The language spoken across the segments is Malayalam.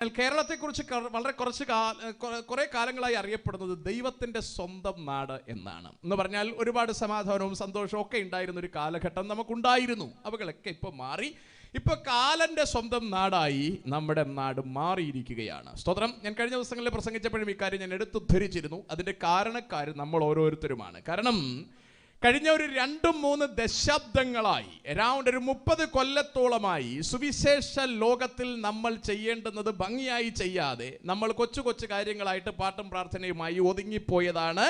കേരളത്തെക്കുറിച്ച് വളരെ കുറേ കാലങ്ങളായി അറിയപ്പെടുന്നത് ദൈവത്തിൻ്റെ സ്വന്തം നാട് എന്നാണ്. എന്ന് പറഞ്ഞാൽ ഒരുപാട് സമാധാനവും സന്തോഷവും ഒക്കെ ഉണ്ടായിരുന്ന ഒരു കാലഘട്ടം നമുക്കുണ്ടായിരുന്നു. അവകളൊക്കെ ഇപ്പോൾ മാറി. ഇപ്പോൾ കാലൻ്റെ സ്വന്തം നാടായി നമ്മുടെ നാട് മാറിയിരിക്കുകയാണ്. സ്തോത്രം. ഞാൻ കഴിഞ്ഞ ദിവസങ്ങളിൽ പ്രസംഗിച്ചപ്പോഴും ഇക്കാര്യം ഞാൻ എടുത്തുദ്ധരിച്ചിരുന്നു. അതിൻ്റെ കാരണക്കാർ നമ്മൾ ഓരോരുത്തരുമാണ്. കാരണം കഴിഞ്ഞ ഒരു 2-3 ദശാബ്ദങ്ങളായി, അറൗണ്ട് ഒരു 30 കൊല്ലത്തോളമായി സുവിശേഷ ലോകത്തിൽ നമ്മൾ ചെയ്യേണ്ടുന്നത് ഭംഗിയായി ചെയ്യാതെ നമ്മൾ കൊച്ചു കൊച്ചു കാര്യങ്ങളായിട്ട് പാട്ടും പ്രാർത്ഥനയുമായി ഒതുങ്ങിപ്പോയതാണ്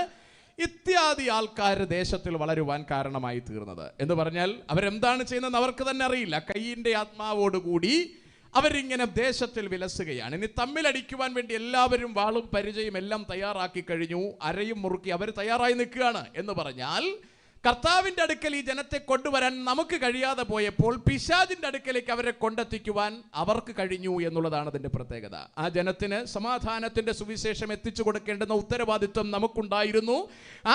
ഇത്യാദി ആൾക്കാർ ദേശത്തിൽ വളരുവാൻ കാരണമായി തീർന്നത്. എന്ന് പറഞ്ഞാൽ അവരെന്താണ് ചെയ്യുന്നതെന്ന് അവർക്ക് തന്നെ അറിയില്ല. കയ്യിൻ്റെ ആത്മാവോടുകൂടി അവരിങ്ങനെ ദേശത്തിൽ വിലസുകയാണ്. ഇനി തമ്മിലടിക്കുവാൻ വേണ്ടി എല്ലാവരും വാളും പരിചയം എല്ലാം തയ്യാറാക്കി കഴിഞ്ഞു. അരയും മുറുക്കി അവർ തയ്യാറായി നിൽക്കുകയാണ്. എന്ന് പറഞ്ഞാൽ കർത്താവിൻ്റെ അടുക്കൽ ഈ ജനത്തെ കൊണ്ടുവരാൻ നമുക്ക് കഴിയാതെ പോയപ്പോൾ പിശാചിൻ്റെ അടുക്കലേക്ക് അവരെ കൊണ്ടെത്തിക്കുവാൻ അവർക്ക് കഴിഞ്ഞു എന്നുള്ളതാണ് അതിൻ്റെ പ്രത്യേകത. ആ ജനത്തിന് സമാധാനത്തിൻ്റെ സുവിശേഷം എത്തിച്ചു കൊടുക്കേണ്ടുന്ന ഉത്തരവാദിത്വം നമുക്കുണ്ടായിരുന്നു.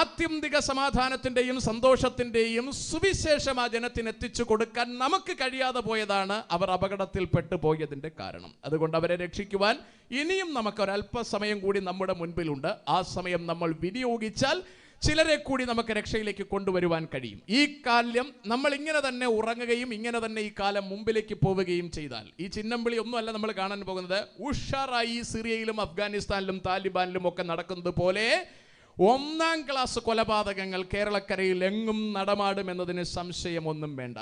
ആത്യന്തിക സമാധാനത്തിൻ്റെയും സന്തോഷത്തിൻ്റെയും സുവിശേഷം ആ ജനത്തിന് എത്തിച്ചു കൊടുക്കാൻ നമുക്ക് കഴിയാതെ പോയതാണ് അവർ അപകടത്തിൽപ്പെട്ടു പോയതിൻ്റെ കാരണം. അതുകൊണ്ട് അവരെ രക്ഷിക്കുവാൻ ഇനിയും നമുക്കൊരല്പസമയം കൂടി നമ്മുടെ മുൻപിലുണ്ട്. ആ സമയം നമ്മൾ വിനിയോഗിച്ചാൽ ചിലരെ കൂടി നമുക്ക് രക്ഷയിലേക്ക് കൊണ്ടുവരുവാൻ കഴിയും. ഈ കാലം നമ്മൾ ഇങ്ങനെ തന്നെ ഉറങ്ങുകയും ഇങ്ങനെ തന്നെ ഈ കാലം മുമ്പിലേക്ക് പോവുകയും ചെയ്താൽ, ഈ ചിന്നംവിളി ഒന്നുമല്ല നമ്മൾ കാണാൻ പോകുന്നത്. ഉഷാറായി സിറിയയിലും അഫ്ഗാനിസ്ഥാനിലും താലിബാനിലും ഒക്കെ നടക്കുന്നത് പോലെ 1ാം ക്ലാസ് കൊലപാതകങ്ങൾ കേരളക്കരയിൽ എങ്ങും നടമാടുമെന്നതിന് സംശയമൊന്നും വേണ്ട.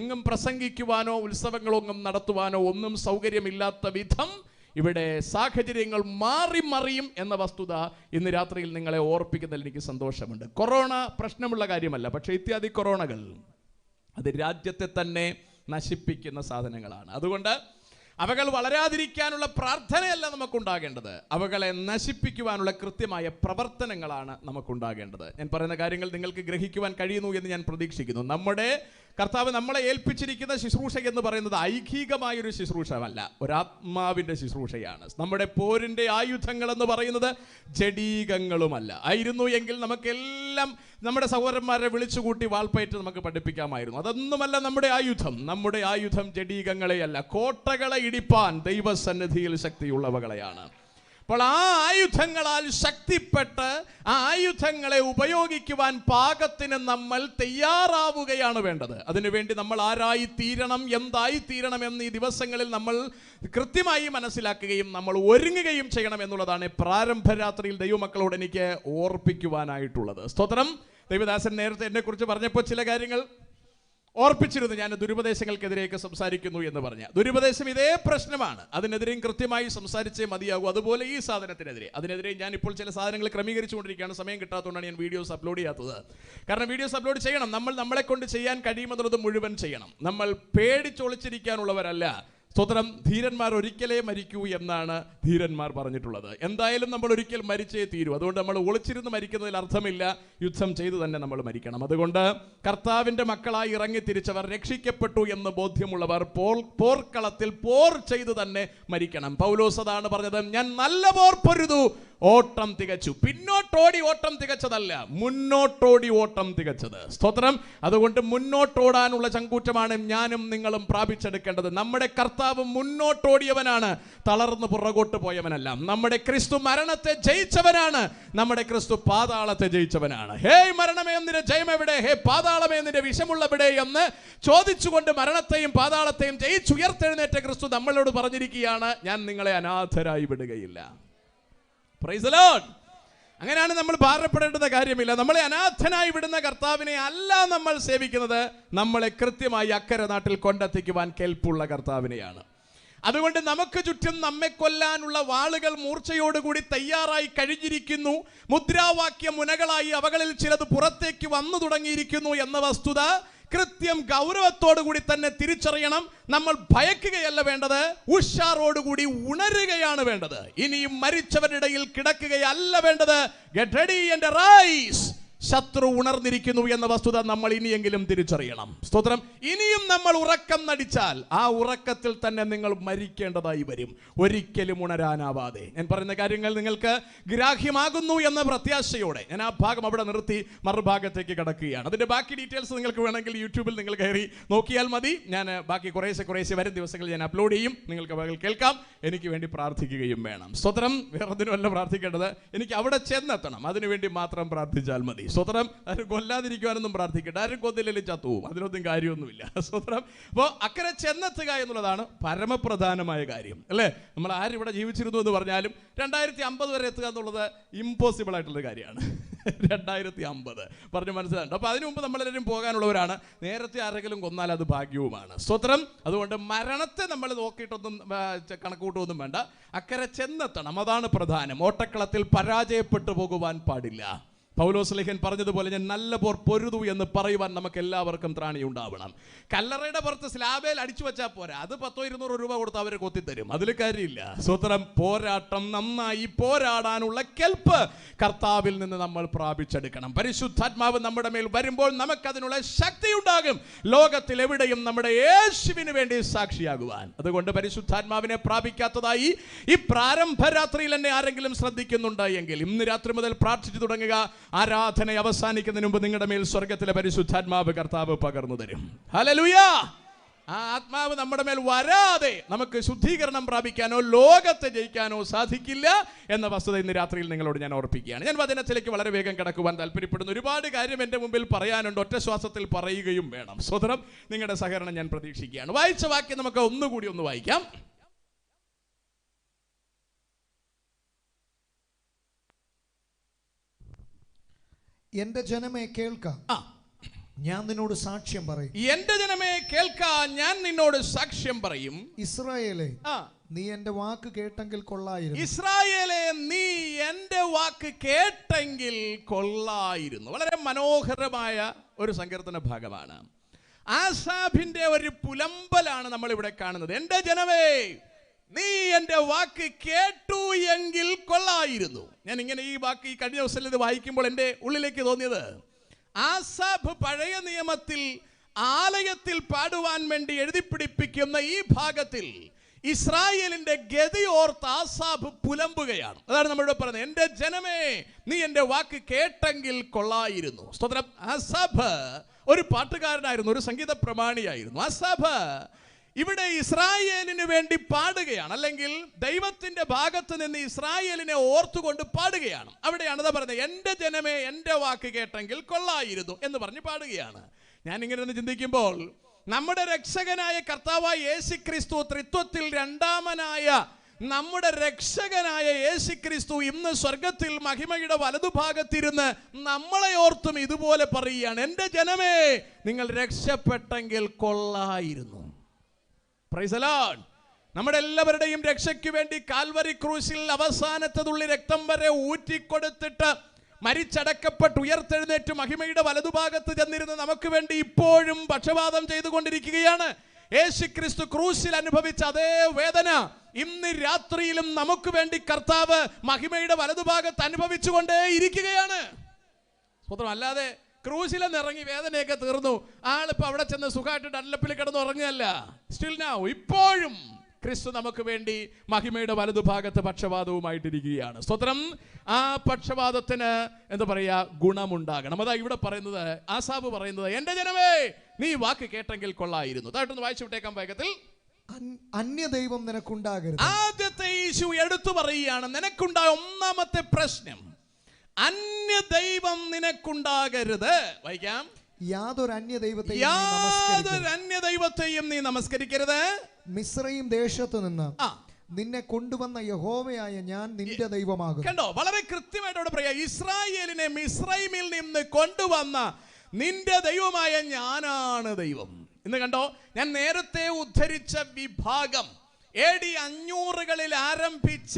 എങ്ങും പ്രസംഗിക്കുവാനോ ഉത്സവങ്ങളൊന്നും നടത്തുവാനോ ഒന്നും സൗകര്യമില്ലാത്ത വിധം ഇവിടെ സാഹചര്യങ്ങൾ മാറി മറിയും എന്ന വസ്തുത ഇന്ന് രാത്രിയിൽ നിങ്ങളെ ഓർപ്പിക്കുന്നതിൽ എനിക്ക് സന്തോഷമുണ്ട്. കൊറോണ പ്രശ്നമുള്ള കാര്യമല്ല, പക്ഷേ ഇത്യാദി കൊറോണകൾ അത് രാജ്യത്തെ തന്നെ നശിപ്പിക്കുന്ന സാധനങ്ങളാണ്. അതുകൊണ്ട് അവകൾ വളരാതിരിക്കാനുള്ള പ്രാർത്ഥനയല്ല നമുക്കുണ്ടാകേണ്ടത്, അവകളെ നശിപ്പിക്കുവാനുള്ള കൃത്യമായ പ്രവർത്തനങ്ങളാണ് നമുക്കുണ്ടാകേണ്ടത്. ഞാൻ പറയുന്ന കാര്യങ്ങൾ നിങ്ങൾക്ക് ഗ്രഹിക്കുവാൻ കഴിയുന്നു എന്ന് ഞാൻ പ്രതീക്ഷിക്കുന്നു. നമ്മുടെ കർത്താവ് നമ്മളെ ഏൽപ്പിച്ചിരിക്കുന്ന ശുശ്രൂഷ എന്ന് പറയുന്നത് ഐഹികമായൊരു ശുശ്രൂഷമല്ല, ഒരാത്മാവിൻ്റെ ശുശ്രൂഷയാണ്. നമ്മുടെ പോരിൻ്റെ ആയുധങ്ങൾ എന്ന് പറയുന്നത് ജഡീകങ്ങളുമല്ല. ആയിരുന്നു എങ്കിൽ നമുക്കെല്ലാം നമ്മുടെ സഹോദരന്മാരെ വിളിച്ചുകൂട്ടി വാൾപ്പയറ്റ് നമുക്ക് പഠിപ്പിക്കാമായിരുന്നു. അതൊന്നുമല്ല നമ്മുടെ ആയുധം. നമ്മുടെ ആയുധം ജഡീകങ്ങളെയല്ല, കോട്ടകളെ ഇടിപ്പാൻ ദൈവസന്നിധിയിൽ ശക്തിയുള്ളവകളെയാണ്. അപ്പോൾ ആ ആയുധങ്ങളാൽ ശക്തിപ്പെട്ട് ആ ആയുധങ്ങളെ ഉപയോഗിക്കുവാൻ പാകത്തിന് നമ്മൾ തയ്യാറാവുകയാണ് വേണ്ടത്. അതിനുവേണ്ടി നമ്മൾ ആരായി തീരണം, എന്തായി തീരണം എന്ന് ഈ ദിവസങ്ങളിൽ നമ്മൾ കൃത്യമായി മനസ്സിലാക്കുകയും നമ്മൾ ഒരുങ്ങുകയും ചെയ്യണം എന്നുള്ളതാണ് പ്രാരംഭരാത്രിയിൽ ദൈവമക്കളോട് എനിക്ക് ഓർപ്പിക്കുവാനായിട്ടുള്ളത്. സ്തോത്രം. ദൈവദാസൻ നേരത്തെ എന്നെക്കുറിച്ച് പറഞ്ഞപ്പോൾ ചില കാര്യങ്ങൾ ഓർപ്പിച്ചിരുന്നു. ഞാൻ ദുരുപദേശങ്ങൾക്കെതിരെയൊക്കെ സംസാരിക്കുന്നു എന്ന് പറഞ്ഞ ദുരുപദേശം ഇതേ പ്രശ്നമാണ്. അതിനെതിരെയും കൃത്യമായി സംസാരിച്ചേ മതിയാകൂ. അതുപോലെ ഈ അതിനെതിരെ ഞാൻ ഇപ്പോൾ ചില സാധനങ്ങൾ ക്രമീകരിച്ചുകൊണ്ടിരിക്കുകയാണ്. സമയം കിട്ടാത്തതുകൊണ്ടാണ് ഞാൻ വീഡിയോസ് അപ്ലോഡ് ചെയ്യാത്തത്. കാരണം വീഡിയോസ് അപ്ലോഡ് ചെയ്യണം. നമ്മളെ കൊണ്ട് ചെയ്യാൻ കഴിയുമെന്നുള്ളത് മുഴുവൻ ചെയ്യണം. നമ്മൾ പേടിച്ചൊളിച്ചിരിക്കാനുള്ളവരല്ല. സ്തോത്രം. ധീരന്മാർ ഒരിക്കലേ മരിക്കൂ എന്നാണ് ധീരന്മാർ പറഞ്ഞിട്ടുള്ളത്. എന്തായാലും നമ്മൾ ഒരിക്കൽ മരിച്ചേ തീരൂ. അതുകൊണ്ട് നമ്മൾ ഒളിച്ചിരുന്ന് മരിക്കുന്നതിൽ അർത്ഥമില്ല. യുദ്ധം ചെയ്തു തന്നെ നമ്മൾ മരിക്കണം. അതുകൊണ്ട് കർത്താവിൻ്റെ മക്കളായി ഇറങ്ങി തിരിച്ചവർ, രക്ഷിക്കപ്പെട്ടു എന്ന് ബോധ്യമുള്ളവർ പോർക്കളത്തിൽ പോർ ചെയ്തു തന്നെ മരിക്കണം. പൗലോസ് അതാണ് പറഞ്ഞത്, ഞാൻ നല്ല പോർ പൊരുതു, ഓട്ടം തികച്ചു. പിന്നോട്ടോടി ഓട്ടം തികച്ചതല്ല, മുന്നോട്ടോടി ഓട്ടം തികച്ചത്. സ്തോത്രം. അതുകൊണ്ട് മുന്നോട്ടോടാനുള്ള ചങ്കൂറ്റമാണ് ഞാനും നിങ്ങളും പ്രാപിച്ചെടുക്കേണ്ടത്. നമ്മുടെ കർത്താവ് മുന്നോട്ടോടിയവനാണ്, തളർന്ന് പുറകോട്ട് പോയവനല്ല. നമ്മുടെ ക്രിസ്തു മരണത്തെ ജയിച്ചവനാണ്, നമ്മുടെ ക്രിസ്തു പാതാളത്തെ ജയിച്ചവനാണ്. ഹേ മരണമേ, നിന്റെ ജയം എവിടെ? ഹേ പാതാളമേ, നിന്റെ വിഷമുള്ളവിടെ എന്ന് ചോദിച്ചുകൊണ്ട് മരണത്തെയും പാതാളത്തെയും ജയിച്ചുയർത്തെഴുന്നേറ്റ ക്രിസ്തു നമ്മളോട് പറഞ്ഞിരിക്കുകയാണ്, ഞാൻ നിങ്ങളെ അനാഥരായി വിടുകയില്ല. Praise the lord. അങ്ങനെയാണ് നമ്മൾ ഭാരപ്പെടേണ്ടുന്ന കാര്യമില്ല. നമ്മളെ അനാഥനായി വിടുന്ന കർത്താവിനെ അല്ല നമ്മൾ സേവിക്കുന്നത്, നമ്മളെ കൃത്യമായി അക്കരെ നാട്ടിൽ കൊണ്ടെത്തിക്കുവാൻ കെൽപ്പുള്ള കർത്താവിനെയാണ്. അതുകൊണ്ട് നമുക്ക് ചുറ്റും നമ്മെ കൊല്ലാനുള്ള വാളുകൾ മൂർച്ചയോടുകൂടി തയ്യാറായി കഴിഞ്ഞിരിക്കുന്നു. മുദ്രാവാക്യ മുനകളായി അവകളിൽ ചിലത് പുറത്തേക്ക് വന്നു തുടങ്ങിയിരിക്കുന്നു എന്ന വസ്തുത കൃത്യം ഗൗരവത്തോടുകൂടി തന്നെ തിരിച്ചറിയണം. നമ്മൾ ഭയക്കുകയല്ല വേണ്ടത്, ഉഷാറോടുകൂടി ഉണരുകയാണ് വേണ്ടത്. ഇനിയും മരിച്ചവരുടെ ഇടയിൽ കിടക്കുകയല്ല വേണ്ടത്. Get ready and arise. ശത്രു ഉണർന്നിരിക്കുന്നു എന്ന വസ്തുത നമ്മൾ ഇനിയെങ്കിലും തിരിച്ചറിയണം. സ്തോത്രം. ഇനിയും നമ്മൾ ഉറക്കം നടിച്ചാൽ ആ ഉറക്കത്തിൽ തന്നെ നിങ്ങൾ മരിക്കേണ്ടതായി വരും, ഒരിക്കലും ഉണരാനാവാതെ. ഞാൻ പറയുന്ന കാര്യങ്ങൾ നിങ്ങൾക്ക് ഗ്രാഹ്യമാകുന്നു എന്ന പ്രത്യാശയോടെ ഞാൻ ആ ഭാഗം അവിടെ നിർത്തി മറുഭാഗത്തേക്ക് കടക്കുകയാണ്. അതിന്റെ ബാക്കി ഡീറ്റെയിൽസ് നിങ്ങൾക്ക് വേണമെങ്കിൽ യൂട്യൂബിൽ നിങ്ങൾ കയറി നോക്കിയാൽ മതി. ഞാൻ ബാക്കി കുറേശ്ശെ വരും ദിവസങ്ങളിൽ ഞാൻ അപ്ലോഡ് ചെയ്യും. നിങ്ങൾക്ക് പകൽ കേൾക്കാം. എനിക്ക് വേണ്ടി പ്രാർത്ഥിക്കുകയും വേണം. സ്തോത്രം. വേറെ ഒന്നിനുമല്ല പ്രാർത്ഥിക്കേണ്ടത്, എനിക്ക് അവിടെ ചെന്നെത്തണം, അതിനുവേണ്ടി മാത്രം പ്രാർത്ഥിച്ചാൽ മതി. സ്വത്രം. ആരും കൊല്ലാതിരിക്കുവാനൊന്നും പ്രാർത്ഥിക്കട്ടെ, ആരും കൊന്നില്ലെങ്കിൽ ചത്തുപോകും, അതിനൊന്നും കാര്യമൊന്നുമില്ല. സ്വത്രം. അപ്പോൾ അക്കരെ ചെന്നെത്തുക എന്നുള്ളതാണ് പരമപ്രധാനമായ കാര്യം, അല്ലേ? നമ്മൾ ആരിവിടെ ജീവിച്ചിരുന്നു എന്ന് പറഞ്ഞാലും 2050 വരെ എത്തുക എന്നുള്ളത് ഇമ്പോസിബിൾ ആയിട്ടുള്ള കാര്യമാണ്. 2050 പറഞ്ഞു മനസ്സിലാണ്ട്. അപ്പോൾ അതിനു മുമ്പ് നമ്മളെല്ലാവരും പോകാനുള്ളവരാണ്. നേരത്തെ ആരെങ്കിലും കൊന്നാൽ അത് ഭാഗ്യവുമാണ്. സ്തോത്രം. അതുകൊണ്ട് മരണത്തെ നമ്മൾ നോക്കിയിട്ടൊന്നും കണക്കൂട്ടൊന്നും വേണ്ട, അക്കരെ ചെന്നെത്തണം, അതാണ് പ്രധാനം. ഓട്ടക്കളത്തിൽ പരാജയപ്പെട്ടു പോകുവാൻ പാടില്ല. പൗലോസ് ലേഖൻ പറഞ്ഞതുപോലെ ഞാൻ നല്ല പോർ പൊരുതു എന്ന് പറയുവാൻ നമുക്ക് എല്ലാവർക്കും ത്രാണിയുണ്ടാവണം. കല്ലറയുടെ പുറത്ത് സ്ലാബേൽ അടിച്ചു വെച്ചാൽ പോരാ, അത് 100-200 രൂപ കൊടുത്ത് അവർ കൊത്തിത്തരും, അതിൽ കാര്യമില്ല. സ്വതന്ത്രം. പോരാട്ടം നന്നായി പോരാടാനുള്ള കെൽപ്പ് കർത്താവിൽ നിന്ന് നമ്മൾ പ്രാപിച്ചെടുക്കണം. പരിശുദ്ധാത്മാവ് നമ്മുടെ മേൽ വരുമ്പോൾ നമുക്കതിനുള്ള ശക്തി ഉണ്ടാകും, ലോകത്തിൽ എവിടെയും നമ്മുടെ യേശുവിന് വേണ്ടി സാക്ഷിയാകുവാൻ. അതുകൊണ്ട് പരിശുദ്ധാത്മാവിനെ പ്രാപിക്കാത്തതായി ഈ പ്രാരംഭ രാത്രിയിൽ എന്നെ ആരെങ്കിലും ശ്രദ്ധിക്കുന്നുണ്ട് എങ്കിൽ ഇന്ന് രാത്രി മുതൽ പ്രാർത്ഥിച്ചു തുടങ്ങുക. ആരാധന അവസാനിക്കുന്നതിന് മുമ്പ് നിങ്ങളുടെ മേൽ സ്വർഗത്തിലെ പരിശുദ്ധാത്മാവ് കർത്താവ് പകർന്നു തരും. ഹല്ലേലൂയ. ആ ആത്മാവ് നമ്മുടെ മേൽ വരാതെ നമുക്ക് ശുദ്ധീകരണം പ്രാപിക്കാനോ ലോകത്തെ ജയിക്കാനോ സാധിക്കില്ല എന്ന വസ്തുത ഇന്ന് രാത്രിയിൽ നിങ്ങളോട് ഞാൻ ഓർപ്പിക്കുകയാണ്. ഞാൻ വചനത്തിലേക്ക് വളരെ വേഗം കടക്കുവാൻ താല്പര്യപ്പെടുന്നു. ഒരുപാട് കാര്യം എൻ്റെ മുമ്പിൽ പറയാനുണ്ട്, ഒറ്റ ശ്വാസത്തിൽ പറയുകയും വേണം. സ്വതന്ത്രം. നിങ്ങളുടെ സഹകരണം ഞാൻ പ്രതീക്ഷിക്കുകയാണ്. വായിച്ച വാക്യം നമുക്ക് ഒന്നുകൂടി ഒന്ന് വായിക്കാം. എന്റെ ജനമേ കേൾക്ക, ഞാൻ നിന്നോട് സാക്ഷ്യം പറയും. എന്റെ ജനമേ കേൾക്ക, ഞാൻ നിന്നോട് സാക്ഷ്യം പറയും. ഇസ്രായേലേ, നീ എന്റെ വാക്ക് കേട്ടെങ്കിൽ കൊള്ളായിരുന്നു. ഇസ്രായേലേ, നീ എന്റെ വാക്ക് കേട്ടെങ്കിൽ കൊള്ളായിരുന്നു. വളരെ മനോഹരമായ ഒരു സങ്കീർത്തന ഭാഗമാണ്. ആസാഫിന്റെ ഒരു പുലമ്പലാണ് നമ്മൾ ഇവിടെ കാണുന്നത്. എന്റെ ജനമേ, നീ എന്റെ വാക്ക് കേട്ടു എങ്കിൽ കൊള്ളായിരുന്നു. ഞാൻ ഇങ്ങനെ ഈ വാക്ക് ഈ കഴിഞ്ഞ ദിവസം ഇത് വായിക്കുമ്പോൾ എൻ്റെ ഉള്ളിലേക്ക് തോന്നിയത്, ആസാഫ് പഴയ നിയമത്തിൽ ആലയത്തിൽ പാടുവാൻ വേണ്ടി എഴുതിപ്പിടിപ്പിക്കുന്ന ഈ ഭാഗത്തിൽ ഇസ്രായേലിന്റെ ഗതി ഓർത്ത് ആസാഫ് പുലമ്പുകയാണ്. അതാണ് നമ്മളിവിടെ പറയുന്നത്, എന്റെ ജനമേ, നീ എന്റെ വാക്ക് കേട്ടെങ്കിൽ കൊള്ളായിരുന്നു. സ്തോത്രം. ആസാഫ് ഒരു പാട്ടുകാരനായിരുന്നു, ഒരു സംഗീത പ്രമാണിയായിരുന്നു. ആസാഫ് ഇവിടെ ഇസ്രായേലിന് വേണ്ടി പാടുകയാണ്, അല്ലെങ്കിൽ ദൈവത്തിന്റെ ഭാഗത്ത് നിന്ന് ഇസ്രായേലിനെ ഓർത്തുകൊണ്ട് പാടുകയാണ്. അവിടെയാണ് അത് പറയുന്നത്, എന്റെ ജനമേ, എന്റെ വാക്ക് കേട്ടെങ്കിൽ കൊള്ളായിരുന്നു എന്ന് പറഞ്ഞ് പാടുകയാണ്. ഞാൻ ഇങ്ങനെ ഒന്ന് ചിന്തിക്കുമ്പോൾ, നമ്മുടെ രക്ഷകനായ കർത്താവായ യേശുക്രിസ്തു, ത്രിത്വത്തിൽ രണ്ടാമനായ നമ്മുടെ രക്ഷകനായ യേശുക്രിസ്തു ഇന്ന് സ്വർഗത്തിൽ മഹിമയുടെ വലതുഭാഗത്തിരുന്ന് നമ്മളെ ഓർത്തും ഇതുപോലെ പറയുകയാണ്, എന്റെ ജനമേ, നിങ്ങൾ രക്ഷപ്പെട്ടെങ്കിൽ കൊള്ളായിരുന്നു. Price the Lord. നമ്മുടെ എല്ലാവരുടെയും രക്ഷയ്ക്ക് വേണ്ടി കാൽവരി ക്രൂശിൽ അവസാനത്തെ തുള്ളി രക്തം വരെ ഊറ്റിക്കൊടുത്തിട്ട് മരിച്ചടക്കപ്പെട്ട് ഉയർത്തെഴുന്നേറ്റ് മഹിമയുടെ വലതുഭാഗത്ത് ചെന്നിരുന്ന് നമുക്ക് വേണ്ടി ഇപ്പോഴും പക്ഷപാതം ചെയ്തുകൊണ്ടിരിക്കുകയാണ്. യേശുക്രിസ്തു ക്രൂശിൽ അനുഭവിച്ച അതേ വേദന ഇന്ന് രാത്രിയിലും നമുക്ക് വേണ്ടി കർത്താവ് മഹിമയുടെ വലതുഭാഗത്ത് അനുഭവിച്ചുകൊണ്ടേ ഇരിക്കുകയാണ്. സ്വന്തം. അല്ലാതെ ക്രൂശിലെന്നിറങ്ങി വേദനയൊക്കെ തീർന്നു, ആളിപ്പോൾ അവിടെ ചെന്ന് സുഖമായിട്ട് ഡൺലപ്പിൽ കിടന്ന് ഉറങ്ങുകയല്ല. സ്റ്റിൽ നൗ, ഇപ്പോഴും ക്രിസ്തു നമുക്ക് വേണ്ടി മഹിമയുടെ വലതുഭാഗത്ത് പക്ഷപാതവുമായിട്ടിരിക്കുകയാണ്. സ്തോത്രം. ആ പക്ഷപാതത്തിന് എന്താ പറയുക, ഗുണമുണ്ടാകണം. അതാ ഇവിടെ പറയുന്നത്, ആസാഫ് പറയുന്നത്, എന്റെ ജനമേ, നീ വാക്ക് കേട്ടെങ്കിൽ കൊള്ളായിരുന്നു. അതായിട്ടൊന്ന് വായിച്ചു വിട്ടേക്കാൻ വേഗത്തിൽ. അന്യദൈവം നിനക്കുണ്ടാകരുത്. ആദ്യത്തെ യേശു എടുത്തു പറയുകയാണ്, നിനക്കുണ്ടായ ഒന്നാമത്തെ പ്രശ്നം, അന്യദൈവം നിനക്കുണ്ടാകരുത്. വായിക്കാം. യാതൊരു അന്യദൈവത്തെയും നീ നമസ്കരിക്കരുത്. മിസ്രയീം ദേശത്ത് നിന്ന് നിന്നെ കൊണ്ടുവന്ന യഹോവയായ ഞാൻ നിന്റെ ദൈവമാകും. കണ്ടോ, വളരെ കൃത്യമായിട്ട് അവിടെ പറയാ, ഇസ്രായേലിനെ മിസ്രൈമിൽ നിന്ന് കൊണ്ടുവന്ന നിന്റെ ദൈവമായ ഞാനാണ് ദൈവം എന്ന്. കണ്ടോ, ഞാൻ നേരത്തെ ഉദ്ധരിച്ച വിഭാഗം AD 500-കളിൽ ആരംഭിച്ച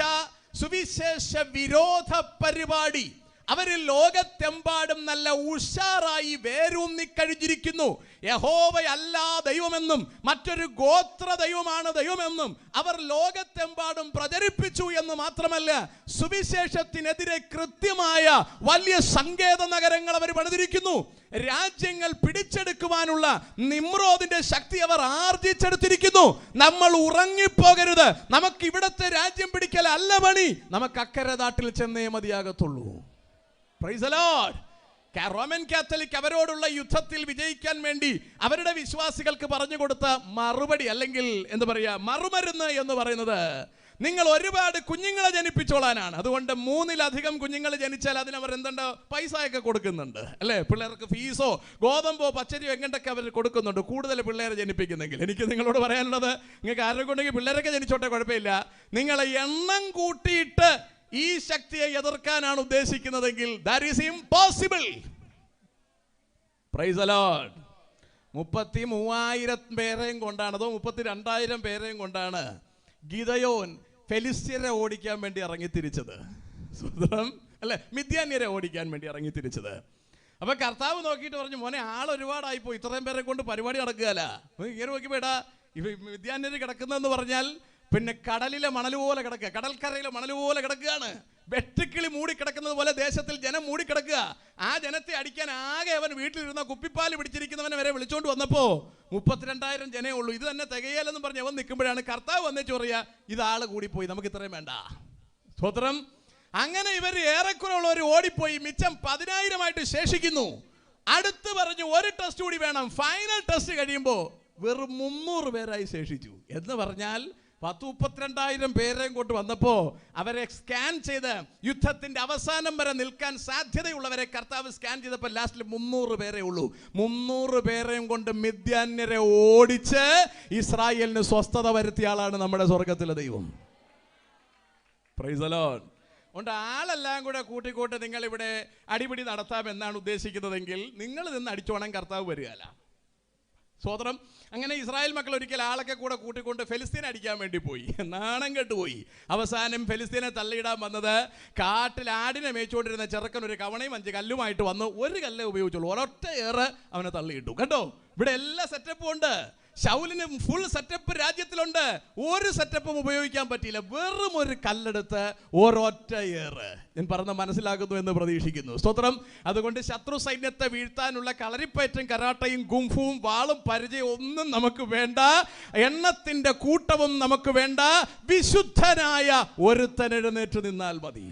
സുവിശേഷ വിരോധ പരിപാടി, അവര് ലോകത്തെമ്പാടും നല്ല ഉഷാറായി വേരൂന്നി കഴിഞ്ഞിരിക്കുന്നു. യഹോവയല്ല ദൈവമെന്നും മറ്റൊരു ഗോത്ര ദൈവമാണ് ദൈവമെന്നും അവർ ലോകത്തെമ്പാടും പ്രചരിപ്പിച്ചു എന്ന് മാത്രമല്ല, സുവിശേഷത്തിനെതിരെ കൃത്യമായ വലിയ സങ്കേത നഗരങ്ങൾ അവർ പണിതിരിക്കുന്നു. രാജ്യങ്ങൾ പിടിച്ചെടുക്കുവാനുള്ള നിമ്രോദിന്റെ ശക്തി അവർ ആർജിച്ചെടുത്തിരിക്കുന്നു. നമ്മൾ ഉറങ്ങിപ്പോകരുത്. നമുക്ക് ഇവിടത്തെ രാജ്യം പിടിക്കൽ അല്ല പണി, നമുക്ക് അക്കരെ നാട്ടിൽ ചെന്നേ മതിയാകത്തുള്ളൂ. Praise the lord. Roman Catholic അവരോടുള്ള യുദ്ധത്തിൽ വിജയിക്കാൻ വേണ്ടി അവരുടെ വിശ്വാസികൾക്ക് പറഞ്ഞു കൊടുത്ത മറുപടി, അല്ലെങ്കിൽ എന്താ പറയാ, മറുമരുന്ന് എന്ന് പറയുന്നത്, നിങ്ങൾ ഒരുപാട് കുഞ്ഞുങ്ങളെ ജനിപ്പിച്ചോളാനാണ്. അതുകൊണ്ട് 3-ലധികം കുഞ്ഞുങ്ങൾ ജനിച്ചാൽ അതിനവർ എന്തുണ്ട്, പൈസയൊക്കെ കൊടുക്കുന്നുണ്ട് അല്ലേ? പിള്ളേർക്ക് ഫീസോ ഗോതമ്പോ പച്ചരിയോ എങ്ങോട്ടൊക്കെ അവർ കൊടുക്കുന്നുണ്ട്, കൂടുതൽ പിള്ളേരെ ജനിപ്പിക്കുന്നെങ്കിൽ. എനിക്ക് നിങ്ങളോട് പറയാനുള്ളത്, നിങ്ങൾക്ക് ആരൊക്കെ ഉണ്ടെങ്കിൽ പിള്ളേരൊക്കെ ജനിച്ചോട്ടെ, കുഴപ്പമില്ല. നിങ്ങളെ എണ്ണം കൂട്ടിയിട്ട് ഈ ശക്തിയെ എതിർക്കാനാണ് ഉദ്ദേശിക്കുന്നതെങ്കിൽ that is impossible. Praise the Lord. 33,000 പേരെയും കൊണ്ടാണ്, അതോ 32,000 പേരെയും കൊണ്ടാണ് ഗിദയോൻ ഫെലിസ്ത്യരെ ഓടിക്കാൻ വേണ്ടി ഇറങ്ങിത്തിരിച്ചത്. സ്വതന്ത്രം അല്ലെ, മിദ്യാന്യരെ ഓടിക്കാൻ വേണ്ടി ഇറങ്ങിത്തിരിച്ചത്. അപ്പൊ കർത്താവ് നോക്കിയിട്ട് പറഞ്ഞു, മോനെ ആൾ ഒരുപാടായിപ്പോ, ഇത്രയും പേരെ കൊണ്ട് പരിപാടി നടക്കുകയല്ല. ഇങ്ങനെ നോക്കിപ്പോടാ, മിദ്യാന്യര് കിടക്കുന്നതെന്ന് പറഞ്ഞാൽ പിന്നെ കടലിലെ മണൽ പോലെ കിടക്കുക, കടൽക്കരയിലെ മണൽ പോലെ കിടക്കുകയാണ്. വെട്ടുക്കിളി മൂടിക്കിടക്കുന്നത് പോലെ ദേശത്തിൽ ജനം മൂടിക്കിടക്കുക. ആ ജനത്തെ അടിക്കാൻ ആകെ അവൻ വീട്ടിലിരുന്ന കുപ്പിപ്പാല് പിടിച്ചിരിക്കുന്നവനെ വരെ വിളിച്ചോണ്ട് വന്നപ്പോ 32,000 ജനേ ഉള്ളൂ. ഇത് തന്നെ തികയല്ലെന്നും പറഞ്ഞ് അവൻ നിൽക്കുമ്പോഴാണ് കർത്താവ് വന്നേച്ചു പറയാ, ഇതാള് കൂടിപ്പോയി, നമുക്ക് ഇത്രയും വേണ്ട. സ്തോത്രം. അങ്ങനെ ഇവർ ഏറെക്കുറെ ഉള്ളവർ ഓടിപ്പോയി, മിച്ചം 10,000 ശേഷിക്കുന്നു. അടുത്ത് പറഞ്ഞു ഒരു ടെസ്റ്റ് കൂടി വേണം. ഫൈനൽ ടെസ്റ്റ് കഴിയുമ്പോൾ വെറും 300 പേരായി ശേഷിച്ചു. എന്ന് പറഞ്ഞാൽ 32,000 പേരെയും കൊണ്ട് വന്നപ്പോ അവരെ സ്കാൻ ചെയ്ത് യുദ്ധത്തിന്റെ അവസാനം വരെ നിൽക്കാൻ സാധ്യതയുള്ളവരെ കർത്താവ് സ്കാൻ ചെയ്തപ്പോൾ ലാസ്റ്റിൽ 300 പേരേ ഉള്ളൂ. 300 പേരെയും കൊണ്ട് മിദ്യാന്യരെ ഓടിച്ച് ഇസ്രായേലിന് സ്വസ്ഥത വരുത്തിയ ആളാണ് നമ്മുടെ സ്വർഗത്തിലെ ദൈവം. Price the Lord. അതുകൊണ്ട് ആളെല്ലാം കൂടെ കൂട്ടിക്കോട്ട് നിങ്ങൾ ഇവിടെ അടിപിടി നടത്താമെന്നാണ് ഉദ്ദേശിക്കുന്നതെങ്കിൽ നിങ്ങൾ നിന്ന് അടിച്ചോണം, കർത്താവ് വരികയല്ല. സ്വതന്ത്രം. അങ്ങനെ ഇസ്രായേൽ മക്കൾ ഒരിക്കൽ ആളൊക്കെ കൂടെ കൂട്ടിക്കൊണ്ട് ഫെലിസ്തീനെ അടിക്കാൻ വേണ്ടി പോയി. നാണം കെട്ടുപോയി. അവസാനം ഫെലിസ്തീനെ തള്ളിയിടാൻ വന്നത് കാട്ടിൽ ആടിനെ മേച്ചുകൊണ്ടിരുന്ന ചെറുക്കൻ ഒരു കവണയും 5 കല്ലുമായിട്ട് വന്ന് ഒരു കല്ലേ ഉപയോഗിച്ചുള്ളൂ, ഒരൊറ്റ ഏറ് അവനെ തള്ളിയിട്ടു. കണ്ടോ, ഇവിടെ എല്ലാ സെറ്റപ്പും ഉണ്ട്. ശൗലിന് ഫുൾ സെറ്റപ്പ് രാജ്യത്തിലുണ്ട്, ഒരു സെറ്റപ്പും ഉപയോഗിക്കാൻ പറ്റിയില്ല. വെറും ഒരു കല്ലെടുത്ത് ഒരൊറ്റ ഏറ്. ഞാൻ പറഞ്ഞ മനസ്സിലാകുന്നു എന്ന് പ്രതീക്ഷിക്കുന്നു. സ്തോത്രം. അതുകൊണ്ട് ശത്രു സൈന്യത്തെ വീഴ്ത്താനുള്ള കളരിപ്പയറ്റും കരാട്ടയും ഗുംഫുവും വാളും പരിചയം ഒന്നും നമുക്ക് വേണ്ട, എണ്ണത്തിന്റെ കൂട്ടവും നമുക്ക് വേണ്ട. വിശുദ്ധനായ ഒരുത്തൻ എഴുന്നേറ്റ് നിന്നാൽ മതി.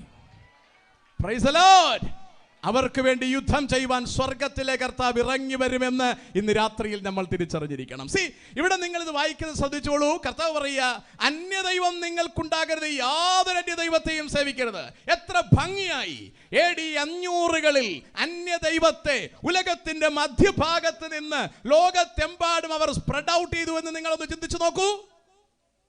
Price the Lord. അവർക്ക് വേണ്ടി യുദ്ധം ചെയ്യുവാൻ സ്വർഗത്തിലെ കർത്താവ് ഇറങ്ങി വരുമെന്ന് ഇന്ന് രാത്രിയിൽ നമ്മൾ തിരിച്ചറിഞ്ഞിരിക്കണം. ഇവിടെ നിങ്ങൾ ഇത് വായിക്കുന്നത് ശ്രദ്ധിച്ചോളൂ. കർത്താവ് പറയുക, അന്യദൈവം നിങ്ങൾക്കുണ്ടാകരുത്, യാതൊരു അന്യദൈവത്തെയും സേവിക്കരുത്. എത്ര ഭംഗിയായി AD 500-കളിൽ അന്യദൈവത്തെ ഉലകത്തിന്റെ മധ്യഭാഗത്ത് നിന്ന് ലോകത്തെമ്പാടും അവർ സ്പ്രെഡ് ഔട്ട് ചെയ്തു എന്ന് നിങ്ങളൊന്ന് ചിന്തിച്ചു നോക്കൂ.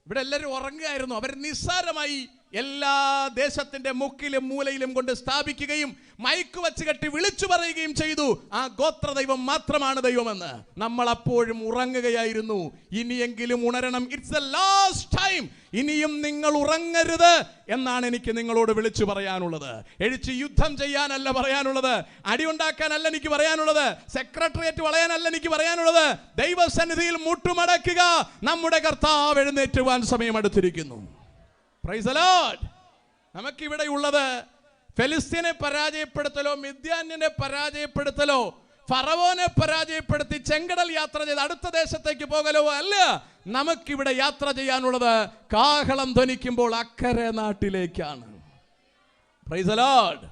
ഇവിടെ എല്ലാവരും ഉറങ്ങുകയായിരുന്നു. അവർ നിസ്സാരമായി എല്ലാ ദേശത്തിന്റെ മുക്കിലും മൂലയിലും കൊണ്ട് സ്ഥാപിക്കുകയും മൈക്ക് വച്ച് കെട്ടി വിളിച്ചു പറയുകയും ചെയ്തു, ആ ഗോത്രദൈവം മാത്രമാണ് ദൈവമെന്ന്. നമ്മൾ അപ്പോഴും ഉറങ്ങുകയായിരുന്നു. ഇനിയെങ്കിലും ഉണരണം. It's the last time. ഇനിയും നിങ്ങൾ ഉറങ്ങരുത് എന്നാണ് എനിക്ക് നിങ്ങളോട് വിളിച്ചു പറയാനുള്ളത്. എഴിച്ച് യുദ്ധം ചെയ്യാനല്ല പറയാനുള്ളത്, അടിയുണ്ടാക്കാനല്ല എനിക്ക് പറയാനുള്ളത്, സെക്രട്ടേറിയറ്റ് വളയാനല്ല എനിക്ക് പറയാനുള്ളത്. ദൈവസന്നിധിയിൽ മുട്ടുമടക്കുക. നമ്മുടെ കർത്താവ് എഴുന്നേറ്റുവാൻ സമയമെടുത്തിരിക്കുന്നു. Praise the lord. നമുക്കിവിടെ ഉള്ളത് ഫെലിസ്തീനെ പരാജയപ്പെടുത്തലോ മിദ്യാന്യനെ പരാജയപ്പെടുത്തലോ ഫറവോനെ പരാജയപ്പെടുത്തി ചെങ്കടൽ യാത്ര ചെയ്ത് അടുത്ത ദേശത്തേക്ക് പോകലോ അല്ല. നമുക്കിവിടെ യാത്ര ചെയ്യാനുള്ളത് കാഹളം ധ്വനിക്കുമ്പോൾ അക്കരെ നാട്ടിലേക്കാണ്. Price the Lord.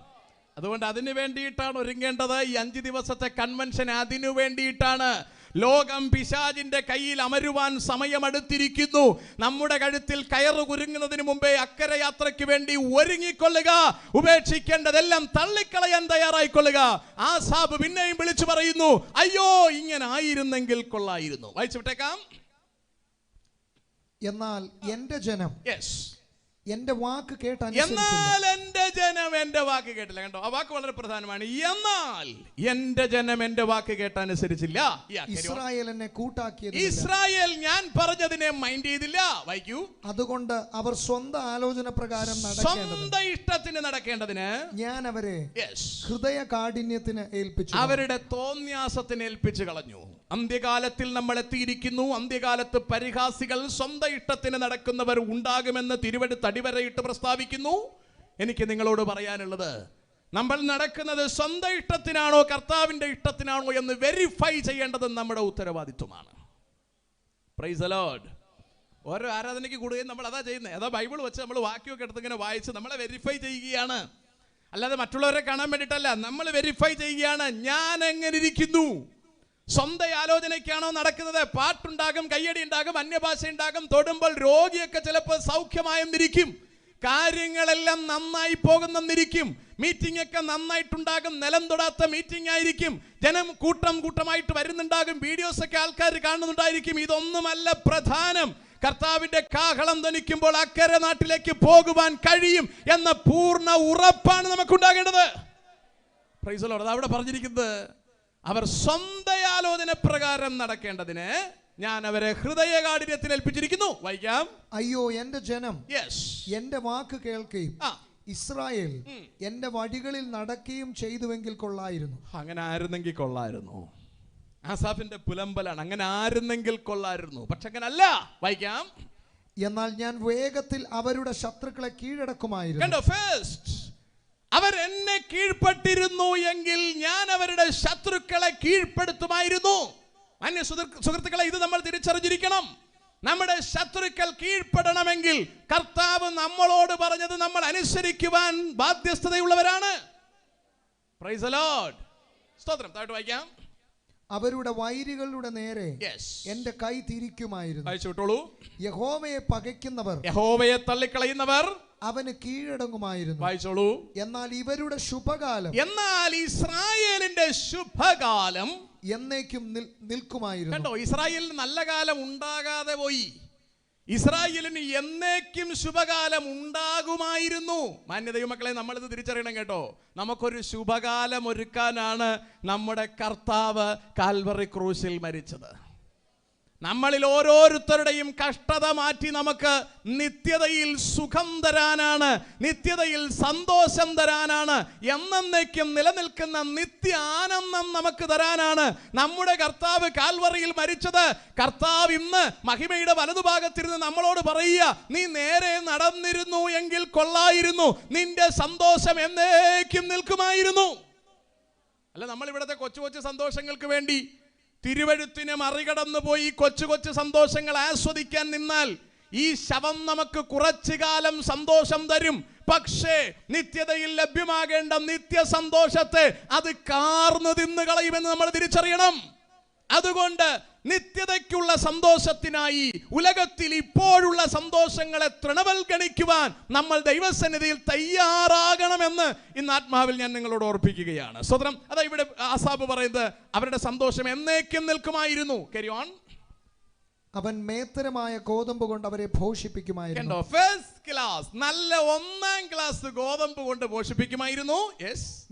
അതുകൊണ്ട് അതിനു വേണ്ടിയിട്ടാണ് ഒരുങ്ങേണ്ടത്. ഈ 5 ദിവസത്തെ കൺവെൻഷൻ അതിനു വേണ്ടിയിട്ടാണ്. ലോകം പിശാചിന്റെ കയ്യിൽ അമരുവാൻ സമയമെടുത്തിരിക്കുന്നു. നമ്മുടെ കഴുത്തിൽ കയറ് കുരുങ്ങുന്നതിന് മുമ്പേ അക്കരെ യാത്രയ്ക്ക് വേണ്ടി ഒരുങ്ങിക്കൊള്ളുക. ഉപേക്ഷിക്കേണ്ടതെല്ലാം തള്ളിക്കളയാൻ തയ്യാറായിക്കൊള്ളുക. ആസാബ് പിന്നെയും വിളിച്ചു പറയുന്നു, അയ്യോ ഇങ്ങനെ ആയിരുന്നെങ്കിൽ കൊള്ളായിരുന്നു. വായിച്ചു വിട്ടേക്കാം. എന്നാൽ എന്റെ ജനം എന്റെ വാക്ക് കേട്ട് എന്നാൽ എന്റെ ജനം എന്റെ വാക്ക് കേട്ടില്ല. കണ്ടോ, ആ വാക്ക് വളരെ പ്രധാനമാണ്. എന്നാൽ എന്റെ ജനം എന്റെ വാക്ക് കേട്ടനുസരിച്ചില്ല. ഇസ്രായേൽ എന്നെ കൂട്ടാക്കിയത്, ഇസ്രായേൽ ഞാൻ പറഞ്ഞതിനെ മൈൻഡ് ചെയ്തില്ല. വായിക്കൂ. അതുകൊണ്ട് അവർ സ്വന്തം ആലോചന പ്രകാരം സ്വന്തം ഇഷ്ടത്തിന് നടക്കേണ്ടതിന് ഞാൻ അവരെ ഹൃദയ കാഠിന്യത്തിന് ഏൽപ്പിച്ചു, അവരുടെ തോന്യാസത്തിന് ഏൽപ്പിച്ചു കളഞ്ഞു. അന്ത്യകാലത്തിൽ നമ്മൾ എത്തിയിരിക്കുന്നു. അന്ത്യകാലത്ത് പരിഹാസികൾ, സ്വന്തം ഇഷ്ടത്തിന് നടക്കുന്നവർ ഉണ്ടാകുമെന്ന് തിരുവെടുത്ത് അടിവരയിട്ട് പ്രസ്താവിക്കുന്നു. എനിക്ക് നിങ്ങളോട് പറയാനുള്ളത്, നമ്മൾ നടക്കുന്നത് സ്വന്തം ഇഷ്ടത്തിനാണോ കർത്താവിന്റെ ഇഷ്ടത്തിനാണോ എന്ന് വെരിഫൈ ചെയ്യേണ്ടത് നമ്മുടെ ഉത്തരവാദിത്വമാണ്. Price the Lord. ഓരോ ആരാധനയ്ക്ക് കൂടുകയും നമ്മൾ അതാ ചെയ്യുന്നത്. അതാ ബൈബിൾ വെച്ച് നമ്മൾ വാക്യമൊക്കെ എടുത്ത് ഇങ്ങനെ വായിച്ച് നമ്മളെ വെരിഫൈ ചെയ്യുകയാണ്. അല്ലാതെ മറ്റുള്ളവരെ കാണാൻ വേണ്ടിയിട്ടല്ല, നമ്മൾ വെരിഫൈ ചെയ്യുകയാണ്. ഞാൻ എങ്ങനെ ഇരിക്കുന്നു? സ്വന്തം ആലോചനയ്ക്കാണോ നടക്കുന്നത്? പാട്ടുണ്ടാകും, കയ്യടി ഉണ്ടാകും, അന്യഭാഷ ഉണ്ടാകും, തൊടുമ്പോൾ രോഗിയൊക്കെ ചിലപ്പോൾ സൗഖ്യമായെന്നിരിക്കും, കാര്യങ്ങളെല്ലാം നന്നായി പോകുന്നെന്നിരിക്കും, മീറ്റിംഗ് ഒക്കെ നന്നായിട്ടുണ്ടാകും, നിലം തൊടാത്ത മീറ്റിംഗ് ആയിരിക്കും, ജനം കൂട്ടം കൂട്ടമായിട്ട് വരുന്നുണ്ടാകും, വീഡിയോസ് ഒക്കെ ആൾക്കാർ കാണുന്നുണ്ടായിരിക്കും. ഇതൊന്നുമല്ല പ്രധാനം. കർത്താവിന്റെ കാഹളം ധ്വനിക്കുമ്പോൾ അക്കരെ നാട്ടിലേക്ക് പോകുവാൻ കഴിയും എന്ന പൂർണ്ണ ഉറപ്പാണ് നമുക്കുണ്ടാകേണ്ടത്. Price the Lord. അതവിടെ പറഞ്ഞിരിക്കുന്നത്, അവർ സ്വന്തം ആലോചന പ്രകാരം നടക്കേണ്ടതിന് ഞാൻ അവരെ ഹൃദയകാഠിന്യത്തിൽ ഏൽപ്പിച്ചിരിക്കുന്നു. വായിക്കാം. അയ്യോ എന്റെ ജനം എന്റെ വാക്ക് കേൾക്കുകയും ഇസ്രായേൽ എന്റെ വഴികളിൽ നടക്കുകയും ചെയ്തുവെങ്കിൽ കൊള്ളായിരുന്നു. അങ്ങനെ ആയിരുന്നെങ്കിൽ കൊള്ളായിരുന്നു. ആസാഫിന്റെ പുലമ്പലാണ്, അങ്ങനെ ആയിരുന്നെങ്കിൽ കൊള്ളായിരുന്നു. പക്ഷെ അങ്ങനല്ല. വായിക്കാം. എന്നാൽ ഞാൻ വേഗത്തിൽ അവരുടെ ശത്രുക്കളെ കീഴടക്കുമായിരുന്നു. കണ്ടോ, ഫസ്റ്റ് അവർ എന്നെ കീഴ്പ്പെട്ടിരുന്നു എങ്കിൽ ഞാൻ അവരുടെ ശത്രുക്കളെ കീഴ്പ്പെടുത്തുമായിരുന്നു. അന്യ സുഹൃത്തുക്കളെ, ഇത് നമ്മൾ തിരിച്ചറിഞ്ഞിരിക്കണം. നമ്മുടെ ശത്രുക്കൾ കീഴ്പ്പെടണമെങ്കിൽ കർത്താവ് നമ്മളോട് പറഞ്ഞത് നമ്മൾ അനുസരിക്കുവാൻ ബാധ്യസ്ഥതയുള്ളവരാണ്. Praise the lord. സ്തോത്രം. താഴോട്ട് വായിക്കാം. അവരുടെ വൈരികളുടെ നേരെ എന്റെ കൈ തിരിക്കുമായിരുന്നു. വായിച്ചോളൂ. യഹോവയെ പകയ്ക്കുന്നവർ, യഹോവയെ തള്ളിക്കളയുന്നവർ അവന് കീഴടങ്ങുമായിരുന്നു. വായിച്ചോളൂ. എന്നാൽ ഇവരുടെ ശുഭകാലം, എന്നാൽ ഇസ്രായേലിന്റെ ശുഭകാലം എന്നേക്കും നിൽക്കുമായിരുന്നു. കണ്ടോ, ഇസ്രായേലിന് നല്ല കാലം ഉണ്ടാകാതെ പോയി. ഇസ്രായേലിന് എന്നേക്കും ശുഭകാലം ഉണ്ടാകുമായിരുന്നു. മാന്യദൈവമക്കളെ, നമ്മളിത് തിരിച്ചറിയണം കേട്ടോ. നമുക്കൊരു ശുഭകാലം ഒരുക്കാനാണ് നമ്മുടെ കർത്താവ് കാൽവറി ക്രൂശിൽ മരിച്ചത്. നമ്മളിൽ ഓരോരുത്തരുടെയും കഷ്ടത മാറ്റി നമുക്ക് നിത്യതയിൽ സുഖം തരാനാണ്, നിത്യതയിൽ സന്തോഷം തരാനാണ്, എന്നേക്കും നിലനിൽക്കുന്ന നിത്യ ആനന്ദം നമുക്ക് തരാനാണ് നമ്മുടെ കർത്താവ് കാൽവറിയിൽ മരിച്ചത്. കർത്താവ് ഇന്ന് മഹിമയുടെ വലതുഭാഗത്തിരുന്ന് നമ്മളോട് പറയുക, നീ നേരെ നടന്നിരുന്നു എങ്കിൽ കൊള്ളായിരുന്നു, നിന്റെ സന്തോഷം എന്നേക്കും നിൽക്കുമായിരുന്നു. അല്ല, നമ്മൾ ഇവിടുത്തെ കൊച്ചു കൊച്ചു സന്തോഷങ്ങൾക്ക് വേണ്ടി തിരുവെഴുത്തിനെ മറികടന്നു പോയി കൊച്ചു കൊച്ചു സന്തോഷങ്ങൾ ആസ്വദിക്കാൻ നിന്നാൽ ഈ ശവം നമുക്ക് കുറച്ചു കാലം സന്തോഷം തരും. പക്ഷേ നിത്യതയിൽ ലഭ്യമാകേണ്ട നിത്യ സന്തോഷത്തെ അത് കാർന്നു തിന്നു കളയുമെന്ന് നമ്മൾ തിരിച്ചറിയണം. അതുകൊണ്ട് നിത്യതയ്ക്കുള്ള സന്തോഷത്തിനായി ഉലകത്തിൽ ഇപ്പോഴുള്ള സന്തോഷങ്ങളെ തൃണവൽഗണിക്കുവാൻ നമ്മൾ ദൈവസന്നിധിയിൽ തയ്യാറാകണമെന്ന് ഇന്ന് ആത്മാവിൽ ഞാൻ നിങ്ങളോട് ഓർപ്പിക്കുകയാണ്. സ്വതന്ത്രം. അതാ ഇവിടെ ആസാബ് പറയുന്നത്, അവരുടെ സന്തോഷം എന്നേക്കും നിൽക്കുമായിരുന്നു. Carry on. അവൻ മേത്തരമായ ഗോതമ്പ് കൊണ്ട് അവരെ പോഷിപ്പിക്കുമായിരുന്നു. ഫസ്റ്റ് ക്ലാസ്, നല്ല ഒന്നാം ക്ലാസ് ഗോതമ്പ് കൊണ്ട് പോഷിപ്പിക്കുമായിരുന്നു.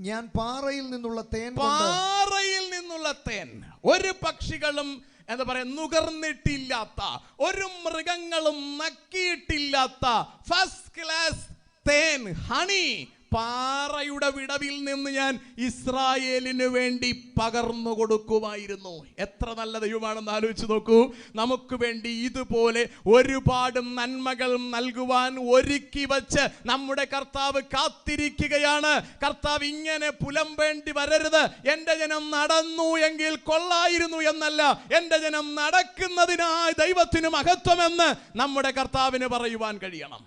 ഞാൻ പാറയിൽ നിന്നുള്ള തേൻ, പാറയിൽ നിന്നുള്ള തേൻ, ഒരു പക്ഷികളും എന്താ പറയാ നുകർന്നിട്ടില്ലാത്ത, ഒരു മൃഗങ്ങളും നക്കിയിട്ടില്ലാത്ത ഫസ്റ്റ് ക്ലാസ് തേൻ, ഹണി, പാറയുടെ വിടവിൽ നിന്ന് ഞാൻ ഇസ്രായേലിന് വേണ്ടി പകർന്നു കൊടുക്കുമായിരുന്നു. എത്ര നല്ല ദൈവമാണെന്ന് ആലോചിച്ച് നോക്കൂ. നമുക്ക് വേണ്ടി ഇതുപോലെ ഒരുപാട് നന്മകൾ നൽകുവാൻ ഒരുക്കി വച്ച് നമ്മുടെ കർത്താവ് കാത്തിരിക്കുകയാണ്. കർത്താവ് ഇങ്ങനെ പുലമ്പേണ്ടി വരരുത്, എൻ്റെ ജനം നടന്നു എങ്കിൽ കൊള്ളായിരുന്നു എന്നല്ല, എൻ്റെ ജനം നടക്കുന്നതിനായി ദൈവത്തിന് മഹത്വമെന്ന് നമ്മുടെ കർത്താവിന് പറയുവാൻ കഴിയണം.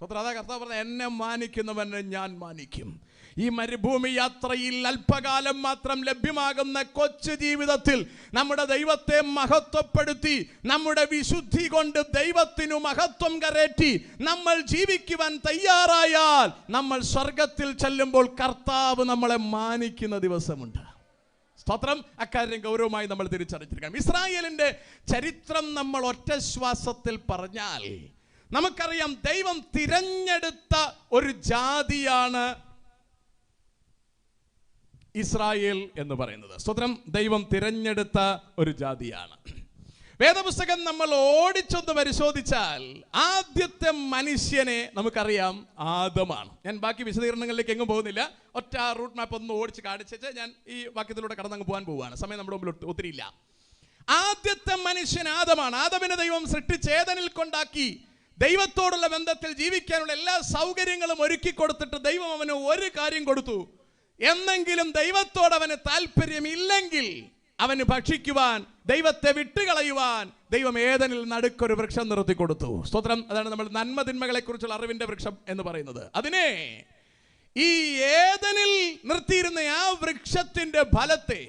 അതാ കർത്താവ് പറഞ്ഞ, എന്നെ മാനിക്കുന്നവനെ ഞാൻ മാനിക്കും. ഈ മരുഭൂമി യാത്രയിൽ അല്പകാലം മാത്രം ലഭ്യമാകുന്ന കൊച്ചു ജീവിതത്തിൽ നമ്മുടെ ദൈവത്തെ മഹത്വപ്പെടുത്തി, നമ്മുടെ വിശുദ്ധി കൊണ്ട് ദൈവത്തിനു മഹത്വം കരേറ്റി നമ്മൾ ജീവിക്കുവാൻ തയ്യാറായാൽ നമ്മൾ സ്വർഗത്തിൽ ചെല്ലുമ്പോൾ കർത്താവ് നമ്മളെ മാനിക്കുന്ന ദിവസമുണ്ട്. സ്തോത്രം. അക്കാര്യം ഗൗരവമായി നമ്മൾ തിരിച്ചറിഞ്ഞിരിക്കണം. ഇസ്രായേലിന്റെ ചരിത്രം നമ്മൾ ഒറ്റ ശ്വാസത്തിൽ പറഞ്ഞാൽ നമുക്കറിയാം, ദൈവം തിരഞ്ഞെടുത്ത ഒരു ജാതിയാണ് ഇസ്രായേൽ എന്ന് പറയുന്നത്. സ്തോത്രം. ദൈവം തിരഞ്ഞെടുത്ത ഒരു ജാതിയാണ്. വേദപുസ്തകം നമ്മൾ ഓടിച്ചൊന്ന് പരിശോധിച്ചാൽ ആദ്യത്തെ മനുഷ്യനെ നമുക്കറിയാം ആദമാണ്. ഞാൻ ബാക്കി വിശദീകരണങ്ങളിലേക്ക് എങ്ങും പോകുന്നില്ല. ഒറ്റ റൂട്ട് മാപ്പ് ഒന്ന് ഓടിച്ച് കാണിച്ചിട്ട് ഞാൻ ഈ വാക്യത്തിലൂടെ കടന്നങ്ങ് പോകാൻ പോവുകയാണ്. സമയം നമ്മുടെ മുമ്പിൽ ഒത്തിരി ഇല്ല. ആദ്യത്തെ മനുഷ്യൻ ആദമാണ്. ആദമിനെ ദൈവം സൃഷ്ടിച്ച് ഏദനിൽ കൊണ്ടാക്കി ദൈവത്തോടുള്ള ബന്ധത്തിൽ ജീവിക്കാനുള്ള എല്ലാ സൗകര്യങ്ങളും ഒരുക്കി കൊടുത്തിട്ട് ദൈവം അവന് ഒരു കാര്യം കൊടുത്തു. എന്നെങ്കിലും ദൈവത്തോട് അവന് താല്പര്യമില്ലെങ്കിൽ അവന് ഭക്ഷിക്കുവാൻ, ദൈവത്തെ വിട്ടുകളയുവാൻ ദൈവം ഏദനിൽ നടുക്കൊരു വൃക്ഷം നിർത്തി കൊടുത്തു. സ്തോത്രം. അതാണ് നമ്മൾ നന്മ തിന്മകളെ കുറിച്ചുള്ള അറിവിന്റെ വൃക്ഷം എന്ന് പറയുന്നത്. അതിനെ ഈ ഏദനിൽ നിർത്തിയിരുന്ന ആ വൃക്ഷത്തിന്റെ ഫലത്തെ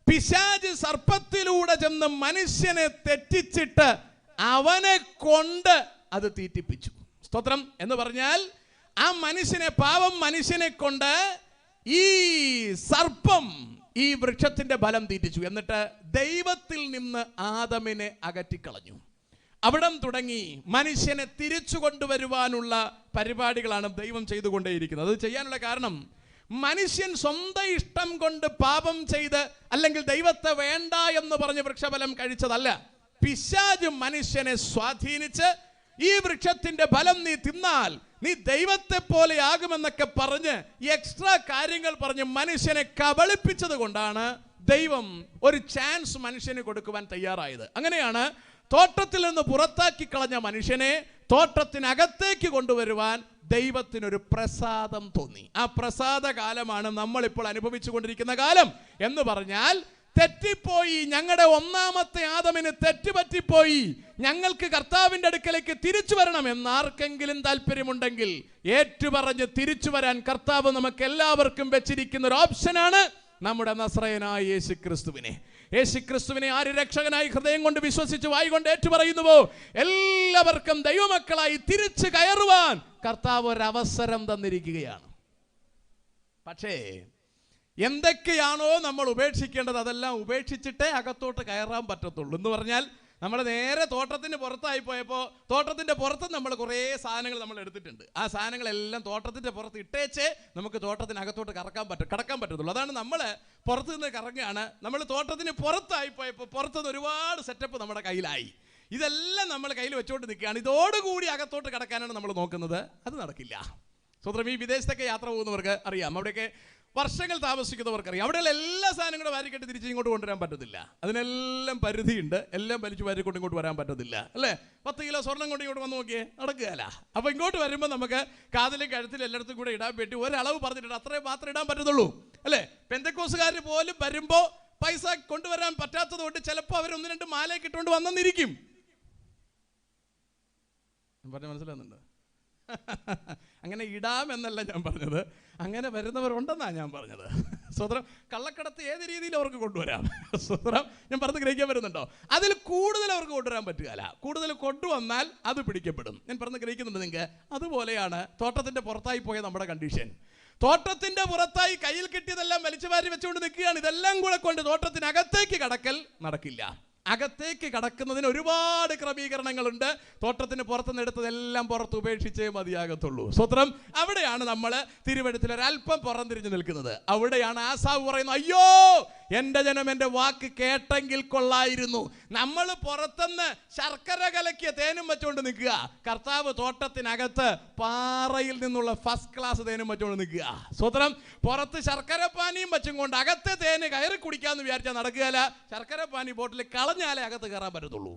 പിശാച് സർപ്പത്തിലൂടെ ചെന്ന് മനുഷ്യനെ തെറ്റിച്ചിട്ട് അവനെ കൊണ്ട് അത് തീറ്റിപ്പിച്ചു. സ്തോത്രം. എന്ന് പറഞ്ഞാൽ ആ മനുഷ്യനെ, പാവം മനുഷ്യനെ കൊണ്ട് ഈ സർപ്പം ഈ വൃക്ഷത്തിന്റെ ഫലം തീറ്റിച്ചു. എന്നിട്ട് ദൈവത്തിൽ നിന്ന് ആദമിനെ അകറ്റിക്കളഞ്ഞു. അവിടം തുടങ്ങി മനുഷ്യനെ തിരിച്ചു കൊണ്ടുവരുവാനുള്ള പരിപാടികളാണ് ദൈവം ചെയ്തുകൊണ്ടേയിരിക്കുന്നത്. അത് ചെയ്യാനുള്ള കാരണം മനുഷ്യൻ സ്വന്തം ഇഷ്ടം കൊണ്ട് പാപം ചെയ്ത് അല്ലെങ്കിൽ ദൈവത്തെ വേണ്ട എന്ന് പറഞ്ഞ് വൃക്ഷഫലം കഴിച്ചതല്ല. പിശാച് മനുഷ്യനെ സ്വാധീനിച്ച് ഈ വൃക്ഷത്തിന്റെ ഫലം നീ തിന്നാൽ നീ ദൈവത്തെ പോലെ ആകുമെന്നൊക്കെ പറഞ്ഞ് എക്സ്ട്രാ കാര്യങ്ങൾ പറഞ്ഞ് മനുഷ്യനെ കബളിപ്പിച്ചത് കൊണ്ടാണ് ദൈവം ഒരു ചാൻസ് മനുഷ്യന് കൊടുക്കുവാൻ തയ്യാറായത്. അങ്ങനെയാണ് തോട്ടത്തിൽ നിന്ന് പുറത്താക്കി കളഞ്ഞ മനുഷ്യനെ തോട്ടത്തിനകത്തേക്ക് കൊണ്ടുവരുവാൻ ദൈവത്തിനൊരു പ്രസാദം തോന്നി. ആ പ്രസാദ കാലമാണ് നമ്മളിപ്പോൾ അനുഭവിച്ചു കൊണ്ടിരിക്കുന്ന കാലം. എന്ന് പറഞ്ഞാൽ തെറ്റിപ്പോയി, ഞങ്ങളുടെ ഒന്നാമത്തെ ആദമിന് തെറ്റുപറ്റിപ്പോയി, ഞങ്ങൾക്ക് കർത്താവിന്റെ അടുക്കലേക്ക് തിരിച്ചു വരണം എന്നാർക്കെങ്കിലും താല്പര്യമുണ്ടെങ്കിൽ ഏറ്റുപറഞ്ഞ് തിരിച്ചു വരാൻ കർത്താവ് നമുക്ക് എല്ലാവർക്കും വെച്ചിരിക്കുന്ന ഒരു ഓപ്ഷനാണ് നമ്മുടെ നസ്രയനായ യേശുക്രിസ്തുവിനെ. യേശുക്രിസ്തുവിനെ ആര് രക്ഷകനായി ഹൃദയം കൊണ്ട് വിശ്വസിച്ച് വായികൊണ്ട് ഏറ്റുപറയുന്നുവോ എല്ലാവർക്കും ദൈവമക്കളായി തിരിച്ചു കയറുവാൻ കർത്താവ് ഒരവസരം തന്നിരിക്കുകയാണ്. പക്ഷേ എന്തൊക്കെയാണോ നമ്മൾ ഉപേക്ഷിക്കേണ്ടത് അതെല്ലാം ഉപേക്ഷിച്ചിട്ടേ അകത്തോട്ട് കയറാൻ പറ്റത്തുള്ളൂ. എന്ന് പറഞ്ഞാൽ നമ്മൾ നേരെ തോട്ടത്തിന് പുറത്തായി പോയപ്പോൾ തോട്ടത്തിൻ്റെ പുറത്ത് നമ്മൾ കുറേ സാധനങ്ങൾ നമ്മൾ എടുത്തിട്ടുണ്ട്. ആ സാധനങ്ങളെല്ലാം തോട്ടത്തിൻ്റെ പുറത്ത് ഇട്ടേച്ചേ നമുക്ക് തോട്ടത്തിനകത്തോട്ട് കടക്കാൻ പറ്റത്തുള്ളൂ. അതാണ് നമ്മൾ പുറത്ത് നിന്ന് കറങ്ങുകയാണ്. നമ്മൾ തോട്ടത്തിന് പുറത്തായി പോയപ്പോൾ പുറത്തുനിന്ന് ഒരുപാട് സെറ്റപ്പ് നമ്മുടെ കയ്യിലായി. ഇതെല്ലാം നമ്മൾ കയ്യിൽ വെച്ചുകൊണ്ട് നിൽക്കുകയാണ്. ഇതോടുകൂടി അകത്തോട്ട് കടക്കാനാണ് നമ്മൾ നോക്കുന്നത്. അത് നടക്കില്ല. സ്വന്തം ഈ വിദേശത്തൊക്കെ യാത്ര പോകുന്നവർക്ക് അറിയാം. അവിടെയൊക്കെ വർഷങ്ങൾ താമസിക്കുന്നവർക്കറിയാം. അവിടെയുള്ള എല്ലാ സാധനങ്ങളും വാരിക്കെട്ട് തിരിച്ച് ഇങ്ങോട്ട് കൊണ്ടുവരാൻ പറ്റത്തില്ല. അതിനെല്ലാം പരിധിയുണ്ട്. എല്ലാം വലിച്ചു വാരിക്കൊണ്ട് ഇങ്ങോട്ട് വരാൻ പറ്റത്തില്ല, അല്ലേ? 10 കിലോ സ്വർണം കൊണ്ട് ഇങ്ങോട്ട് വന്ന് നോക്കിയേ, നടക്കുകയല്ല. അപ്പോൾ ഇങ്ങോട്ട് വരുമ്പോൾ നമുക്ക് കാതിലും കഴുത്തിലും എല്ലായിടത്തും കൂടെ ഇടാൻ പറ്റി ഒരളവ് പറഞ്ഞിട്ടുണ്ട്, അത്രയും മാത്രമേ ഇടാൻ പറ്റത്തുള്ളൂ, അല്ലേ? പെന്തക്കോസുകാർ പോലും വരുമ്പോൾ പൈസ കൊണ്ടുവരാൻ പറ്റാത്തത് കൊണ്ട് ചിലപ്പോൾ അവർ 1-2 മാലയൊക്കെ ഇട്ടുകൊണ്ട് വന്നെന്നിരിക്കും. പറഞ്ഞ മനസ്സിലാകുന്നുണ്ട്? അങ്ങനെ ഇടാമെന്നല്ല ഞാൻ പറഞ്ഞത്, അങ്ങനെ വരുന്നവരുണ്ടെന്നാണ് ഞാൻ പറഞ്ഞത്. സ്വതന്ത്രം കള്ളക്കടത്ത് ഏത് രീതിയിൽ അവർക്ക് കൊണ്ടുവരാം. സ്വതന്ത്രം ഞാൻ പറഞ്ഞ് ഗ്രഹിക്കാൻ വരുന്നുണ്ടോ? അതിൽ കൂടുതൽ അവർക്ക് കൊണ്ടുവരാൻ പറ്റുകയില്ല. കൂടുതൽ കൊണ്ടുവന്നാൽ അത് പിടിക്കപ്പെടും. ഞാൻ പറഞ്ഞ് ഗ്രഹിക്കുന്നുണ്ട് നിങ്ങൾക്ക്? അതുപോലെയാണ് തോട്ടത്തിൻ്റെ പുറത്തായി പോയ നമ്മുടെ കണ്ടീഷൻ. തോട്ടത്തിൻ്റെ പുറത്തായി കയ്യിൽ കിട്ടിയതെല്ലാം വലിച്ചു വാരി വെച്ചുകൊണ്ട് നിൽക്കുകയാണ്. ഇതെല്ലാം കൂടെ കൊണ്ട് തോട്ടത്തിനകത്തേക്ക് കടക്കൽ നടക്കില്ല. അകത്തേക്ക് കടക്കുന്നതിന് ഒരുപാട് ക്രമീകരണങ്ങളുണ്ട്. തോട്ടത്തിന് പുറത്തുനിന്ന് എടുത്തതെല്ലാം പുറത്ത് ഉപേക്ഷിച്ചേ മതിയാകത്തുള്ളൂ. സ്വത്രം. അവിടെയാണ് നമ്മൾ തിരുവെഴുത്തിൽ ഒരല്പം പുറംതിരിഞ്ഞു നിൽക്കുന്നത്. അവിടെയാണ് ആസാവ് പറയുന്നത്, അയ്യോ എൻ്റെ ജനം എൻ്റെ വാക്ക് കേട്ടെങ്കിൽ കൊള്ളായിരുന്നു. നമ്മൾ പുറത്തുനിന്ന് ശർക്കര കലക്കിയ തേനും വെച്ചുകൊണ്ട് നിൽക്കുക, കർത്താവ് തോട്ടത്തിനകത്ത് പാറയിൽ നിന്നുള്ള ഫസ്റ്റ് ക്ലാസ് തേനും വെച്ചുകൊണ്ട് നിൽക്കുക. സ്വത്രം. പുറത്ത് ശർക്കര പാനിയും വെച്ചും കൊണ്ട് അകത്തെ തേന് കയറി കുടിക്കാമെന്ന് വിചാരിച്ചാൽ നടക്കുകയില്ല. ശർക്കര പാനി ബോട്ടിൽ കളഞ്ഞാലേ അകത്ത് കയറാൻ പറ്റത്തുള്ളൂ.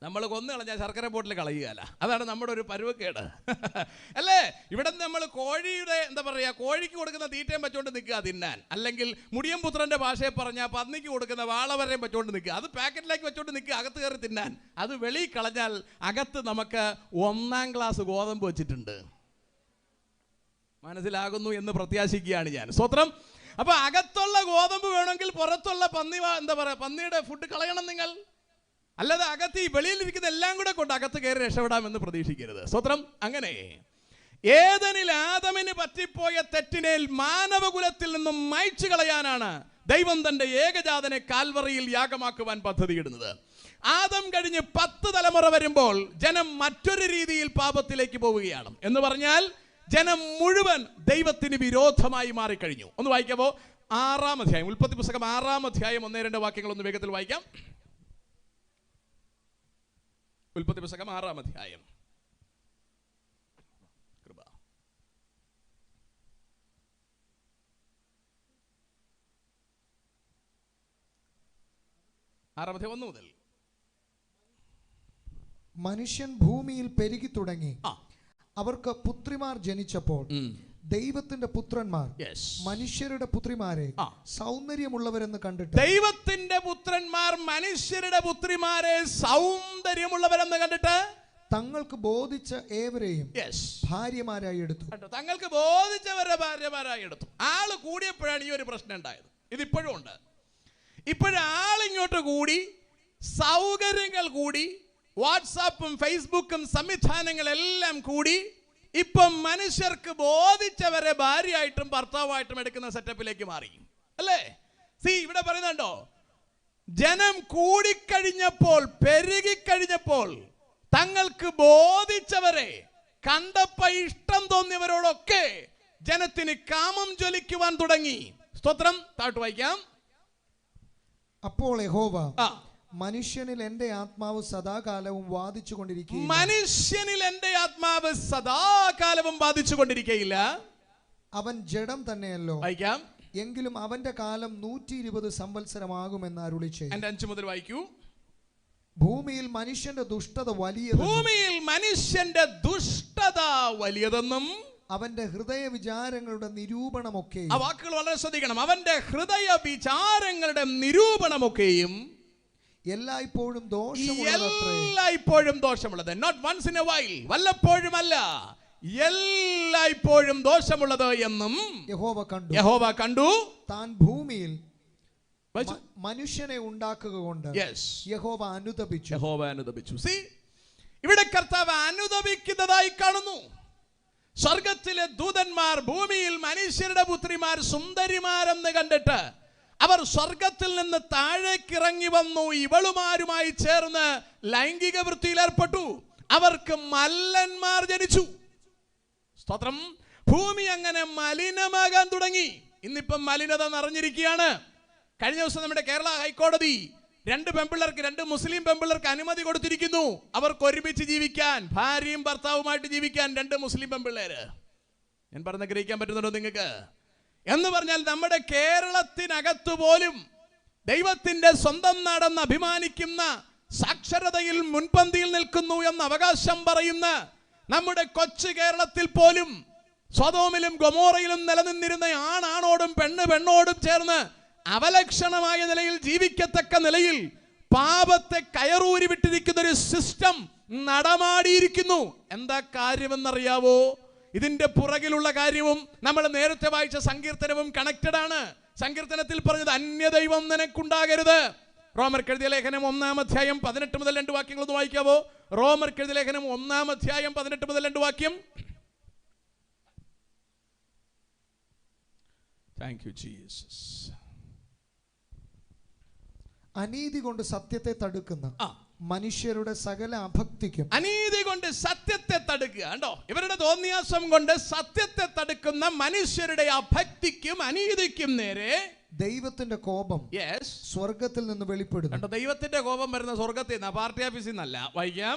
നമ്മൾ കൊന്നു കളഞ്ഞാൽ ശർക്കര ബോട്ടിൽ കളയുകയല്ല. അതാണ് നമ്മുടെ ഒരു പരുവക്കേട്, അല്ലേ? ഇവിടെ നമ്മൾ കോഴിയുടെ എന്താ പറയുക, കോഴിക്ക് കൊടുക്കുന്ന തീറ്റയും വെച്ചുകൊണ്ട് നിൽക്കുക തിന്നാൻ, അല്ലെങ്കിൽ മുടിയൻ പുത്രൻ്റെ ഭാഷയെ പറഞ്ഞാൽ പന്നിക്ക് കൊടുക്കുന്ന വാളവരെയും വെച്ചുകൊണ്ട് നിൽക്കുക, അത് പാക്കറ്റിലേക്ക് വെച്ചുകൊണ്ട് നിൽക്കുക അകത്ത് കയറി തിന്നാൻ. അത് വെളിയിൽ കളഞ്ഞാൽ അകത്ത് നമുക്ക് 1-ാം ക്ലാസ് ഗോതമ്പ് വെച്ചിട്ടുണ്ട്. മനസ്സിലാകുന്നു എന്ന് പ്രത്യാശിക്കുകയാണ് ഞാൻ. സ്വത്രം. അപ്പൊ അകത്തുള്ള ഗോതമ്പ് വേണമെങ്കിൽ പുറത്തുള്ള പന്നിയുടെ ഫുഡ് കളയണം നിങ്ങൾ. അല്ലാതെ അകത്ത് ഈ വെളിയിലിരിക്കുന്ന എല്ലാം കൂടെ കൊണ്ട് അകത്ത് കയറി രക്ഷപ്പെടാമെന്ന് പ്രതീക്ഷിക്കരുത്. സ്വത്രം. അങ്ങനെ ഏദനിൽ ആദമിന് പറ്റിപ്പോയ തെറ്റിനെ മാനവകുലത്തിൽ നിന്നും മായ്ച്ചു കളയാനാണ് ദൈവം തന്റെ ഏകജാതനെ കാൽവറിയിൽ യാഗമാക്കുവാൻ പദ്ധതിയിടുന്നത്. ആദം കഴിഞ്ഞ് 10 തലമുറ വരുമ്പോൾ ജനം മറ്റൊരു രീതിയിൽ പാപത്തിലേക്ക് പോവുകയാണ്. എന്ന് പറഞ്ഞാൽ ജനം മുഴുവൻ ദൈവത്തിന് വിരോധമായി മാറിക്കഴിഞ്ഞു. ഒന്ന് വായിക്കാമോ? 6-ാം അധ്യായം, ഉൽപ്പത്തി പുസ്തകം 6-ാം അധ്യായം 1-2 വാക്യങ്ങൾ ഒന്ന് വേഗത്തിൽ വായിക്കാം. ഉൽപ്പത്തി പുസ്തകം 6-ാം അധ്യായം. കൃപ. 6-ാം അധ്യായം 1 മുതൽ. മനുഷ്യൻ ഭൂമിയിൽ പെരുകി തുടങ്ങി. അവർക്ക് പുത്രിമാർ ജനിച്ചപ്പോൾ ദൈവത്തിന്റെ പുത്രന്മാർ മനുഷ്യരുടെ പുത്രിമാരെ സൗന്ദര്യമുള്ളവരെന്ന് കണ്ടിട്ട്, ദൈവത്തിന്റെ പുത്രന്മാർ മനുഷ്യരുടെ പുത്രിമാരെ സൗന്ദര്യമുള്ളവരെന്ന് കണ്ടിട്ട് തങ്ങൾക്ക് ബോധിച്ച ഏവരെയും ഭാര്യമാരായി എടുത്തു. തങ്ങൾക്ക് ബോധിച്ചവരെ ഭാര്യമാരായി എടുത്തു. ആള് കൂടിയപ്പോഴാണ് ഈ ഒരു പ്രശ്നം ഉണ്ടായത്. ഇതിപ്പോഴും ഉണ്ട്. ഇപ്പോഴാളിങ്ങോട്ട് കൂടി, സൗകര്യങ്ങൾ കൂടി, വാട്സാപ്പും ഫേസ്ബുക്കും സംവിധാനങ്ങളെല്ലാം കൂടി, ഇപ്പം മനുഷ്യർക്ക് ബോധിച്ചവരെ ഭാര്യയായിട്ടും ഭർത്താവായിട്ടും എടുക്കുന്ന സെറ്റപ്പിലേക്ക് മാറി അല്ലേ? ഇവിടെ പറയുന്നുണ്ടോ, ജനം കൂടിക്കഴിഞ്ഞപ്പോൾ, പെരുകിക്കഴിഞ്ഞപ്പോൾ തങ്ങൾക്ക് ബോധിച്ചവരെ കണ്ടപ്പോ ഇഷ്ടം തോന്നിയവരോടൊക്കെ ജനത്തിന് കാമം ജ്വലിക്കുവാൻ തുടങ്ങി. സ്തോത്രം. താഴ്ത്തു വായിക്കാം. അപ്പോൾ യഹോവ, മനുഷ്യനിൽ എന്റെ ആത്മാവ് സദാകാലവും വാദിച്ചു കൊണ്ടിരിക്കുകയില്ല. മനുഷ്യനിൽ എന്റെ ആത്മാവ് സദാകാലവും വാദിച്ചു കൊണ്ടിരിക്കുകയില്ല. അവൻ ജഡം തന്നെയല്ലോ. വായിക്കാം. എങ്കിലും അവന്റെ കാലം 120 സംവത്സരമാകുമെന്ന് അരുളി ചെയ്തു. 5 മുതൽ വായിക്കൂ. ഭൂമിയിൽ മനുഷ്യന്റെ ദുഷ്ടത വലിയതെന്നും, ഭൂമിയിൽ മനുഷ്യന്റെ ദുഷ്ടത വലിയതെന്നും, അവന്റെ ഹൃദയ വിചാരങ്ങളുടെ നിരൂപണമൊക്കെയും. ആ വാക്കുകൾ വളരെ ശ്രദ്ധിക്കണം. അവന്റെ ഹൃദയ വിചാരങ്ങളുടെ നിരൂപണമൊക്കെയും എല്ലായ്പ്പോഴും ദോഷമുള്ളത്. Not once in a while, വല്ലപ്പോഴുമല്ല, എല്ലായ്പ്പോഴും ദോഷമുള്ളത് എന്നും യഹോവ കണ്ടു. താൻ ഭൂമിയിൽ മനുഷ്യനെ ഉണ്ടാക്കുക കൊണ്ട് യഹോവ അനുതപിച്ചു. ഇവിടെ കർത്താവ് അനുതപിക്കുന്നതായി കാണുന്നു. സ്വർഗത്തിലെ ദൂതന്മാർ ഭൂമിയിൽ മനുഷ്യരുടെ പുത്രിമാർ സുന്ദരിമാരെന്ന് കണ്ടിട്ട് അവർ സ്വർഗത്തിൽ നിന്ന് താഴേക്കിറങ്ങി വന്നു. ഇവളുമാരുമായി ചേർന്ന് ലൈംഗിക വൃത്തിയിൽ ഏർപ്പെട്ടു. അവർക്ക് മല്ലന്മാർ ജനിച്ചു. സ്തോത്രം. ഭൂമി അങ്ങനെ മലിനമാകാൻ തുടങ്ങി. ഇന്നിപ്പം മലിനത നിറഞ്ഞിരിക്കുകയാണ്. കഴിഞ്ഞ ദിവസം നമ്മുടെ കേരള ഹൈക്കോടതി 2 പെൺപിള്ളേർക്ക്, 2 മുസ്ലിം പെൺപിള്ളേർക്ക് അനുമതി കൊടുത്തിരിക്കുന്നു. അവർക്ക് ഒരുമിച്ച് ജീവിക്കാൻ, ഭാര്യയും ഭർത്താവുമായിട്ട് ജീവിക്കാൻ 2 മുസ്ലിം പെൺപിള്ളേര്. ഞാൻ പറഞ്ഞ ഗ്രഹിക്കാൻ പറ്റുന്നുണ്ടോ നിങ്ങൾക്ക്? എന്ന് പറഞ്ഞാൽ നമ്മുടെ കേരളത്തിനകത്ത് പോലും ദൈവത്തിന്റെ സ്വന്തം നാടെന്ന് അഭിമാനിക്കുന്ന, സാക്ഷരതയിൽ മുൻപന്തിയിൽ നിൽക്കുന്നു എന്ന് അവകാശം പറയുന്ന നമ്മുടെ കൊച്ചു കേരളത്തിൽ പോലും സ്വദോമിലും ഗൊമോറയിലും നിലനിന്നിരുന്ന ആണാണോടും പെണ്ണോടും ചേർന്ന് അവലക്ഷണമായ നിലയിൽ ജീവിക്കത്തക്ക നിലയിൽ പാപത്തെ കയറൂരി വിട്ടിരിക്കുന്ന ഒരു സിസ്റ്റം നടമാടിയിരിക്കുന്നു. എന്താ കാര്യമെന്നറിയാവോ? ഇതിന്റെ പുറകിലുള്ള കാര്യവും നമ്മൾ നേരത്തെ വായിച്ച സങ്കീർത്തനവും കണക്റ്റഡ് ആണ്. സങ്കീർത്തനത്തിൽ പറഞ്ഞത് അന്യദൈവം നിനക്കുണ്ടാകരുത്. റോമർക്ക് എഴുതിയ ലേഖനം 1-ാം അധ്യായം 18 മുതൽ 2 വാക്യങ്ങൾ ഒന്ന് വായിക്കാവോ? റോമർക്ക് എഴുതിയ ലേഖനം 1-ാം അധ്യായം 18 മുതൽ 2 വാക്യം. Thank you Jesus. അനീതി കൊണ്ട് സത്യത്തെ തടുക്കുന്ന മനുഷ്യരുടെ സകല അഭക്തിക്കും. അനീതി കൊണ്ട് സത്യത്തെ തടുക്കുക. കണ്ടോ, ഇവരുടെ തോന്നിയാസം കൊണ്ട് സത്യത്തെ തടുക്കുന്ന മനുഷ്യരുടെ അഭക്തിക്കും അനീതിക്കും നേരെ ദൈവത്തിന്റെ കോപം സ്വർഗത്തിൽ നിന്ന് വെളിപ്പെടുന്നു. കണ്ടോ, ദൈവത്തിന്റെ കോപം വരുന്ന സ്വർഗത്തിൽ നിന്ന്, പാർട്ടി ഓഫീസിൽ നിന്നല്ല. വായിക്കാം.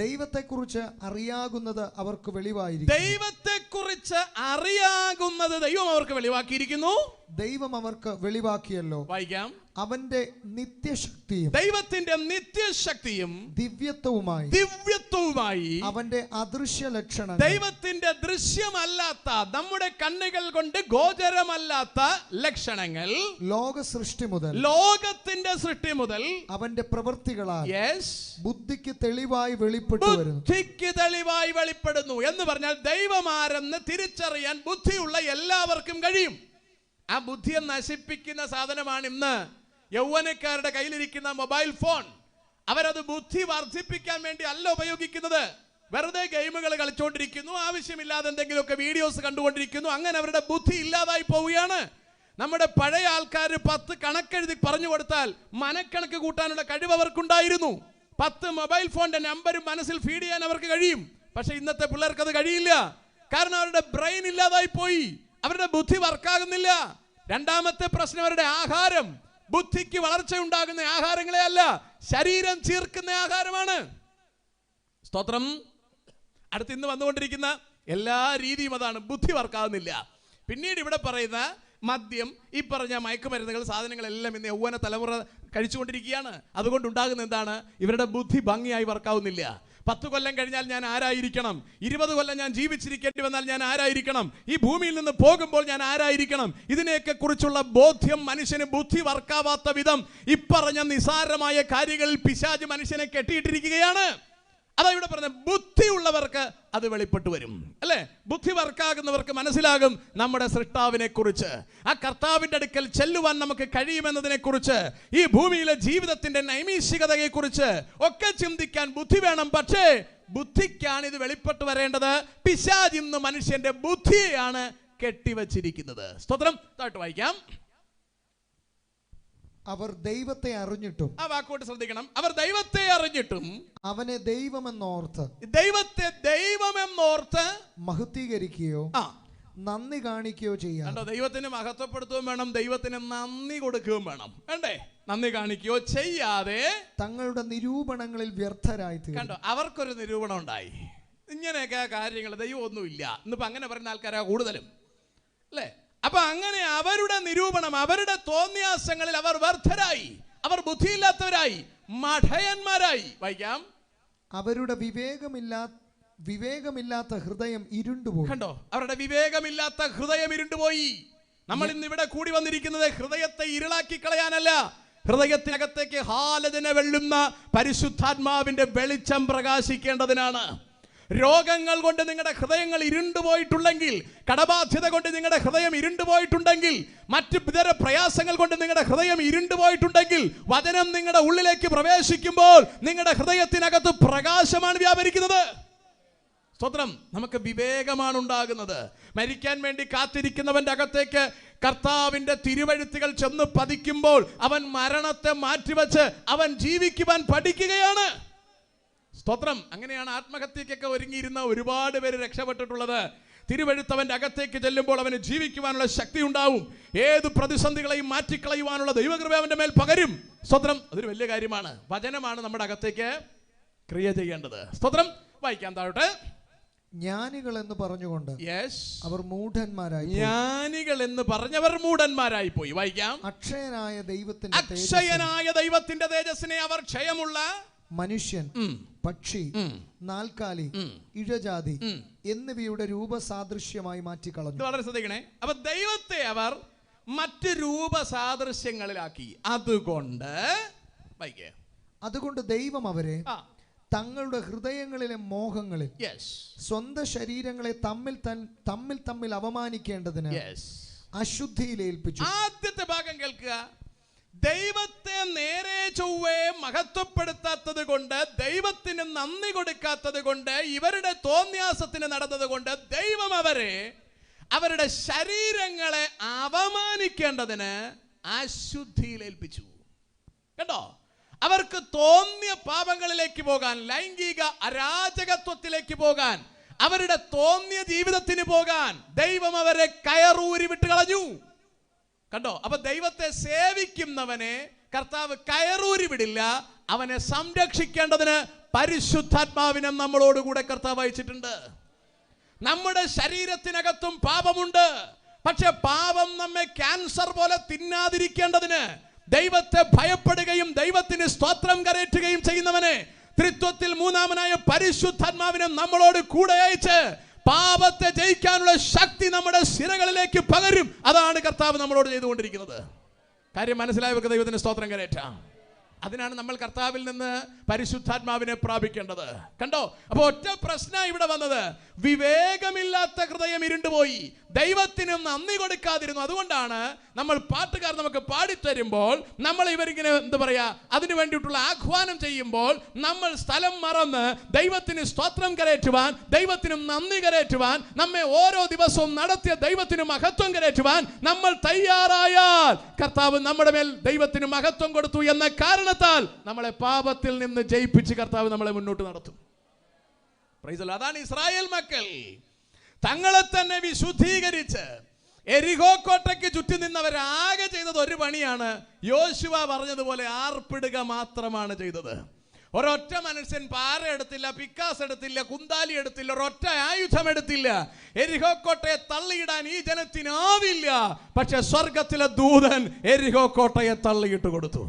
ദൈവത്തെക്കുറിച്ച് അറിയാകുന്നത് അവർക്ക് വെളിവായിരിക്കുന്നു. ദൈവത്തെക്കുറിച്ച് അറിയാകുന്നത് ദൈവം അവർക്ക് വെളിവാക്കിയിരിക്കുന്നു. ദൈവം അവർക്ക് വെളിവാക്കിയല്ലോ. വായിക്കാം. അവന്റെ നിത്യശക്തിയും, ദൈവത്തിന്റെ നിത്യശക്തിയും ദിവ്യത്വവുമായി അവന്റെ അദൃശ്യ ലക്ഷണം, ദൈവത്തിന്റെ ദൃശ്യമല്ലാത്ത, നമ്മുടെ കണ്ണുകൾ കൊണ്ട് ഗോചരമല്ലാത്ത ലക്ഷണങ്ങൾ ലോകത്തിന്റെ സൃഷ്ടി മുതൽ അവന്റെ പ്രവൃത്തികളാൽ ബുദ്ധിക്ക് തെളിവായി വെളിപ്പെടുന്നു. എന്ന് പറഞ്ഞാൽ ദൈവമാരെന്ന് തിരിച്ചറിയാൻ ബുദ്ധിയുള്ള എല്ലാവർക്കും കഴിയും. ആ ബുദ്ധിയെ നശിപ്പിക്കുന്ന സാധനമാണ് ഇന്ന് യൗവനക്കാരുടെ കയ്യിലിരിക്കുന്ന മൊബൈൽ ഫോൺ. അവരത് ബുദ്ധി വർദ്ധിപ്പിക്കാൻ വേണ്ടി അല്ല ഉപയോഗിക്കുന്നത്. വെറുതെ ഗെയിമുകൾ കളിച്ചുകൊണ്ടിരിക്കുന്നു, ആവശ്യമില്ലാതെ എന്തെങ്കിലുമൊക്കെ വീഡിയോസ് കണ്ടുകൊണ്ടിരിക്കുന്നു. അങ്ങനെ അവരുടെ ബുദ്ധി ഇല്ലാതായി പോവുകയാണ്. നമ്മുടെ പഴയ ആൾക്കാർ 10 കണക്കെഴുതി പറഞ്ഞു കൊടുത്താൽ മനക്കണക്ക് കൂട്ടാനുള്ള കഴിവ് അവർക്കുണ്ടായിരുന്നു. 10 മൊബൈൽ ഫോണിന്റെ നമ്പർ മനസ്സിൽ ഫീഡ് ചെയ്യാൻ അവർക്ക് കഴിയും. പക്ഷെ ഇന്നത്തെ പിള്ളേർക്ക് അത് കഴിയില്ല. കാരണം അവരുടെ ബ്രെയിൻ ഇല്ലാതായി പോയി, അവരുടെ ബുദ്ധി വർക്കാകുന്നില്ല. രണ്ടാമത്തെ പ്രശ്നം അവരുടെ ആഹാരം. ബുദ്ധിക്ക് വളർച്ച ഉണ്ടാകുന്ന ആഹാരങ്ങളെ അല്ല, ശരീരം ചീർക്കുന്ന ആഹാരമാണ്. സ്തോത്രം. അടുത്ത് ഇന്ന് വന്നുകൊണ്ടിരിക്കുന്ന എല്ലാ രീതിയും അതാണ്, ബുദ്ധി വർക്കാകുന്നില്ല. പിന്നീട് ഇവിടെ പറയുന്ന മദ്യം, ഈ പറഞ്ഞ മയക്കുമരുന്നുകൾ, സാധനങ്ങളെല്ലാം ഇന്ന് യൗവന തലമുറ കഴിച്ചുകൊണ്ടിരിക്കുകയാണ്. അതുകൊണ്ട് ഉണ്ടാകുന്ന എന്താണ്? ഇവരുടെ ബുദ്ധി ഭംഗിയായി വർക്കാവുന്നില്ല. 10 കൊല്ലം കഴിഞ്ഞാൽ ഞാൻ ആരായിരിക്കണം, 20 കൊല്ലം ഞാൻ ജീവിച്ചിരിക്കേണ്ടി വന്നാൽ ഞാൻ ആരായിരിക്കണം, ഈ ഭൂമിയിൽ നിന്ന് പോകുമ്പോൾ ഞാൻ ആരായിരിക്കണം, ഇതിനെയൊക്കെ കുറിച്ചുള്ള ബോധ്യം മനുഷ്യന് ബുദ്ധി വർക്കാവാത്ത വിധം ഇപ്പറഞ്ഞ നിസാരമായ കാര്യങ്ങളിൽ പിശാച് മനുഷ്യനെ കെട്ടിയിട്ടിരിക്കുകയാണ്. അതാ ഇവിടെ പറഞ്ഞ ബുദ്ധിയുള്ളവർക്ക് അത് വെളിപ്പെട്ടു വരും, അല്ലേ? ബുദ്ധി വർക്കാകുന്നവർക്ക് മനസ്സിലാകും നമ്മുടെ സൃഷ്ടാവിനെ കുറിച്ച്, ആ കർത്താവിന്റെ അടുക്കൽ ചെല്ലുവാൻ നമുക്ക് കഴിയുമെന്നതിനെ കുറിച്ച്, ഈ ഭൂമിയിലെ ജീവിതത്തിന്റെ നൈമിഷികതയെ കുറിച്ച് ഒക്കെ ചിന്തിക്കാൻ ബുദ്ധി വേണം. പക്ഷേ ബുദ്ധിക്കാണ് ഇത് വെളിപ്പെട്ടു വരേണ്ടത്. പിശാച് ഇന്ന് മനുഷ്യന്റെ ബുദ്ധിയെയാണ് കെട്ടിവച്ചിരിക്കുന്നത്. സ്തോത്രം. താഴ്ത്ത് വായിക്കാം. അവർ ദൈവത്തെ അറിഞ്ഞിട്ടും, ആ വാക്കോട്ട് ശ്രദ്ധിക്കണം, അവർ ദൈവത്തെ അറിഞ്ഞിട്ടും അവനെ ദൈവമെന്നോർത്ത് മഹത്വീകരിക്കുകയോ നന്ദി കാണിക്കുകയോ ചെയ്യാം. കണ്ടോ? ദൈവത്തിന് മഹത്വപ്പെടുത്തുകയും വേണം, ദൈവത്തിന് നന്ദി കൊടുക്കുകയും വേണം. വേണ്ടേ? നന്ദി കാണിക്കുകയോ ചെയ്യാതെ തങ്ങളുടെ നിരൂപണങ്ങളിൽ വ്യർത്ഥരായി തീർന്നു. കണ്ടോ? അവർക്കൊരു നിരൂപണം ഉണ്ടായി, ഇങ്ങനെയൊക്കെ കാര്യങ്ങൾ ദൈവമൊന്നുമില്ല. ഇന്നിപ്പോ അങ്ങനെ പറയുന്ന ആൾക്കാരാ കൂടുതലും, അല്ലേ? അപ്പൊ അങ്ങനെ അവരുടെ നിരൂപണം, അവരുടെ തോന്നിയാസങ്ങളിൽ അവർ വ്യർത്ഥരായി, അവർ ബുദ്ധിയില്ലാത്തവരായി, മഠയന്മാരായി. വായിക്കാം. അവരുടെ വിവേകമില്ലാത്ത ഹൃദയം ഇരുണ്ടുപോയി. കണ്ടോ? അവരുടെ വിവേകമില്ലാത്ത ഹൃദയം ഇരുണ്ടുപോയി. നമ്മൾ ഇന്ന് ഇവിടെ കൂടി വന്നിരിക്കുന്നത് ഹൃദയത്തെ ഇരുളാക്കി കളയാനല്ല, ഹൃദയത്തിനകത്തേക്ക് ഹാലജന വെള്ളുന്ന പരിശുദ്ധാത്മാവിന്റെ വെളിച്ചം പ്രകാശിക്കേണ്ടതിനാണ്. രോഗങ്ങൾ കൊണ്ട് നിങ്ങളുടെ ഹൃദയങ്ങൾ ഇരുണ്ടുപോയിട്ടുണ്ടെങ്കിൽ, കടബാധ്യത കൊണ്ട് നിങ്ങളുടെ ഹൃദയം ഇരുണ്ടുപോയിട്ടുണ്ടെങ്കിൽ, മറ്റ് ഇതര പ്രയാസങ്ങൾ കൊണ്ട് നിങ്ങളുടെ ഹൃദയം ഇരുണ്ടുപോയിട്ടുണ്ടെങ്കിൽ, വചനം നിങ്ങളുടെ ഉള്ളിലേക്ക് പ്രവേശിക്കുമ്പോൾ നിങ്ങളുടെ ഹൃദയത്തിനകത്ത് പ്രകാശമാണ് വ്യാപരിക്കുന്നത്. സ്തോത്രം. നമുക്ക് വിവേകമാണ് ഉണ്ടാകുന്നത്. മരിക്കാൻ വേണ്ടി കാത്തിരിക്കുന്നവന്റെ അകത്തേക്ക് കർത്താവിന്റെ തിരുവഴുത്തുകൾ ചെന്ന് പതിക്കുമ്പോൾ അവൻ മരണത്തെ മാറ്റിവെച്ച് അവൻ ജീവിക്കുവാൻ പഠിക്കുകയാണ്. സ്തോത്രം. അങ്ങനെയാണ് ആത്മഹത്യക്കൊക്കെ ഒരുങ്ങിയിരുന്ന ഒരുപാട് പേര് രക്ഷപ്പെട്ടിട്ടുള്ളത്. തിരുവഴുത്തവന്റെ അകത്തേക്ക് ചെല്ലുമ്പോൾ അവന് ജീവിക്കുവാനുള്ള ശക്തി ഉണ്ടാവും. ഏത് പ്രതിസന്ധികളെയും മാറ്റിക്കളയുവാനുള്ള ദൈവകൃപ അവന്റെ മേൽ പകരും. സ്തോത്രം. അതൊരു വലിയ കാര്യമാണ്. വചനമാണ് നമ്മുടെ അകത്തേക്ക് ക്രിയ ചെയ്യേണ്ടത്. സ്തോത്രം. വായിക്കാം താഴോട്ട്. ജ്ഞാനികൾ എന്ന് പറഞ്ഞുകൊണ്ട് അവർ മൂഢന്മാരായി, ജ്ഞാനികൾ എന്ന് പറഞ്ഞവർ മൂഢന്മാരായി പോയി. വായിക്കാം. അക്ഷയനായ ദൈവത്തിന്റെ തേജസ്സിനെ അവർ ക്ഷയമുള്ള മനുഷ്യൻ, പക്ഷി, നാൽക്കാലി, ഇഴജാതി എന്നിവയുടെ രൂപസാദൃശ്യമായി മാറ്റിക്കളഞ്ഞു. വളരെ ശ്രദ്ധിക്കണേ. അപ്പൊ ദൈവത്തെ അവർ മറ്റ് രൂപസാദൃശ്യങ്ങളിലാക്കി. അതുകൊണ്ട് ദൈവം അവരെ തങ്ങളുടെ ഹൃദയങ്ങളിലെ മോഹങ്ങളിൽ സ്വന്തം ശരീരങ്ങളെ തമ്മിൽ അവമാനിക്കേണ്ടതിന് അശുദ്ധിയിൽ ഏൽപ്പിച്ചു. ആദ്യത്തെ ഭാഗം കേൾക്കുക. ദൈവത്തെ നേരെ ചൊവ്വേ മഹത്വപ്പെടുത്താത്തത് കൊണ്ട്, ദൈവത്തിന് നന്ദി കൊടുക്കാത്തത് കൊണ്ട്, ഇവരുടെ തോന്യാസത്തിന് നടന്നത് കൊണ്ട് ദൈവം അവരുടെ ശരീരങ്ങളെ അവമാനിക്കേണ്ടതിന് അശുദ്ധിയിൽ ഏൽപ്പിച്ചു. കണ്ടോ? അവർക്ക് തോന്നിയ പാപങ്ങളിലേക്ക് പോകാൻ, ലൈംഗിക അരാജകത്വത്തിലേക്ക് പോകാൻ, അവരുടെ തോന്നിയ ജീവിതത്തിന് പോകാൻ ദൈവം അവരെ കയറൂരി വിട്ട് കളഞ്ഞു. കണ്ടോ? അപ്പൊ ദൈവത്തെ സേവിക്കുന്നവനെ കർത്താവ് കയറൂരി വിടില്ല. അവനെ സംരക്ഷിക്കേണ്ടതിന് പരിശുദ്ധാത്മാവിനെ നമ്മളോടുകൂടെ കർത്താവ് അയച്ചിട്ടുണ്ട്. നമ്മുടെ ശരീരത്തിനകത്തും പാപമുണ്ട്. പക്ഷെ പാപം നമ്മെ ക്യാൻസർ പോലെ തിന്നാതിരിക്കേണ്ടതിന് ദൈവത്തെ ഭയപ്പെടുകയും ദൈവത്തിന് സ്തോത്രം കരേറ്റുകയും ചെയ്യുന്നവനെ, ത്രിത്വത്തിൽ മൂന്നാമനായ പരിശുദ്ധാത്മാവിനെ നമ്മളോട് കൂടെ അയച്ച് പാപത്തെ ജയിക്കാനുള്ള ശക്തി നമ്മുടെ സിരകളിലേക്ക് പകരും. അതാണ് കർത്താവ് നമ്മളോട് ചെയ്തുകൊണ്ടിരിക്കുന്നത്. കാര്യം മനസ്സിലായവർക്ക് ദൈവത്തിന് സ്തോത്രം കരേറ്റാം. അതിനാണ് നമ്മൾ കർത്താവിൽ നിന്ന് പരിശുദ്ധാത്മാവിനെ പ്രാപിക്കേണ്ടത്. കണ്ടോ? അപ്പൊ ഒറ്റ പ്രശ്നം ഇവിടെ വന്നത്, വിവേകമില്ലാത്ത ഹൃദയം ഇരുണ്ടുപോയി, ദൈവത്തിനും നന്ദി കൊടുക്കാതിരുന്നു. അതുകൊണ്ടാണ് നമ്മൾ പാട്ടുകാർ നമുക്ക് പാടിത്തരുമ്പോൾ, നമ്മൾ ഇവരിങ്ങനെ എന്താ പറയാ, അതിനു വേണ്ടിയിട്ടുള്ള ആഹ്വാനം ചെയ്യുമ്പോൾ നമ്മൾ സ്ഥലം മറന്ന് ദൈവത്തിന് സ്തോത്രം കരേറ്റുവാൻ, ദൈവത്തിനും നന്ദി കരേറ്റുവാൻ, നമ്മെ ഓരോ ദിവസവും നടത്തിയ ദൈവത്തിന് മഹത്വം കരേറ്റുവാൻ നമ്മൾ തയ്യാറായാൽ കർത്താവ് നമ്മുടെ മേൽ ദൈവത്തിന് മഹത്വം കൊടുത്തു എന്ന കാരണത്താൽ നമ്മളെ പാപത്തിൽ നിന്ന് ജയിപ്പിച്ച് കർത്താവ് നമ്മളെ മുന്നോട്ട് നടത്തും. അതാണ് ഇസ്രായേൽ മക്കൾ തങ്ങളെ തന്നെ വിശുദ്ധീകരിച്ച് എരിഹോ കോട്ടയ്ക്ക് ചുറ്റി നിന്നവരാകെ ചെയ്തത് ഒരു പണിയാണ്. യോശുവ പറഞ്ഞതുപോലെ ആർപ്പിടുക മാത്രമാണ് ചെയ്തത്. ഒരൊറ്റ മനുഷ്യൻ പാറ എടുത്തില്ല, പിക്കാസ് എടുത്തില്ല, കുന്താലി എടുത്തില്ല, ഒരൊറ്റ ആയുധം എടുത്തില്ല. എരിഹോ കോട്ടയെ തള്ളിയിടാൻ ഈ ജനത്തിനാവില്ല. പക്ഷെ സ്വർഗത്തിലെ ദൂതൻ എരിഹോ കോട്ടയെ തള്ളിയിട്ട് കൊടുത്തു.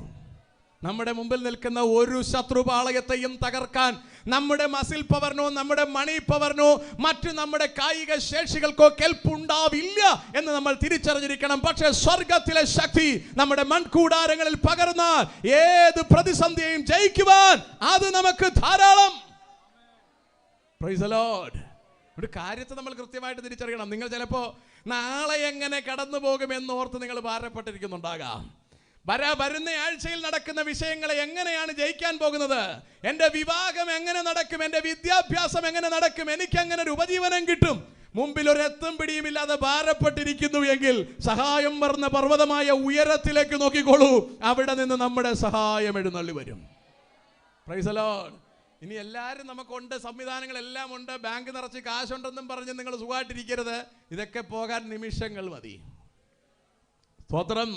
നമ്മുടെ മുമ്പിൽ നിൽക്കുന്ന ഒരു ശത്രുപാളയത്തെയും തകർക്കാൻ നമ്മുടെ മസിൽ പവറിനോ നമ്മുടെ മണി പവറിനോ മറ്റു നമ്മുടെ കായിക ശേഷികൾക്കോ കെൽപ്പുണ്ടാവില്ല എന്ന് നമ്മൾ തിരിച്ചറിഞ്ഞിരിക്കണം. പക്ഷേ സ്വർഗത്തിലെ ശക്തി നമ്മുടെ മൺകൂടാരങ്ങളിൽ പകർന്നാൽ ഏത് പ്രതിസന്ധിയെയും ജയിക്കുവാൻ അത് നമുക്ക് ധാരാളം. Price the Lord. ഒരു കാര്യത്തെ നമ്മൾ കൃത്യമായിട്ട് തിരിച്ചറിയണം. നിങ്ങൾ ചിലപ്പോൾ നാളെ എങ്ങനെ കടന്നു പോകുമെന്നോർത്ത് നിങ്ങൾ ഭാരപ്പെട്ടിരിക്കുന്നുണ്ടാകാം. വരുന്ന ആഴ്ചയിൽ നടക്കുന്ന വിഷയങ്ങളെ എങ്ങനെയാണ് ജയിക്കാൻ പോകുന്നത്, എൻ്റെ വിവാഹം എങ്ങനെ നടക്കും, എൻ്റെ വിദ്യാഭ്യാസം എങ്ങനെ നടക്കും, എനിക്ക് എങ്ങനെ ഒരു ഉപജീവനം കിട്ടും, മുമ്പിൽ ഒരു എത്തും പിടിയുമില്ലാതെ ഭാരപ്പെട്ടിരിക്കുന്നു എങ്കിൽ സഹായം പറഞ്ഞ പർവ്വതമായ ഉയരത്തിലേക്ക് നോക്കിക്കോളൂ. അവിടെ നിന്ന് നമ്മുടെ സഹായം എഴുന്നള്ളി വരും. Price the Lord. ഇനി എല്ലാവരും നമുക്കുണ്ട്, സംവിധാനങ്ങളെല്ലാം ഉണ്ട്, ബാങ്ക് നിറച്ച് കാശുണ്ടെന്നും പറഞ്ഞ് നിങ്ങൾ സുഖമായിട്ടിരിക്കരുത്. ഇതൊക്കെ പോകാൻ നിമിഷങ്ങൾ മതി. സ്തോത്രം.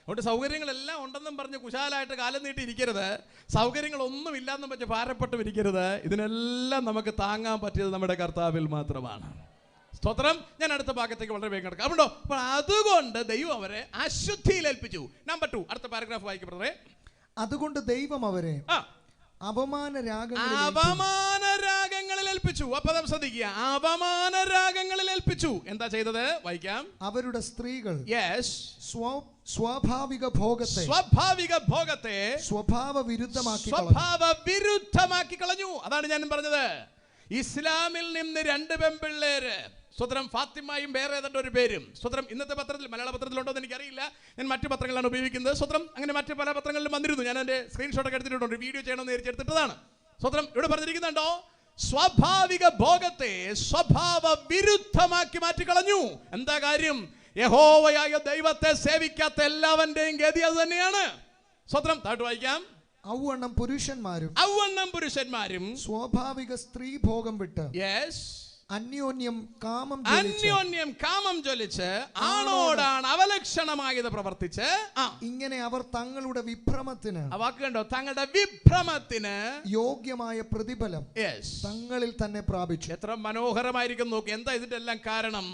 അതുകൊണ്ട് സൗകര്യങ്ങളെല്ലാം ഉണ്ടെന്നും പറഞ്ഞ് കുശാലായിട്ട് കാലം നീട്ടി ഇരിക്കരുത്. സൗകര്യങ്ങളൊന്നും ഇല്ലാന്നും വെച്ച് ഭാരപ്പെട്ടും ഇരിക്കരുത്. ഇതിനെല്ലാം നമുക്ക് താങ്ങാൻ പറ്റിയത് നമ്മുടെ കർത്താവിൽ മാത്രമാണ്. സ്തോത്രം. ഞാൻ അടുത്ത ഭാഗത്തേക്ക് വളരെ വേഗം കിടക്കാം. അതുകൊണ്ടോ അപ്പോൾ അതുകൊണ്ട് ദൈവം അവരെ അശുദ്ധിയിൽ ഏൽപ്പിച്ചു. നമ്പർ 2 അടുത്ത പാരഗ്രാഫ് വായിക്കപ്പെടുന്നത്. അതുകൊണ്ട് ദൈവം അവരെ അപമാന രാഗങ്ങളിൽ ഏൽപ്പിച്ചു. അപ്പൊ ശ്രദ്ധിക്കുക, അപമാന രാഗങ്ങളിൽ ഏൽപ്പിച്ചു. എന്താ ചെയ്തത്? വായിക്കാം. അവരുടെ സ്ത്രീകൾ സ്വാഭാവിക ഭോഗത്തെ സ്വഭാവ വിരുദ്ധമാക്കി കളഞ്ഞു. അതാണ് ഞാൻ പറഞ്ഞത്. ഇസ്ലാമിൽ നിന്ന് 2 പെൺപിള്ളേര്, സ്വതന്ത്രം ഫാത്തിമയും വേറെ ഏതാണ്ട് ഒരു പേരും. സ്വതന്ത്രം ഇന്നത്തെ പത്രത്തിൽ, മലയാള പത്രത്തിലുണ്ടോ എന്ന് എനിക്കറിയില്ല, ഞാൻ മറ്റു പത്രങ്ങളാണ് ഉപയോഗിക്കുന്നത്. സ്വതന്ത്രം അങ്ങനെ മറ്റു പല പത്രങ്ങളിലും വന്നിരുന്നു. ഞാൻ എൻ്റെ സ്ക്രീൻഷോട്ടൊക്കെ എടുത്തിട്ടുണ്ട്, വീഡിയോ ചെയ്യണമെന്ന് വിചാരിച്ചെടുത്തിട്ടതാണ്. സ്വതന്ത്രം ഇവിടെ പറഞ്ഞിരിക്കുന്നുണ്ടോ? സ്വാഭാവിക ഭോഗത്തെ സ്വഭാവ വിരുദ്ധമാക്കി മാറ്റിക്കളഞ്ഞു. എന്താ കാര്യം? യഹോവയായ ദൈവത്തെ സേവിക്കാത്ത എല്ലാവന്റെയും ഗതി അത് തന്നെയാണ്. സ്വതന്ത്രം താഴ്ത്തു വായിക്കാം. ഔവണ്ണം പുരുഷന്മാരും സ്വാഭാവിക സ്ത്രീ ഭോഗം വിട്ട് അന്യോന്യം കാമം ജ്വലിച്ച് ആണോടാണ് അവലക്ഷണമായത് പ്രവർത്തിച്ച് ഇങ്ങനെ അവർ തങ്ങളുടെ വിഭ്രമത്തിന്, വാക്ക് കണ്ടോ, തങ്ങളുടെ വിഭ്രമത്തിന് യോഗ്യമായ പ്രതിഫലം തങ്ങളിൽ തന്നെ പ്രാപിച്ചു. എത്ര മനോഹരമായിരിക്കും നോക്കി. എന്താ ഇതിന്റെ എല്ലാം കാരണം?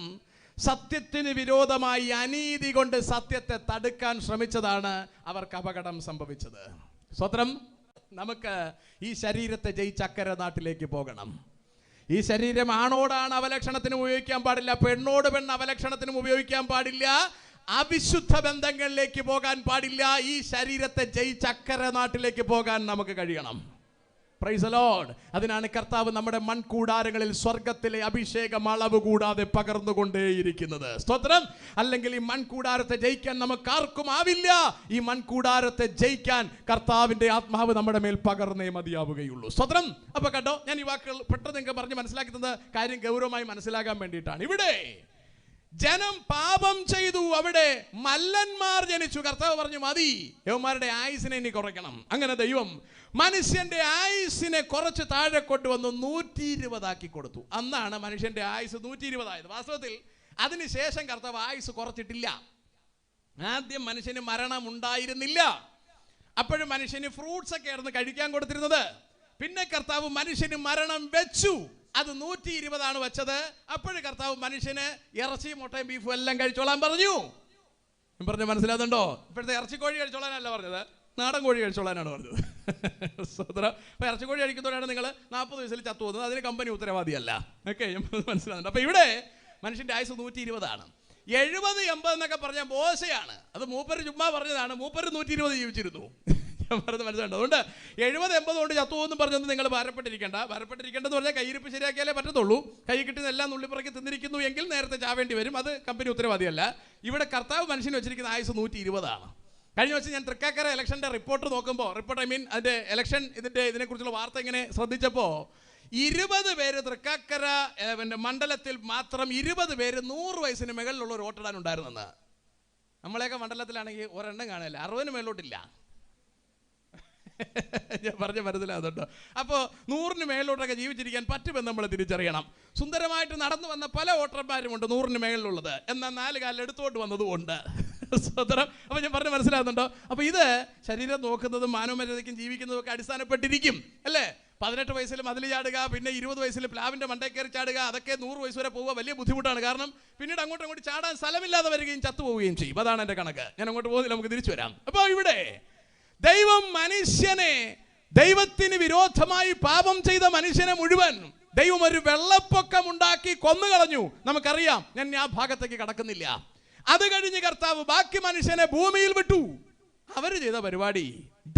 സത്യത്തിന് വിരോധമായി അനീതി കൊണ്ട് സത്യത്തെ തടുക്കാൻ ശ്രമിച്ചതാണ് അവർക്ക് അപകടം സംഭവിച്ചത്. സ്വത്രം. നമുക്ക് ഈ ശരീരത്തെ ജയിച്ചക്കര നാട്ടിലേക്ക് പോകണം. ഈ ശരീരം ആണോടാണ് അവലക്ഷണത്തിനും ഉപയോഗിക്കാൻ പാടില്ല, പെണ്ണോട് പെണ്ണ് അവലക്ഷണത്തിനും ഉപയോഗിക്കാൻ പാടില്ല, അവിശുദ്ധ ബന്ധങ്ങളിലേക്ക് പോകാൻ പാടില്ല. ഈ ശരീരത്തെ ജയിച്ചക്കര നാട്ടിലേക്ക് പോകാൻ നമുക്ക് കഴിയണം. Price the Lord. അതിനാണ് കർത്താവ് നമ്മുടെ മൺകൂടാരങ്ങളിൽ സ്വർഗത്തിലെ അഭിഷേകം അളവ് കൂടാതെ പകർന്നുകൊണ്ടേയിരിക്കുന്നത്. സ്തോത്രം. അല്ലെങ്കിൽ ഈ മൺകൂടാരത്തെ ജയിക്കാൻ നമുക്ക് ആർക്കും ആവില്ല. ഈ മൺകൂടാരത്തെ ജയിക്കാൻ കർത്താവിന്റെ ആത്മാവ് നമ്മുടെ മേൽ പകർന്നേ മതിയാവുകയുള്ളൂ. സ്തോത്രം. അപ്പൊ കേട്ടോ, ഞാൻ ഈ വാക്കുകൾ പെട്ടെന്ന് നിങ്ങൾക്ക് പറഞ്ഞ് മനസ്സിലാക്കുന്നത് കാര്യം ഗൗരവമായി മനസ്സിലാക്കാൻ വേണ്ടിയിട്ടാണ്. ഇവിടെ ജനം പാപം ചെയ്തു, അവിടെ മല്ലന്മാർ ജനിച്ചു. കർത്താവ് പറഞ്ഞു മതി, യവന്മാരുടെ ആയുസിനെ ഇനി കുറയ്ക്കണം. അങ്ങനെ ദൈവം മനുഷ്യന്റെ ആയുസിനെ കുറച്ച് താഴെ കൊണ്ടുവന്ന് 120 ആക്കി കൊടുത്തു. അന്നാണ് മനുഷ്യന്റെ ആയുസ് 120 ആയത്. വാസ്തവത്തിൽ അതിനുശേഷം കർത്താവ് ആയുസ് കുറച്ചിട്ടില്ല. ആദ്യം മനുഷ്യന് മരണം ഉണ്ടായിരുന്നില്ല. അപ്പോഴും മനുഷ്യന് ഫ്രൂട്ട്സ് ഒക്കെ ആയിരുന്നു കഴിക്കാൻ കൊടുത്തിരുന്നത്. പിന്നെ കർത്താവ് മനുഷ്യന് മരണം വെച്ചു. അത് 120 വെച്ചത്. അപ്പോഴും കർത്താവ് മനുഷ്യന് ഇറച്ചിയും മുട്ടയും ബീഫും എല്ലാം കഴിച്ചോളാൻ പറഞ്ഞു. പറഞ്ഞു മനസ്സിലാകുന്നുണ്ടോ? ഇപ്പോഴത്തെ ഇറച്ചിക്കോഴി കഴിച്ചോളാനല്ല പറഞ്ഞത്, നാടൻ കോഴി കഴിച്ചോളാനാണ് പറഞ്ഞത്. അപ്പൊ ഇറച്ചിക്കോഴി കഴിക്കുന്നവരാണ് നിങ്ങൾ 40 വയസ്സിൽ ചത്തു പോകുന്നത്. അതിന് കമ്പനി ഉത്തരവാദിയല്ല. ഓക്കെ, മനസ്സിലാകുന്നുണ്ട്. അപ്പൊ ഇവിടെ മനുഷ്യന്റെ ആയുസ് 120. 70-80 എന്നൊക്കെ പറഞ്ഞാൽ മോശയാണ്. അത് മൂപ്പര് ചുമ്മാ പറഞ്ഞതാണ്. മൂപ്പര് 120 ജീവിച്ചിരുന്നു. ഞാൻ പറഞ്ഞത് മനസ്സിലുണ്ട്. അതുകൊണ്ട് 70-80 കൊണ്ട് ചത്തുവെന്നും പറഞ്ഞൊന്നും നിങ്ങൾ ഭാരപ്പെട്ടിരിക്കേണ്ടെന്ന് പറഞ്ഞാൽ കയ്യിരിപ്പ് ശരിയാക്കിയാലേ പറ്റത്തുള്ളൂ. കൈ കിട്ടുന്ന എല്ലാം നുള്ളിപ്പുറക്കി തിന്നിരിക്കുന്നു എങ്കിൽ നേരത്തെ ചാവേണ്ടി വരും. അത് കമ്പനി ഉത്തരവാദിയല്ല. ഇവിടെ കർത്താവ് മനുഷ്യന് വെച്ചിരിക്കുന്ന ആയുസ് 120 കഴിഞ്ഞ ദിവസം ഞാൻ തൃക്കാക്കര ഇലക്ഷൻ്റെ റിപ്പോർട്ട് നോക്കുമ്പോൾ അതിൻ്റെ ഇലക്ഷൻ ഇതിനെക്കുറിച്ചുള്ള വാർത്ത ഇങ്ങനെ ശ്രദ്ധിച്ചപ്പോൾ 20 പേര് തൃക്കാക്കര മണ്ഡലത്തിൽ മാത്രം 20 പേര് 100 വയസ്സിന് മുകളിലുള്ള ഒരു വോട്ടിടാനുണ്ടായിരുന്നെന്ന്. നമ്മളെയൊക്കെ മണ്ഡലത്തിലാണെങ്കിൽ ഒരെണ്ണം കാണില്ല, 60 മേലോട്ടില്ല. ഞാൻ പറഞ്ഞ മനസ്സിലാകുന്നുണ്ടോ? അപ്പോൾ 100 മേളിലോട്ടൊക്കെ ജീവിച്ചിരിക്കാൻ പറ്റുമെന്ന് നമ്മൾ തിരിച്ചറിയണം. സുന്ദരമായിട്ട് നടന്നു വന്ന പല വോട്ടർമാരുമുണ്ട് 100 മേളിലുള്ളത്, എന്നാൽ 4 കാലിൽ എടുത്തോട്ട് വന്നതുമുണ്ട്. സ്വതന്ത്രം. അപ്പോൾ ഞാൻ പറഞ്ഞ് മനസ്സിലാകുന്നുണ്ടോ? അപ്പോൾ ഇത് ശരീരം നോക്കുന്നതും മാനവമര്യാദയ്ക്കും ജീവിക്കുന്നതും ഒക്കെ അടിസ്ഥാനപ്പെട്ടിരിക്കും അല്ലേ? 18 വയസ്സിൽ മതിൽ ചാടുക, പിന്നെ 20 വയസ്സിൽ പ്ലാവിൻ്റെ മണ്ടേ കയറി ചാടുക, അതൊക്കെ 100 വയസ്സ് വരെ പോവുക വലിയ ബുദ്ധിമുട്ടാണ്. കാരണം പിന്നീട് അങ്ങോട്ട് ചാടാൻ സ്ഥലമില്ലാതെ വരികയും ചത്തുപോവുകയും ചെയ്യും. അതാണ് എൻ്റെ കണക്ക്. ഞാൻ അങ്ങോട്ട് പോകുന്നില്ല, നമുക്ക് തിരിച്ചു വരാം. അപ്പോൾ ഇവിടെ ദൈവം മനുഷ്യനെ, ദൈവത്തിന് വിരോധമായി പാപം ചെയ്ത മനുഷ്യനെ മുഴുവൻ ദൈവം ഒരു വെള്ളപ്പൊക്കം ഉണ്ടാക്കി കൊന്നുകളഞ്ഞു. നമുക്കറിയാം, ഞാൻ ആ ഭാഗത്തേക്ക് കടക്കുന്നില്ല. അത് കഴിഞ്ഞ് കർത്താവ് ബാക്കി മനുഷ്യനെ ഭൂമിയിൽ വിട്ടു. അവർ ചെയ്ത പരിപാടി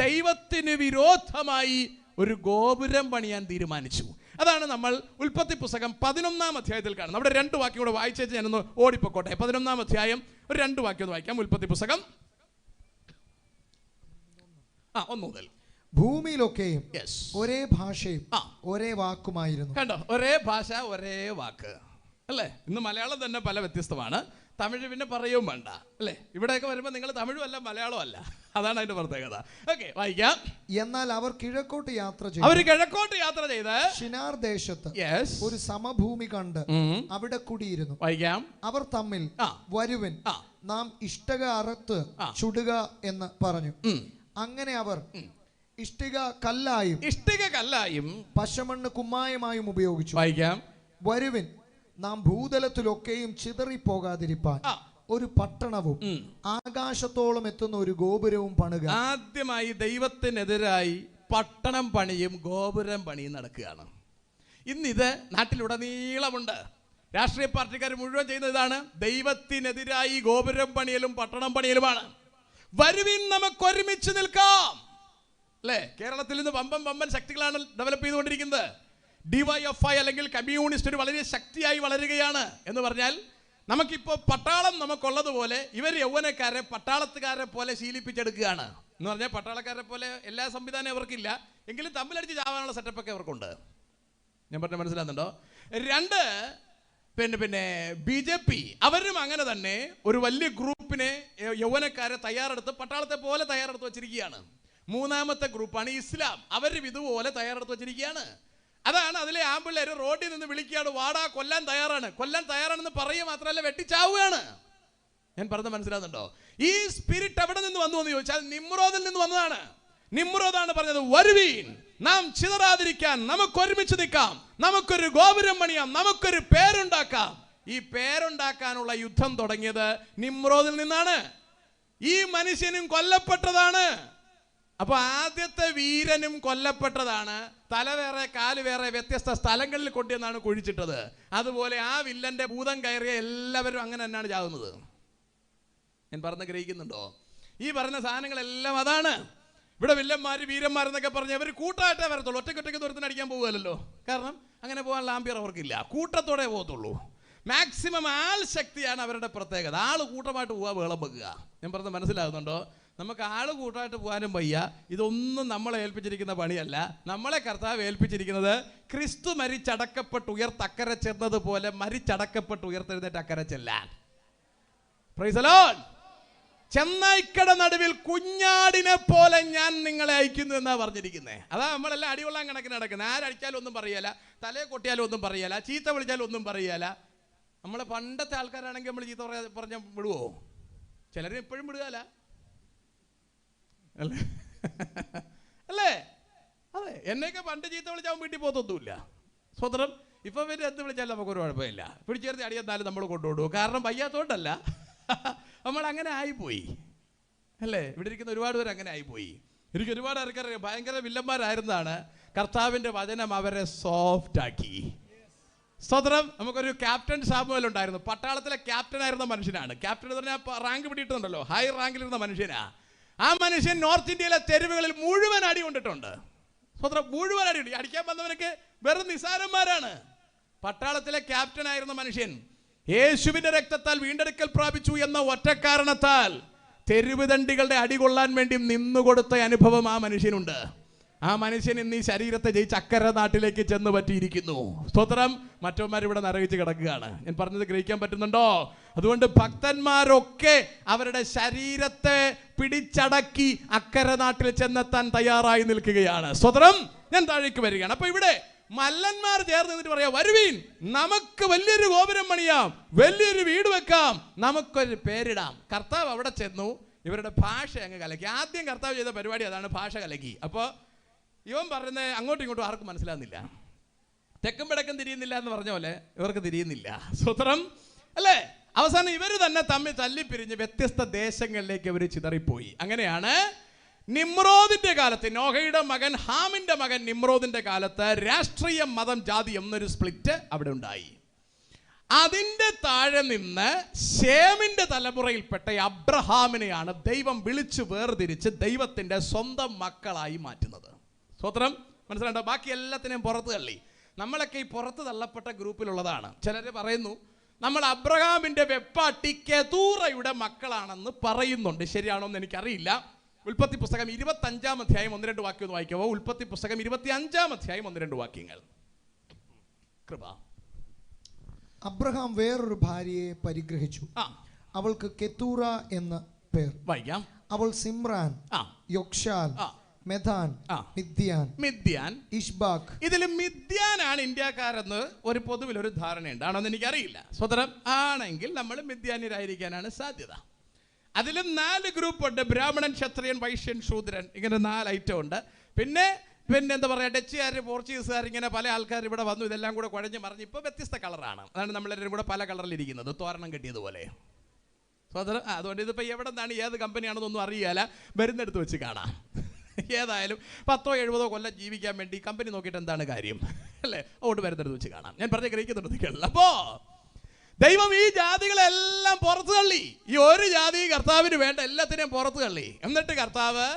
ദൈവത്തിന് വിരോധമായി ഒരു ഗോപുരം പണിയാൻ തീരുമാനിച്ചു. അതാണ് നമ്മൾ ഉൽപ്പത്തി പുസ്തകം 11-ാം അധ്യായത്തിൽ കാണുന്നത്. നമ്മുടെ 2 വാക്യം കൂടെ വായിച്ചേച്ച് ഞാനൊന്ന് ഓടിപ്പോട്ടെ. 11-ാം അധ്യായം ഒരു 2 വാക്യം ഒന്ന് വായിക്കാം. ഉൽപ്പത്തി പുസ്തകം 1 മുതൽ. ഭൂമിയിലൊക്കെയും ഒരേ ഭാഷയും ഒരേ വാക്കുമായിരുന്നു. കണ്ടോ, ഒരേ ഭാഷ ഒരേ വാക്ക് അല്ലേ? ഇന്ന് മലയാളം തന്നെ പല വ്യത്യസ്തമാണ്. തമിഴ് പിന്നെ പറയുകയും വേണ്ട അല്ലേ? ഇവിടെയൊക്കെ വരുമ്പോൾ നിങ്ങൾ തമിഴും അല്ല മലയാളവും അല്ല. അതാണ് അതിന്റെ പ്രത്യേകത. ഓക്കെ, വായിക്കാം. എന്നാൽ അവർ കിഴക്കോട്ട് യാത്ര ചെയ്ത് ഷിനാർ ദേശത്ത് ഒരു സമഭൂമി കണ്ട് അവിടെ കുടിയിരുന്നു. വായിക്കാം. അവർ തമ്മിൽ വരുവൻ നാം ഇഷ്ടിക അറുത്ത് ചുടുക എന്ന് പറഞ്ഞു. അങ്ങനെ അവർ ഇഷ്ടിക കല്ലായും പശമണ്ണ് കുമ്മായമായും ഉപയോഗിച്ചു. വായിക്കാം. വരുവൻ നാം ഭൂതലത്തിലൊക്കെയും ചിതറിപ്പോകാതിരിപ്പാൻ ഒരു പട്ടണവും ആകാശത്തോളം എത്തുന്ന ഒരു ഗോപുരവും പണിക. ആദ്യമായി ദൈവത്തിനെതിരായി പട്ടണം പണിയും ഗോപുരം പണിയും നടക്കുകയാണ്. ഇന്നിത് നാട്ടിലുടനീളമുണ്ട്. രാഷ്ട്രീയ പാർട്ടിക്കാർ മുഴുവൻ ചെയ്യുന്ന ഇതാണ്. ദൈവത്തിനെതിരായി ഗോപുരം പണിയലും പട്ടണം പണിയലുമാണ്. വരുവിൻ നമുക്ക് ഒരുമിച്ച് നിൽക്കാം അല്ലേ? കേരളത്തിൽ നിന്ന് വമ്പൻ ശക്തികളാണ് ഡെവലപ്പ് ചെയ്തുകൊണ്ടിരിക്കുന്നത്. DYFI അല്ലെങ്കിൽ കമ്മ്യൂണിസ്റ്റ് ഒരു വളരെ ശക്തിയായി വളരുകയാണ്. എന്ന് പറഞ്ഞാൽ നമുക്കിപ്പോൾ പട്ടാളം നമുക്കുള്ളതുപോലെ ഇവർ യൗവനക്കാരെ പട്ടാളത്തുകാരെ പോലെ ശീലിപ്പിച്ചെടുക്കുകയാണ്. എന്ന് പറഞ്ഞാൽ പട്ടാളക്കാരെ പോലെ എല്ലാ സംവിധാനവും അവർക്കില്ല, എങ്കിലും തമ്മിലടിച്ച് ചാവാനുള്ള സെറ്റപ്പൊക്കെ അവർക്കുണ്ട്. ഞാൻ പറഞ്ഞ മനസ്സിലാകുന്നുണ്ടോ? 2 പിന്നെ BJP അവരും അങ്ങനെ തന്നെ ഒരു വലിയ ഗ്രൂപ്പിനെ യൗവനക്കാരെ തയ്യാറെടുത്ത് പട്ടാളത്തെ പോലെ തയ്യാറെടുത്ത് വെച്ചിരിക്കുകയാണ്. 3ാമത്തെ ഗ്രൂപ്പാണ് ഇസ്ലാം. അവരും ഇതുപോലെ തയ്യാറെടുത്ത് വെച്ചിരിക്കുകയാണ്. അതാണ് അതിലെ ആമ്പിള്ളേര് റോഡിൽ നിന്ന് വിളിക്കുകയാണ്, വാടാ കൊല്ലാൻ തയ്യാറാണെന്ന് പറയുക മാത്രമല്ല വെട്ടിച്ചാവുകയാണ്. ഞാൻ പറഞ്ഞത് മനസ്സിലാകുന്നുണ്ടോ? ഈ സ്പിരിറ്റ് എവിടെ നിന്ന് വന്നു എന്ന് ചോദിച്ചാൽ നിമ്രോദിൽ നിന്ന് വന്നതാണ്. നിമ്രോദാണ് പറഞ്ഞത്, വരുവീൻ നാം ചിതറാതിരിക്കാൻ നമുക്ക് ഒരുമിച്ച് നിൽക്കാം, നമുക്കൊരു ഗോപുരം പണിയാം, നമുക്കൊരു പേരുണ്ടാക്കാം. ഈ പേരുണ്ടാക്കാനുള്ള യുദ്ധം തുടങ്ങിയത് നിമ്രോദിൽ നിന്നാണ്. ഈ മനുഷ്യനും കൊല്ലപ്പെട്ടതാണ്. അപ്പൊ ആദ്യത്തെ വീരനും കൊല്ലപ്പെട്ടതാണ്. തല വേറെ കാല് വേറെ വ്യത്യസ്ത സ്ഥലങ്ങളിൽ കൊണ്ടുവന്നാണ് കുഴിച്ചിട്ടത്. അതുപോലെ ആ വില്ലന്റെ ഭൂതം കയറിയ എല്ലാവരും അങ്ങനെ തന്നെയാണ് ചാകുന്നത്. ഞാൻ പറഞ്ഞ് ഗ്രഹിക്കുന്നുണ്ടോ? ഈ പറഞ്ഞ സാധനങ്ങളെല്ലാം അതാണ്. ഇവിടെ വില്ലന്മാര് വീരന്മാരെന്നൊക്കെ പറഞ്ഞ് അവർ കൂട്ടായിട്ടേ വരത്തുള്ളൂ. ഒറ്റയ്ക്ക് ദൂരത്തിന് അടിക്കാൻ പോകുമല്ലോ. കാരണം അങ്ങനെ പോകാനുള്ള ആംബിയർ അവർക്കില്ല. കൂട്ടത്തോടെ പോകത്തുള്ളൂ. മാക്സിമം ആൾ ശക്തിയാണ് അവരുടെ പ്രത്യേകത. ആള് കൂട്ടമായിട്ട് പോവുക, ബഹളം വെക്കുക. ഞാൻ പറഞ്ഞത് മനസ്സിലാകുന്നുണ്ടോ? നമുക്ക് ആള് കൂട്ടായിട്ട് പോകാനും വയ്യ. ഇതൊന്നും നമ്മളെ ഏൽപ്പിച്ചിരിക്കുന്ന പണിയല്ല. നമ്മളെ കർത്താവ് ഏൽപ്പിച്ചിരിക്കുന്നത് ക്രിസ്തു മരിച്ചടക്കപ്പെട്ട് ഉയർത്തക്കര ചെന്നതുപോലെ മരിച്ചടക്കപ്പെട്ട് ഉയർത്തെഴുന്നേറ്റ് അക്കരെ ചെല്ലാൻ. Price the Lord. ചെന്നായ്ക്കട നടുവിൽ കുഞ്ഞാടിനെ പോലെ ഞാൻ നിങ്ങളെ അയക്കുന്നു എന്നാ പറഞ്ഞിരിക്കുന്നത്. അതാ നമ്മളെല്ലാം അടികൊള്ളാൻ കണക്കിന് നടക്കുന്നത്. ആരടിച്ചാലും ഒന്നും പറയല, തലയെ കൊട്ടിയാലും ഒന്നും പറയല, ചീത്ത വിളിച്ചാലും ഒന്നും പറയല. നമ്മളെ പണ്ടത്തെ ആൾക്കാരാണെങ്കിൽ നമ്മൾ ചീത്ത പറഞ്ഞ വിടുവോ? ചിലരും എപ്പോഴും വിടുകയല്ല അല്ലേ? അതെ, എന്നെയൊക്കെ പണ്ട് ചീത്ത വിളിച്ചാൽ വീട്ടിൽ പോകത്തൊന്നുമില്ല. സ്വതന്ത്രം. ഇപ്പൊ പിന്നെ എന്ത് വിളിച്ചാലും നമുക്കൊരു കുഴപ്പമില്ല. പിടിച്ചേർത്ത് അടിയെന്നാലും നമ്മൾ കൊണ്ടുപോകും. കാരണം വയ്യാത്തോണ്ടല്ല, നമ്മൾ അങ്ങനെ ആയിപ്പോയി അല്ലേ? ഇവിടെ ഇരിക്കുന്ന ഒരുപാട് പേര് അങ്ങനെ ആയിപ്പോയി. എനിക്ക് ഒരുപാട് ആൾക്കാരറിയാം ഭയങ്കര വില്ലന്മാരായിരുന്നാണ്. കർത്താവിന്റെ വചനം അവരെ സോഫ്റ്റ് ആക്കി. സ്വതന്ത്രം. നമുക്കൊരു ക്യാപ്റ്റൻ സാമുവൽ ഉണ്ടായിരുന്നു. പട്ടാളത്തിലെ ക്യാപ്റ്റൻ ആയിരുന്ന മനുഷ്യനാണ്. ക്യാപ്റ്റൻ എന്ന് പറഞ്ഞാൽ റാങ്ക് പിടിയിട്ടുണ്ടല്ലോ, ഹൈ റാങ്കിലിരുന്ന മനുഷ്യനാ. ആ മനുഷ്യൻ നോർത്ത് ഇന്ത്യയിലെ തെരുവുകളിൽ മുഴുവൻ അടി കൊണ്ടിട്ടുണ്ട്. സ്വതന്ത്രം മുഴുവൻ അടി ഉണ്ട്. അടിക്കാൻ വന്നവനൊക്കെ വെറും നിസാരന്മാരാണ്. പട്ടാളത്തിലെ ക്യാപ്റ്റൻ ആയിരുന്ന മനുഷ്യൻ യേശുവിന്റെ രക്തത്താൽ വീണ്ടെടുക്കൽ പ്രാപിച്ചു എന്ന ഒറ്റ കാരണത്താൽ തെരുവ് ദണ്ഡികളുടെ അടി കൊള്ളാൻ വേണ്ടി നിന്നുകൊടുത്ത അനുഭവം ആ മനുഷ്യനുണ്ട്. ആ മനുഷ്യൻ ഇന്ന് ഈ ശരീരത്തെ ജയിച്ച് അക്കര നാട്ടിലേക്ക് ചെന്ന് പറ്റിയിരിക്കുന്നു. സ്തോത്രം. മറ്റവന്മാരിവിടെ നരകിച്ച് കിടക്കുകയാണ്. ഞാൻ പറഞ്ഞത് ഗ്രഹിക്കാൻ പറ്റുന്നുണ്ടോ? അതുകൊണ്ട് ഭക്തന്മാരൊക്കെ അവരുടെ ശരീരത്തെ പിടിച്ചടക്കി അക്കര നാട്ടിൽ ചെന്നെത്താൻ തയ്യാറായി നിൽക്കുകയാണ്. സ്തോത്രം. ഞാൻ താഴേക്ക് വരികയാണ്. അപ്പൊ ഇവിടെ മല്ലന്മാർ ചേർന്ന് നിന്നിട്ട് പറയാം, വരുവീൻ, നമുക്ക് വലിയൊരു ഗോപുരം പണിയാം, വലിയൊരു വീട് വെക്കാം, നമുക്കൊരു പേരിടാം. കർത്താവ് അവിടെ ചെന്നു ഇവരുടെ ഭാഷ അങ്ങ് കലക്കി. ആദ്യം കർത്താവ് ചെയ്ത പരിപാടി അതാണ്, ഭാഷ കലക്കി. അപ്പോൾ ഇവൻ പറയുന്നത് അങ്ങോട്ടും ഇങ്ങോട്ടും ആർക്കും മനസ്സിലാകുന്നില്ല. തെക്കും വടക്കും തിരിയുന്നില്ല എന്ന് പറഞ്ഞ പോലെ ഇവർക്ക് തിരിയുന്നില്ല. സ്വതന്ത്രം അല്ലേ? അവസാനം ഇവർ തന്നെ തമ്മിൽ തല്ലിപ്പിരിഞ്ഞ് വ്യത്യസ്ത ദേശങ്ങളിലേക്ക് ഇവർ ചിതറിപ്പോയി. അങ്ങനെയാണ് നിമ്രോദിന്റെ കാലത്ത്, നോഹയുടെ മകൻ ഹാമിന്റെ മകൻ നിമ്രോദിന്റെ കാലത്ത് രാഷ്ട്രീയ മതം ജാതി എന്നൊരു സ്പ്ലിറ്റ് അവിടെ ഉണ്ടായി. അതിന്റെ താഴെ നിന്ന് ശേമിന്റെ തലമുറയിൽപ്പെട്ട അബ്രഹാമിനെയാണ് ദൈവം വിളിച്ചു വേർതിരിച്ച് ദൈവത്തിന്റെ സ്വന്തം മക്കളായി മാറ്റുന്നത്. സ്വതന്ത്രം. മനസ്സിലാണ്ടോ? ബാക്കി എല്ലാത്തിനെയും പുറത്ത് തള്ളി. നമ്മളൊക്കെ ഈ പുറത്ത് തള്ളപ്പെട്ട ഗ്രൂപ്പിലുള്ളതാണ്. ചിലർ പറയുന്നു നമ്മൾ അബ്രഹാമിന്റെ വെപ്പാട്ടി കെതൂറയുടെ മക്കളാണെന്ന് പറയുന്നുണ്ട്. ശരിയാണോ എന്ന് എനിക്കറിയില്ല. ഉൽപ്പത്തി പുസ്തകം 25-ാം അധ്യായം 1-2 വാക്യം ഒന്ന് വായിക്കാവോ? ഉൽപ്പത്തി പുസ്തകം 25-ാം അധ്യായം 1-2 വാക്യങ്ങൾ. കൃപ. അബ്രഹാം വേറൊരു ഭാര്യയെ പരിഗ്രഹിച്ചു. അവൾക്ക് കെതൂറ എന്ന പേർ. വായിക്കാം. അവൾ സിമ്രാൻ, യൊക്ഷാൽ, മെഥാൻ, മിദ്യാൻ, ഇഷ്ബാക്ക്. ഇതിൽ മിദ്യാനാണ് ഇന്ത്യക്കാരെന്ന് ഒരു പൊതുവിൽ ഒരു ധാരണയുണ്ട്. ആണോന്ന് എനിക്കറിയില്ല. സ്വതന്ത്രം ആണെങ്കിൽ നമ്മൾ മിദ്യാന്യരായിരിക്കാനാണ് സാധ്യത. അതിലും 4 ഗ്രൂപ്പ് ഉണ്ട്. ബ്രാഹ്മണൻ, ക്ഷത്രിയൻ, വൈശ്യൻ, ശൂദ്രൻ. ഇങ്ങനെ 4 ഐറ്റം ഉണ്ട്. പിന്നെ എന്താ പറയുക, ഡച്ചുകാർ, പോർച്ചുഗീസുകാർ, ഇങ്ങനെ പല ആൾക്കാർ ഇവിടെ വന്നു. ഇതെല്ലാം കൂടെ കുഴഞ്ഞ് മറിഞ്ഞ് ഇപ്പോൾ വ്യത്യസ്ത കളറാണ്. അതാണ് നമ്മളെല്ലാവരും കൂടെ പല കളറിലിരിക്കുന്നത്, തോരണം കെട്ടിയതുപോലെ. സ്വതന്ത്രം. അതുകൊണ്ട് ഇതിപ്പോൾ എവിടെ നിന്നാണ് ഏത് കമ്പനിയാണെന്നൊന്നും അറിയാല, വരുന്നെടുത്ത് വെച്ച് കാണാം. ഏതായാലും 10-70 കൊല്ലം ജീവിക്കാൻ വേണ്ടി കമ്പനി നോക്കിയിട്ട് എന്താണ് കാര്യം അല്ലേ? അതുകൊണ്ട് വരുന്നെടുത്ത് വെച്ച് കാണാം. ഞാൻ പറഞ്ഞ ഗ്രഹിക്കുന്നുണ്ട്. അപ്പോ ദൈവം ഈ ജാതികളെല്ലാം പുറത്തു തള്ളി. ഈ ഒരു ജാതി കർത്താവിന് വേണ്ട എല്ലാത്തിനെയും പുറത്തു തള്ളി. എന്നിട്ട് കർത്താവ്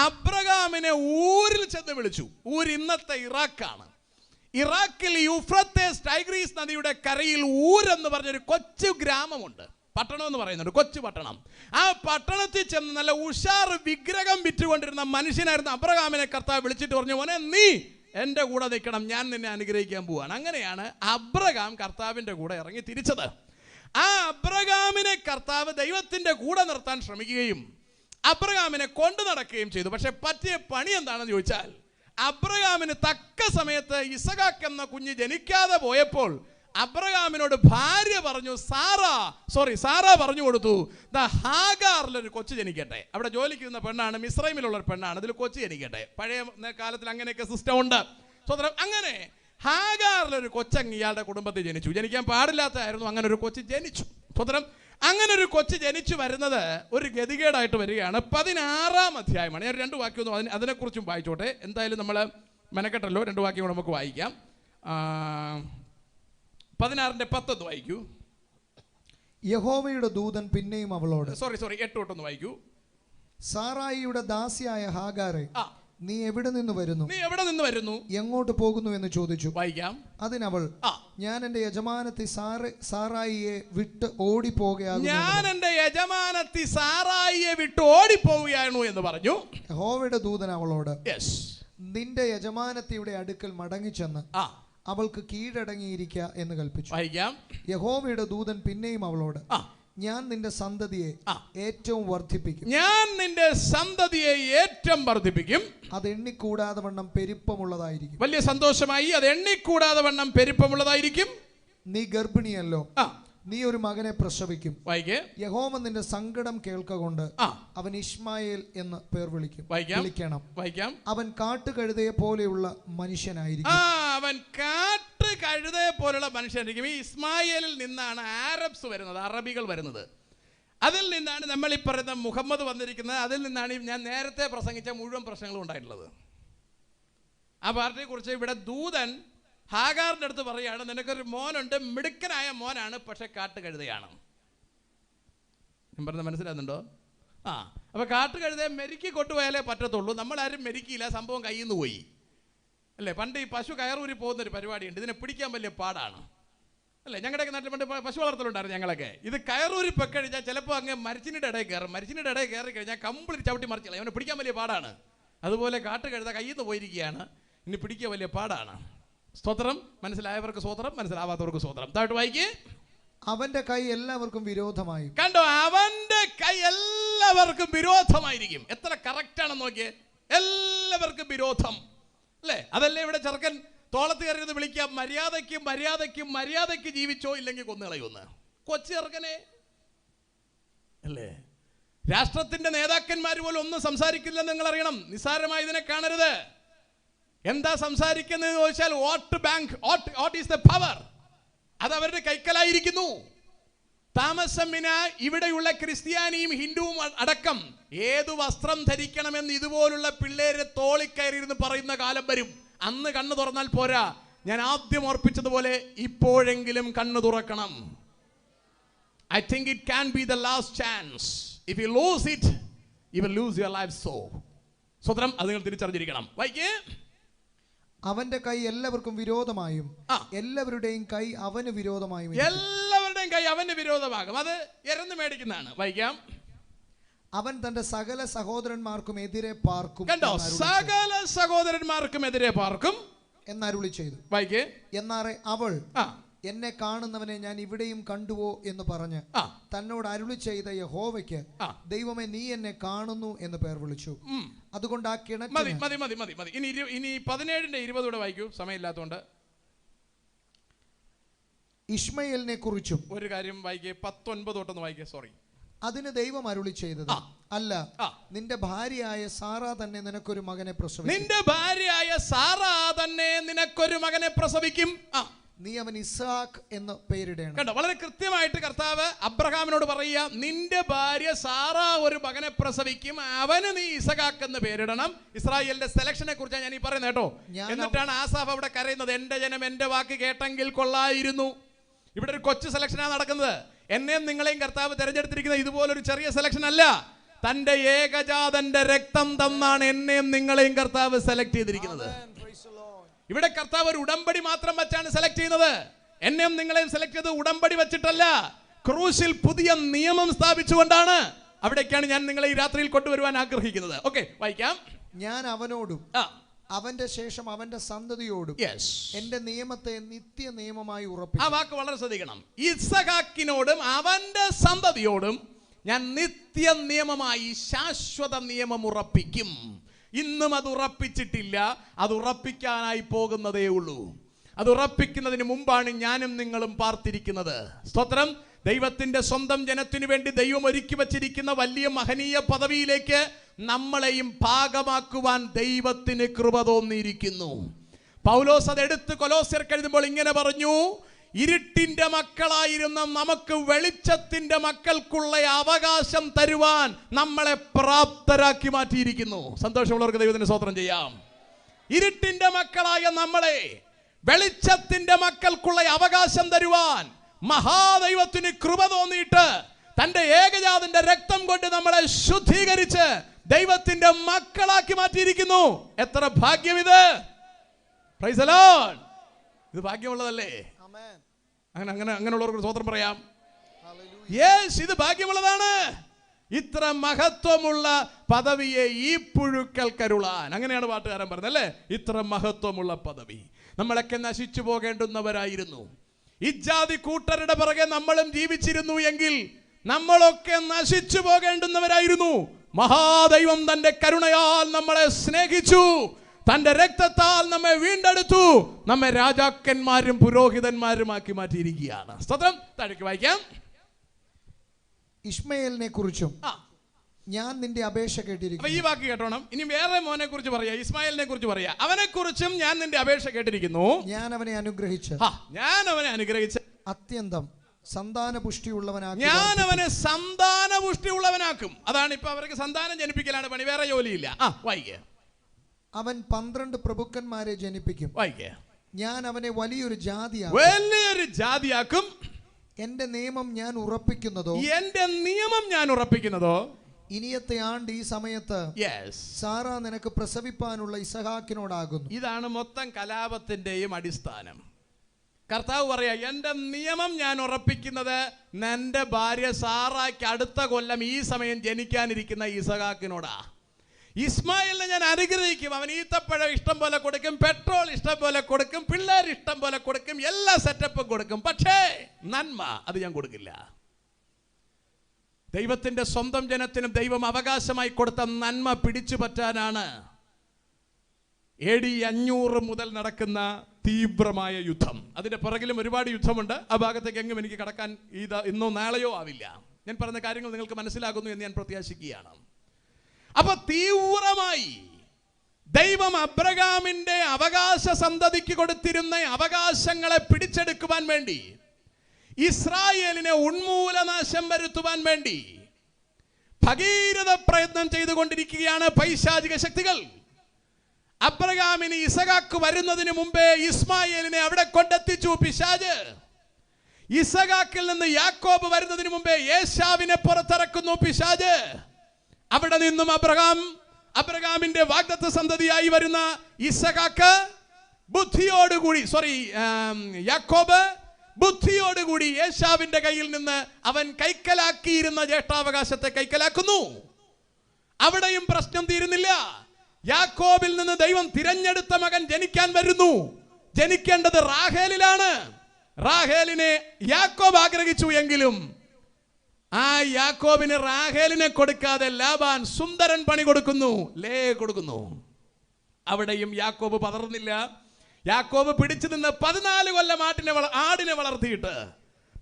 അബ്രഹാമിനെ ഊരിൽ ചെന്ന് വിളിച്ചു. ഊര് ഇന്നത്തെ ഇറാഖാണ്. ഇറാഖിൽ യൂഫ്രട്ടീസ് ടൈഗ്രീസ് നദിയുടെ കരയിൽ ഊര് എന്ന് പറഞ്ഞൊരു കൊച്ചു ഗ്രാമമുണ്ട്. പട്ടണം എന്ന് പറയുന്നുണ്ട്, കൊച്ചു പട്ടണം. ആ പട്ടണത്തിൽ ചെന്ന് നല്ല ഉഷാർ വിഗ്രഹം വിറ്റുകൊണ്ടിരുന്ന മനുഷ്യനായിരുന്ന അബ്രഹാമിനെ കർത്താവ് വിളിച്ചിട്ട് പറഞ്ഞു, മോനെ നീ എൻ്റെ കൂടെ നിൽക്കണം, ഞാൻ നിന്നെ അനുഗ്രഹിക്കാൻ പോവാണ്. അങ്ങനെയാണ് അബ്രഹാം കർത്താവിൻ്റെ കൂടെ ഇറങ്ങി തിരിച്ചത്. ആ അബ്രഹാമിനെ കർത്താവ് ദൈവത്തിൻ്റെ കൂടെ നിർത്താൻ ശ്രമിക്കുകയും അബ്രഹാമിനെ കൊണ്ടു നടക്കുകയും ചെയ്തു. പക്ഷെ പറ്റിയ പണി എന്താണെന്ന് ചോദിച്ചാൽ, അബ്രഹാമിന് തക്ക സമയത്ത് ഇസഹാക്ക് എന്ന കുഞ്ഞ് ജനിക്കാതെ പോയപ്പോൾ അബ്രഹാമിനോട് ഭാര്യ പറഞ്ഞു, സാറ പറഞ്ഞു കൊടുത്തു, ഹാഗാറിലൊരു കൊച്ചു ജനിക്കട്ടെ. അവിടെ ജോലിക്ക് വന്ന പെണ്ണാണ്, മിസ്രൈമിലുള്ള ഒരു പെണ്ണാണ്, അതിൽ കൊച്ചു ജനിക്കട്ടെ. പഴയ കാലത്തിൽ അങ്ങനെയൊക്കെ സിസ്റ്റം ഉണ്ട്. സ്വതന്ത്രം. അങ്ങനെ ഹാഗാറിലൊരു കൊച്ചങ്ങ് ഇയാളുടെ കുടുംബത്തിൽ ജനിച്ചു. ജനിക്കാൻ പാടില്ലാത്തതായിരുന്നു, അങ്ങനെ ഒരു കൊച്ചു ജനിച്ചു. സ്വതന്ത്രം. അങ്ങനെ ഒരു കൊച്ചു ജനിച്ചു വരുന്നത് ഒരു ഗതികേടായിട്ട് വരികയാണ്. 16-ാം അധ്യായമാണ്. ഞാൻ 2 വാക്യം അതിനെക്കുറിച്ചും വായിച്ചോട്ടെ. എന്തായാലും നമ്മൾ മെനക്കെട്ടല്ലോ, 2 വാക്യം കൂടെ നമുക്ക് വായിക്കാം. 16-10 വായിക്കൂ. യഹോവയുടെ ദൂതൻ പിന്നെയും അവളോട്, 8 തൊട്ടൊന്ന് വായിക്കൂ. സാറായിയുടെ ദാസിയായ ഹാഗാറെ, നീ എവിടെ നിന്ന് വരുന്നു, എങ്ങോട്ട് പോകുന്നു എന്ന് ചോദിച്ചു. വായിക്കാം. അതിനവൾ, ഞാൻ എന്റെ യജമാനത്തി സാറായിയെ വിട്ട് ഓടിപ്പോവുകയാകുന്നു എന്ന് പറഞ്ഞു. യഹോവയുടെ ദൂതൻ അവളോട്, നിന്റെ യജമാനത്തിയുടെ അടുക്കൽ മടങ്ങിച്ചെന്ന് അവൾക്ക് കീഴടങ്ങിയിരിക്ക എന്ന് കൽപ്പിച്ചു. യഹോവയുടെ ദൂതൻ പിന്നെയും അവളോട്, ഞാൻ നിന്റെ സന്തതിയെ ഏറ്റവും വർദ്ധിപ്പിക്കും, അത് എണ്ണിക്കൂടാതെ വണ്ണം പെരുപ്പമുള്ളതായിരിക്കും. വലിയ സന്തോഷമായി. അത് എണ്ണിക്കൂടാതെ വണ്ണം പെരുപ്പമുള്ളതായിരിക്കും. നീ ഗർഭിണിയല്ലോ, നീ ഒരു മകനെ പ്രസവിക്കും. യഹോവ നിന്റെ സങ്കടം കേൾക്കൊണ്ട് അവൻ ഇശ്മായേൽ എന്ന് പേർ വിളിക്കണം. അവൻ കാട്ടുകഴുതയെ പോലെയുള്ള മനുഷ്യനായിരിക്കും. ഈ ഇസ്മായേലിൽ നിന്നാണ് ആരബ്സ് വരുന്നത്, അറബികൾ വരുന്നത്. അതിൽ നിന്നാണ് നമ്മൾ ഈ പറയുന്ന മുഹമ്മദ് വന്നിരിക്കുന്നത്. അതിൽ നിന്നാണ് ഞാൻ നേരത്തെ പ്രസംഗിച്ച മുഴുവൻ പ്രശ്നങ്ങളും ഉണ്ടായിട്ടുള്ളത്. ആ പാർട്ടിയെ കുറിച്ച് ഇവിടെ ദൂതൻ ഹാഗാറിന്റെ അടുത്ത് പറയുകയാണ്, നിനക്കൊരു മോനുണ്ട്, മിടുക്കനായ മോനാണ്, പക്ഷെ കാട്ടുകഴുതയാണ്. ഞാൻ പറഞ്ഞത് മനസ്സിലാകുന്നുണ്ടോ? അപ്പൊ കാട്ടുകഴുതയെ മെരുക്കി കൊണ്ടുപോയാലേ പറ്റത്തുള്ളൂ. നമ്മളാരും മെരുക്കിയില്ല, സംഭവം കയ്യിൽ നിന്ന് പോയി അല്ലേ. പണ്ട് ഈ പശു കയറൂരി പോകുന്നൊരു പരിപാടിയുണ്ട്, ഇതിനെ പിടിക്കാൻ വലിയ പാടാണ് അല്ലേ. ഞങ്ങളുടെയൊക്കെ നാട്ടിൽ പണ്ട് പശു വളർത്തലുണ്ടായിരുന്നു ഞങ്ങളൊക്കെ. ഇത് കയറൂരി പൊക്കഴിഞ്ഞാൽ ചിലപ്പോൾ അങ്ങ് മരിച്ചിൻ്റെ ഇടയിൽ കയറും. മരിച്ചിൻ്റെ ഇടയിൽ കയറി കഴിഞ്ഞാൽ കംപ്ലീറ്റ് ചവിട്ടി മറിച്ചില്ല, അവനെ പിടിക്കാൻ വലിയ പാടാണ്. അതുപോലെ കാട്ടുകഴുത കയ്യിൽ നിന്ന് പോയിരിക്കുകയാണ്, ഇനി പിടിക്കുക വലിയ പാടാണ്. സ്തോത്രം. മനസ്സിലായവർക്ക് സ്തോത്രം, മനസ്സിലാവാത്തവർക്ക് സ്തോത്രം. താഴോട്ട് വായിക്കേ. അവന്റെ കൈ എല്ലാവർക്കും വിരോധമായി. കണ്ടോ, അവന്റെ കൈ എല്ലാവർക്കും വിരോധമായിരിക്കും. എത്ര കറക്റ്റ് ആണെന്ന് നോക്കിയേ. എല്ലാവർക്കും വിരോധം അല്ലേ. അതല്ലേ ഇവിടെ ചെറുക്കൻ തോളത്ത് കയറിയത് വിളിക്കാം, മര്യാദയ്ക്ക് മര്യാദയ്ക്ക് മര്യാദയ്ക്ക് ജീവിച്ചോ ഇല്ലെങ്കിൽ കൊന്നുകളയുമെന്ന്. കൊച്ചു ചെറുക്കനെ അല്ലേ. രാഷ്ട്രത്തിന്റെ നേതാക്കന്മാർ പോലും ഒന്നും സംസാരിക്കില്ലെന്ന് നിങ്ങൾ അറിയണം. നിസ്സാരമായി ഇതിനെ കാണരുത്. എന്താ സംസാരിക്കുന്നത് ചോദിച്ചാൽ vote bank, what is the power, അത് അവരുടെ കൈക്കലായിരിക്കുന്നു. താമസമിന ഇവിടെയുള്ള ക്രിസ്ത്യാനിയും ഹിന്ദുവും അടക്കം ഏതു വസ്ത്രം ധരിക്കണമെന്ന് ഇതുപോലുള്ള പിള്ളേരെ തോളിക്കയറിയിരുന്ന് പറയുന്ന കാലം വരും. അന്ന് കണ്ണു തുറന്നാൽ പോരാ. ഞാൻ ആദ്യം ഓർപ്പിച്ചതുപോലെ ഇപ്പോഴെങ്കിലും കണ്ണു തുറക്കണം. I think it can be the last chance. If you lose it, you will lose your life. സ്വതന്ത്രം അത് നിങ്ങൾ തിരിച്ചറിഞ്ഞിരിക്കണം. വായിക്കേ. അവന്റെ കൈ എല്ലാവർക്കും വിരോധമായും എല്ലാവരുടെയും കൈ അവന് വിരോധമായും. എല്ലാവരുടെയും കൈ അവന് വിരോധമാകും. അത് എരന്ന് മേടിക്കുന്നതാണ്. വായിക്കാം. അവൻ തന്റെ സകല സഹോദരന്മാർക്കും എതിരെ പാർക്കും. കണ്ടോ, സകല സഹോദരന്മാർക്കും എതിരെ പാർക്കും എന്നരുളി ചെയ്തു. വായിക്കേ. എന്നാറെ അവൾ എന്നെ കാണുന്നവനെ ഞാൻ ഇവിടെയും കണ്ടുവോ എന്ന് പറഞ്ഞ് തന്നോട് അരുളി ചെയ്ത യഹോവയ്ക്ക് ദൈവമേ നീ എന്നെ കാണുന്നു എന്ന് പേർ വിളിച്ചു. അതുകൊണ്ട് ആ കിണറ്റിന് മതി മതി മതി മതി. ഇനി 17:20 വായിക്കൂ, സമയമില്ലാത്തതുകൊണ്ട്. ഇശ്മയേലിനെ കുറിച്ചും ഒരു കാര്യം വായിക്കേ. 19 തൊട്ടൊന്ന് വായിക്കേ. സോറി. അതിന് ദൈവം അരുളി ചെയ്തത് അല്ല, നിന്റെ ഭാര്യയായ സാറാ തന്നെ നിനക്കൊരു മകനെ പ്രസവിക്കും. നിന്റെ ഭാര്യയായ സാറാ തന്നെ നിനക്കൊരു മകനെ പ്രസവിക്കും. നീ അവൻ ഇസ്ഹാക്ക് എന്ന് പേരിടണം. കണ്ടോ, വളരെ കൃത്യമായിട്ട് കർത്താവ് അബ്രഹാമിനോട് പറയുക, നിന്റെ ഭാര്യ സാറാ ഒരു മകനെ പ്രസവിക്കും, അവന് നീ ഇസഹാക്ക് എന്ന് പേരിടണം. ഇസ്രായേലിന്റെ സെലക്ഷനെ കുറിച്ചാണ് ഞാൻ ഈ പറയുന്നത് കേട്ടോ. എന്നിട്ടാണ് ആസാഫ് അവിടെ കരയുന്നത്, എന്റെ ജനം എന്റെ വാക്ക് കേട്ടെങ്കിൽ കൊള്ളായിരുന്നു. ഇവിടെ ഒരു കൊച്ചു സെലക്ഷനാണ് നടക്കുന്നത്. എന്നെയും നിങ്ങളെയും കർത്താവ് തെരഞ്ഞെടുത്തിരിക്കുന്ന ഇതുപോലൊരു ചെറിയ സെലക്ഷൻ അല്ല. തന്റെ ഏകജാതന്റെ രക്തം തന്നാണ് എന്നെയും നിങ്ങളെയും കർത്താവ് സെലക്ട് ചെയ്തിരിക്കുന്നത്. ഇവിടെ കർത്താവ് ഒരു ഉടമ്പടി മാത്രം വെച്ചാണ് സെലക്ട് ചെയ്യുന്നത്. എന്നെയും നിങ്ങളെയും സെലക്ട് ചെയ്ത് ഉടമ്പടി വെച്ചിട്ടല്ല, ക്രൂശിൽ പുതിയ നിയമം സ്ഥാപിച്ചുകൊണ്ടാണ്. അവിടേക്കാണ് ഞാൻ നിങ്ങളെ ഈ രാത്രിയിൽ കൊണ്ടുവരുവാൻ ആഗ്രഹിക്കുന്നത്. ഓക്കെ, വായിക്കാം. ഞാൻ അവനോടും അവന്റെ ശേഷം അവന്റെ സന്തതിയോടും എന്റെ നിയമത്തെ നിത്യ നിയമമായി ഉറപ്പിക്കും. ആ വാക്ക് വളരെ ശ്രദ്ധിക്കണം. ഇസ്ഹാക്കിനോടും അവന്റെ സന്തതിയോടും ഞാൻ നിത്യ നിയമമായി ശാശ്വത നിയമം ഉറപ്പിക്കും. ഇന്നും അത് ഉറപ്പിച്ചിട്ടില്ല, അത് ഉറപ്പിക്കാനായി പോകുന്നതേ ഉള്ളൂ. അത് ഉറപ്പിക്കുന്നതിന് മുമ്പാണ് ഞാനും നിങ്ങളും പാർത്തിരിക്കുന്നത്. സ്തോത്രം. ദൈവത്തിന്റെ സ്വന്തം ജനത്തിനു വേണ്ടി ദൈവം ഒരുക്കി വച്ചിരിക്കുന്ന വലിയ മഹനീയ പദവിയിലേക്ക് നമ്മളെയും ഭാഗമാക്കുവാൻ ദൈവത്തിന് കൃപ തോന്നിയിരിക്കുന്നു. പൗലോസ് അതെടുത്ത് കൊലോസ്യർക്ക് എഴുതുമ്പോൾ ഇങ്ങനെ പറഞ്ഞു, ഇരുട്ടിന്റെ മക്കളായിരുന്ന നമുക്ക് വെളിച്ചത്തിന്റെ മക്കൾക്കുള്ള അവകാശം തരുവാൻ നമ്മളെ പ്രാപ്തരാക്കി മാറ്റിയിരിക്കുന്നു. സന്തോഷമുള്ളവർക്ക് ദൈവത്തിന് സ്തോത്രം ചെയ്യാം. ഇരുട്ടിന്റെ മക്കളായ നമ്മളെ വെളിച്ചത്തിന്റെ മക്കൾക്കുള്ള അവകാശം തരുവാൻ മഹാദൈവത്തിന് കൃപ തോന്നിയിട്ട് തന്റെ ഏകജാതന്റെ രക്തം കൊണ്ട് നമ്മളെ ശുദ്ധീകരിച്ച് ദൈവത്തിന്റെ മക്കളാക്കി മാറ്റിയിരിക്കുന്നു. എത്ര ഭാഗ്യം ഇത്! Price the Lord. ഇത് ഭാഗ്യമുള്ളതല്ലേ? അങ്ങനെയുള്ളവർക്ക് സ്തോത്രം പറയാം. യെസ്, ഇത് ഭാഗ്യമുള്ളതാണ്. ഇത്ര മഹത്വമുള്ള പദവിയെ ഈ പുഴുക്കൽ കരുളാൻ, അങ്ങനെയാണ് പാട്ടുകാരൻ പറഞ്ഞത് അല്ലേ? ഇത്ര മഹത്വമുള്ള പദവി. നമ്മളൊക്കെ നശിച്ചു പോകേണ്ടുന്നവരായിരുന്നു. ഇജ്ജാതി കൂട്ടരുടെ പിറകെ നമ്മളും ജീവിച്ചിരുന്നു എങ്കിൽ നമ്മളൊക്കെ നശിച്ചു പോകേണ്ടുന്നവരായിരുന്നു. മഹാദൈവം തന്റെ കരുണയാൽ നമ്മളെ സ്നേഹിച്ചു, തന്റെ രക്തത്താൽ നമ്മെ വീണ്ടെടുത്തു, നമ്മെ രാജാക്കന്മാരും പുരോഹിതന്മാരുമാക്കി മാറ്റിയിരിക്കുകയാണ്. സ്തോത്രം. താഴേക്ക് വായിക്കാം. ഇശ്മയേലിനെ കുറിച്ചും ഞാൻ നിന്റെ അപേക്ഷ കേട്ടിരിക്കുന്നു. ഈ വാക്ക് കേട്ടോണം. ഇനി വേറെ മോനെ കുറിച്ച് പറയാ, ഇസ്മായിലിനെ കുറിച്ച് പറയാ. അവനെ കുറിച്ചും ഞാൻ നിന്റെ അപേക്ഷ കേട്ടിരിക്കുന്നു. ഞാൻ അവനെ അനുഗ്രഹിച്ച് അത്യന്തം സന്താന പുഷ്ടിയുള്ളവനാക്കും. ഞാൻ അവനെ സന്താന പുഷ്ടിയുള്ളവനാക്കും. അതാണ് ഇപ്പൊ അവർക്ക് സന്താനം ജനിപ്പിക്കലാണ് പണി, വേറെ ജോലിയില്ല. വായിക്കേ. അവൻ 12 പ്രഭുക്കന്മാരെ ജനിപ്പിക്കും. വായിക്കേ. ഞാൻ അവനെ വലിയൊരു ജാതിയാക്കും. എന്റെ നിയമം ഞാൻ ഉറപ്പിക്കുന്നതോ ഇനിയത്തെ ആണ്ട് ഈ സമയത്ത് സാറ നിനക്ക് പ്രസവിപ്പാനുള്ള ഇസഹാക്കിനോടാകുന്നു. ഇതാണ് മൊത്തം കലാപത്തിന്റെയും അടിസ്ഥാനം. കർത്താവ് പറയാ, എന്റെ നിയമം ഞാൻ ഉറപ്പിക്കുന്നത് എന്റെ ഭാര്യ സാറായ്ക്ക് അടുത്ത കൊല്ലം ഈ സമയം ജനിക്കാനിരിക്കുന്ന ഇസഹാക്കിനോടാ. ഇസ്മായിലിനെ ഞാൻ അനുഗ്രഹിക്കും. അവൻ ഈത്തപ്പഴം ഇഷ്ടം പോലെ കൊടുക്കും, പെട്രോൾ ഇഷ്ടം പോലെ കൊടുക്കും, പിള്ളേർ ഇഷ്ടം പോലെ കൊടുക്കും, എല്ലാ സെറ്റപ്പും കൊടുക്കും. പക്ഷേ നന്മ അത് ഞാൻ കൊടുക്കില്ല. ദൈവത്തിന്റെ സ്വന്തം ജനത്തിനും ദൈവം അവകാശമായി കൊടുത്ത നന്മ പിടിച്ചു പറ്റാനാണ് AD 500 മുതൽ നടക്കുന്ന തീവ്രമായ യുദ്ധം. അതിന്റെ പുറകിലും ഒരുപാട് യുദ്ധമുണ്ട്. ആ ഭാഗത്തേക്ക് എങ്ങും എനിക്ക് കടക്കാൻ ഇന്നോ നാളെയോ ആവില്ല. ഞാൻ പറഞ്ഞ കാര്യങ്ങൾ നിങ്ങൾക്ക് മനസ്സിലാകുന്നു എന്ന് ഞാൻ പ്രത്യാശിക്കുകയാണ്. അപ്പൊ തീവ്രമായി ദൈവം അബ്രഹാമിന്റെ അവകാശ സന്തതിക്ക് കൊടുത്തിരുന്ന അവകാശങ്ങളെ പിടിച്ചെടുക്കുവാൻ വേണ്ടി, ഇസ്രായേലിനെ ഉന്മൂലനാശം വരുത്തുവാൻ വേണ്ടി ഭഗീരഥ പ്രയത്നം ചെയ്തുകൊണ്ടിരിക്കുകയാണ് പൈശാചിക ശക്തികൾ. അബ്രഹാമിന് ഇസഹാക്ക് വരുന്നതിന് മുമ്പേ ഇസ്മായേലിനെ അവിടെ കൊണ്ടെത്തിച്ചു പിശാച്. ഇസഹാക്കിൽ നിന്ന് യാക്കോബ് വരുന്നതിന് മുമ്പേ ഏശാവിനെ പുറത്തിറക്കുന്നു പിശാച്. അവിടെ നിന്നും അബ്രഹാമിന്റെ വാഗ്ദത്ത സന്തതിയായി വരുന്ന ഇസഹാക്ക് ബുദ്ധിയോടുകൂടി യാക്കോബ് ബുദ്ധിയോടുകൂടി ഏശാവിന്റെ കയ്യിൽ നിന്ന് അവൻ കൈക്കലാക്കിയിരുന്ന ജ്യേഷ്ഠാവകാശത്തെ കൈക്കലാക്കുന്നു. അവിടെയും പ്രശ്നം തീരുന്നില്ല. യാക്കോബിൽ നിന്ന് ദൈവം തിരഞ്ഞെടുത്ത മകൻ ജനിക്കാൻ വരുന്നു. ജനിക്കേണ്ടത് റാഹേലിലാണ്. റാഹേലിനെ യാക്കോബ് ആഗ്രഹിച്ചു എങ്കിലും ആ യാക്കോബിന് റാഹേലിനെ കൊടുക്കാതെ ലാബാൻ സുന്ദരൻ പണി കൊടുക്കുന്നു, കൊടുക്കുന്നു. അവിടെയും യാക്കോബ് പതർന്നില്ല. യാക്കോബ് പിടിച്ചു നിന്ന് 14 കൊല്ലം ആടിനെ വളർത്തിയിട്ട്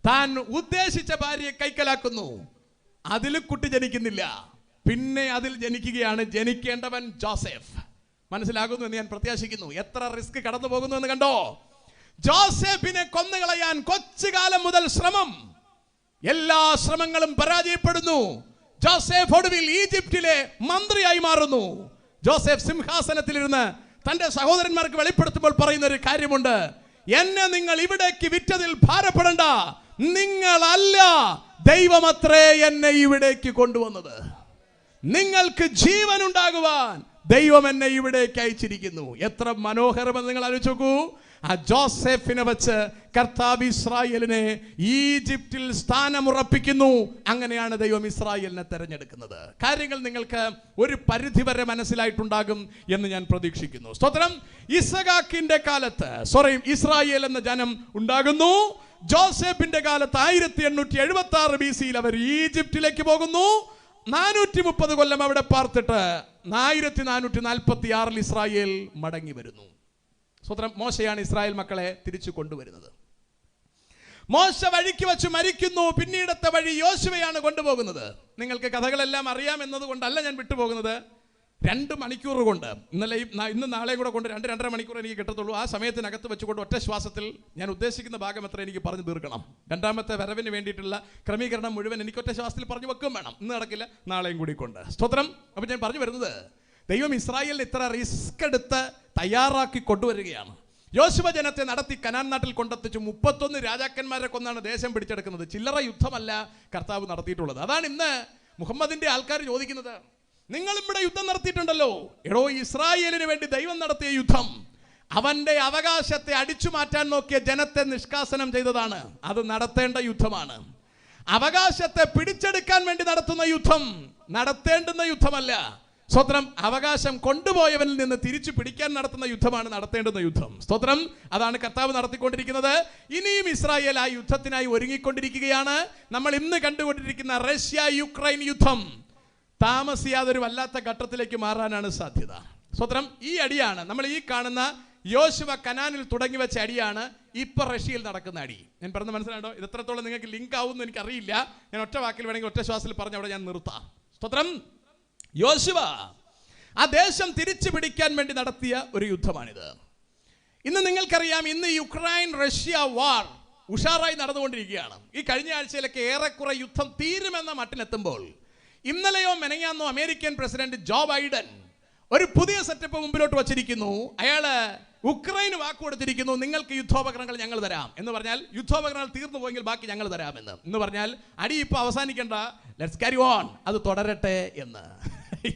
താൻ ഉദ്ദേശിച്ച ഭാര്യയെ കൈക്കലാക്കുന്നു. അതിൽ കുട്ടി ജനിക്കുന്നില്ല. പിന്നെ അതിൽ ജനിക്കുകയാണ് ജനിക്കേണ്ടവൻ ജോസഫ്. മനസ്സിലാകുന്നു എന്ന് ഞാൻ പ്രത്യാശിക്കുന്നു. എത്ര റിസ്ക് കടന്നു പോകുന്നു എന്ന് കണ്ടോ. ജോസഫിനെ കൊന്നുകളയാൻ കൊച്ചുകാലം മുതൽ ശ്രമം. എല്ലാ ശ്രമങ്ങളും പരാജയപ്പെടുന്നു. ജോസഫ് ഒടുവിൽ ഈജിപ്തിലെ മന്ത്രിയായി മാറുന്നു. ജോസഫ് സിംഹാസനത്തിലിരുന്ന് തന്റെ സഹോദരന്മാർക്ക് വെളിപ്പെടുത്തുമ്പോൾ പറയുന്ന ഒരു കാര്യമുണ്ട്. എന്നെ നിങ്ങൾ ഇവിടേക്ക് വിറ്റതിൽ ഭാരപ്പെടണ്ട. നിങ്ങളല്ല, ദൈവമത്രേ എന്നെ ഇവിടേക്ക് കൊണ്ടുവന്നത്. നിങ്ങൾക്ക് ജീവൻ ഉണ്ടാകുവാൻ ദൈവം എന്നെ ഇവിടേക്ക് അയച്ചിരിക്കുന്നു. എത്ര മനോഹരമെന്ന് നിങ്ങൾ ആലോചിച്ച് നോക്കൂ. ആ ജോസഫിനെ വെച്ച് കർത്താവ് ഇസ്രായേലിനെ ഈജിപ്തിൽ സ്ഥാനമുറപ്പിക്കുന്നു. അങ്ങനെയാണ് ദൈവം ഇസ്രായേലിനെ തെരഞ്ഞെടുക്കുന്നത്. കാര്യങ്ങൾ നിങ്ങൾക്ക് ഒരു പരിധിവരെ മനസ്സിലായിട്ടുണ്ടാകും എന്ന് ഞാൻ പ്രതീക്ഷിക്കുന്നു. സ്തോത്രം. ഇസഹാക്കിന്റെ കാലത്ത് ഇസ്രായേൽ എന്ന ജനം ഉണ്ടാകുന്നു. ജോസഫിന്റെ കാലത്ത് 1876 BC അവർ ഈജിപ്തിലേക്ക് പോകുന്നു. 430 കൊല്ലം അവിടെ പാർത്തിട്ട് 1446 ഇസ്രായേൽ മടങ്ങി വരുന്നു. സ്വതന്ത്രം. മോശയാണ് ഇസ്രായേൽ മക്കളെ തിരിച്ചു കൊണ്ടുവരുന്നത്. മോശ വഴിക്ക് വെച്ച് മരിക്കുന്നു. പിന്നീടത്തെ വഴി യോശുവയാണ് കൊണ്ടുപോകുന്നത്. നിങ്ങൾക്ക് കഥകളെല്ലാം അറിയാം എന്നതുകൊണ്ടല്ല ഞാൻ വിട്ടുപോകുന്നത്. 2 മണിക്കൂർ കൊണ്ട് ഇന്ന് നാളെയും കൂടെ കൊണ്ട് 2-2.5 മണിക്കൂർ എനിക്ക് കിട്ടത്തുള്ളൂ. ആ സമയത്തിനകത്ത് വെച്ചുകൊണ്ട് ഒറ്റ ശ്വാസത്തിൽ ഞാൻ ഉദ്ദേശിക്കുന്ന ഭാഗം എത്ര എനിക്ക് പറഞ്ഞു തീർക്കണം. രണ്ടാമത്തെ വരവിന് വേണ്ടിയിട്ടുള്ള ക്രമീകരണം മുഴുവൻ എനിക്ക് ഒറ്റ ശ്വാസത്തിൽ പറഞ്ഞു വെക്കും വേണം. ഇന്ന് നടക്കില്ല, നാളെയും കൂടി കൊണ്ട്. സ്തോത്രം. അപ്പം ഞാൻ പറഞ്ഞു വരുന്നത്, ദൈവം ഇസ്രായേലിന് ഇത്ര റിസ്ക് എടുത്ത് തയ്യാറാക്കി കൊണ്ടുവരികയാണ്. യോശുവ ജനത്തെ നടത്തി കനാൻ നാട്ടിൽ കൊണ്ടെത്തിച്ചു. 31 രാജാക്കന്മാരെ കൊന്നാണ് ദേശം പിടിച്ചെടുക്കുന്നത്. ചില്ലറ യുദ്ധമല്ല കർത്താവ് നടത്തിയിട്ടുള്ളത്. അതാണ് ഇന്ന് മുഹമ്മദിന്റെ ആൾക്കാർ ചോദിക്കുന്നത്. നിങ്ങൾ ഇവിടെ യുദ്ധം നടത്തിയിട്ടുണ്ടല്ലോ. എടോ, ഇസ്രായേലിന് വേണ്ടി ദൈവം നടത്തിയ യുദ്ധം അവന്റെ അവകാശത്തെ അടിച്ചു മാറ്റാൻ നോക്കിയ ജനത്തെ നിഷ്കാസനം ചെയ്തതാണ്. അത് നടത്തേണ്ട യുദ്ധമാണ്. അവകാശത്തെ പിടിച്ചെടുക്കാൻ വേണ്ടി നടത്തുന്ന യുദ്ധം നടത്തേണ്ടുന്ന യുദ്ധമല്ല. സ്തോത്രം. അവകാശം കൊണ്ടുപോയവനിൽ നിന്ന് തിരിച്ചു പിടിക്കാൻ നടത്തുന്ന യുദ്ധമാണ് നടത്തേണ്ടുന്ന യുദ്ധം. സ്തോത്രം. അതാണ് കർത്താവ് നടത്തിക്കൊണ്ടിരിക്കുന്നത്. ഇനിയും ഇസ്രായേൽ ആ യുദ്ധത്തിനായി ഒരുങ്ങിക്കൊണ്ടിരിക്കുകയാണ്. നമ്മൾ ഇന്ന് കണ്ടുകൊണ്ടിരിക്കുന്ന റഷ്യ-യുക്രൈൻ യുദ്ധം താമസിയാതെ ഒരു വല്ലാത്ത ഘട്ടത്തിലേക്ക് മാറാനാണ് സാധ്യത. സ്തോത്രം. ഈ അടിയാണ് നമ്മൾ ഈ കാണുന്ന യോശുവ കനാനിൽ തുടങ്ങി വെച്ച അടിയാണ് ഇപ്പൊ റഷ്യയിൽ നടക്കുന്ന അടി. ഞാൻ പറഞ്ഞ മനസ്സിലാണ്ടോ? ഇത് എത്രത്തോളം നിങ്ങൾക്ക് ലിങ്ക് ആവുമെന്ന് എനിക്കറിയില്ല. ഞാൻ ഒറ്റ വാക്കിൽ വേണമെങ്കിൽ ഒറ്റ ശ്വാസത്തിൽ പറഞ്ഞ് അവിടെ ഞാൻ നിർത്താം. സ്തോത്രം. യോശുവ ആ ദേശം തിരിച്ചു പിടിക്കാൻ വേണ്ടി നടത്തിയ ഒരു യുദ്ധമാണിത്. ഇന്ന് നിങ്ങൾക്കറിയാം, ഇന്ന് യുക്രൈൻ റഷ്യ വാർ ഉഷാറായി നടന്നുകൊണ്ടിരിക്കുകയാണ്. ഈ കഴിഞ്ഞ ആഴ്ചയിലൊക്കെ ഏറെക്കുറെ യുദ്ധം തീരുമെന്ന മട്ടിലെത്തുമ്പോൾ ഇന്നലെയോ മെനങ്ങാന്നോ അമേരിക്കൻ പ്രസിഡന്റ് ജോ ബൈഡൻ ഒരു പുതിയ സെറ്റപ്പ് മുമ്പിലോട്ട് വച്ചിരിക്കുന്നു. അയാള് ഉക്രൈന് വാക്ക് കൊടുത്തിരിക്കുന്നു, നിങ്ങൾക്ക് യുദ്ധോപകരണങ്ങൾ ഞങ്ങൾ തരാം എന്ന് പറഞ്ഞാൽ യുദ്ധോപകരണങ്ങൾ തീർന്നു പോയെങ്കിൽ ബാക്കി ഞങ്ങൾ തരാമെന്ന്. എന്ന് പറഞ്ഞാൽ അടി ഇപ്പോൾ അവസാനിക്കേണ്ട, ലെറ്റ്സ് ക്യാരി ഓൺ, അത് തുടരട്ടെ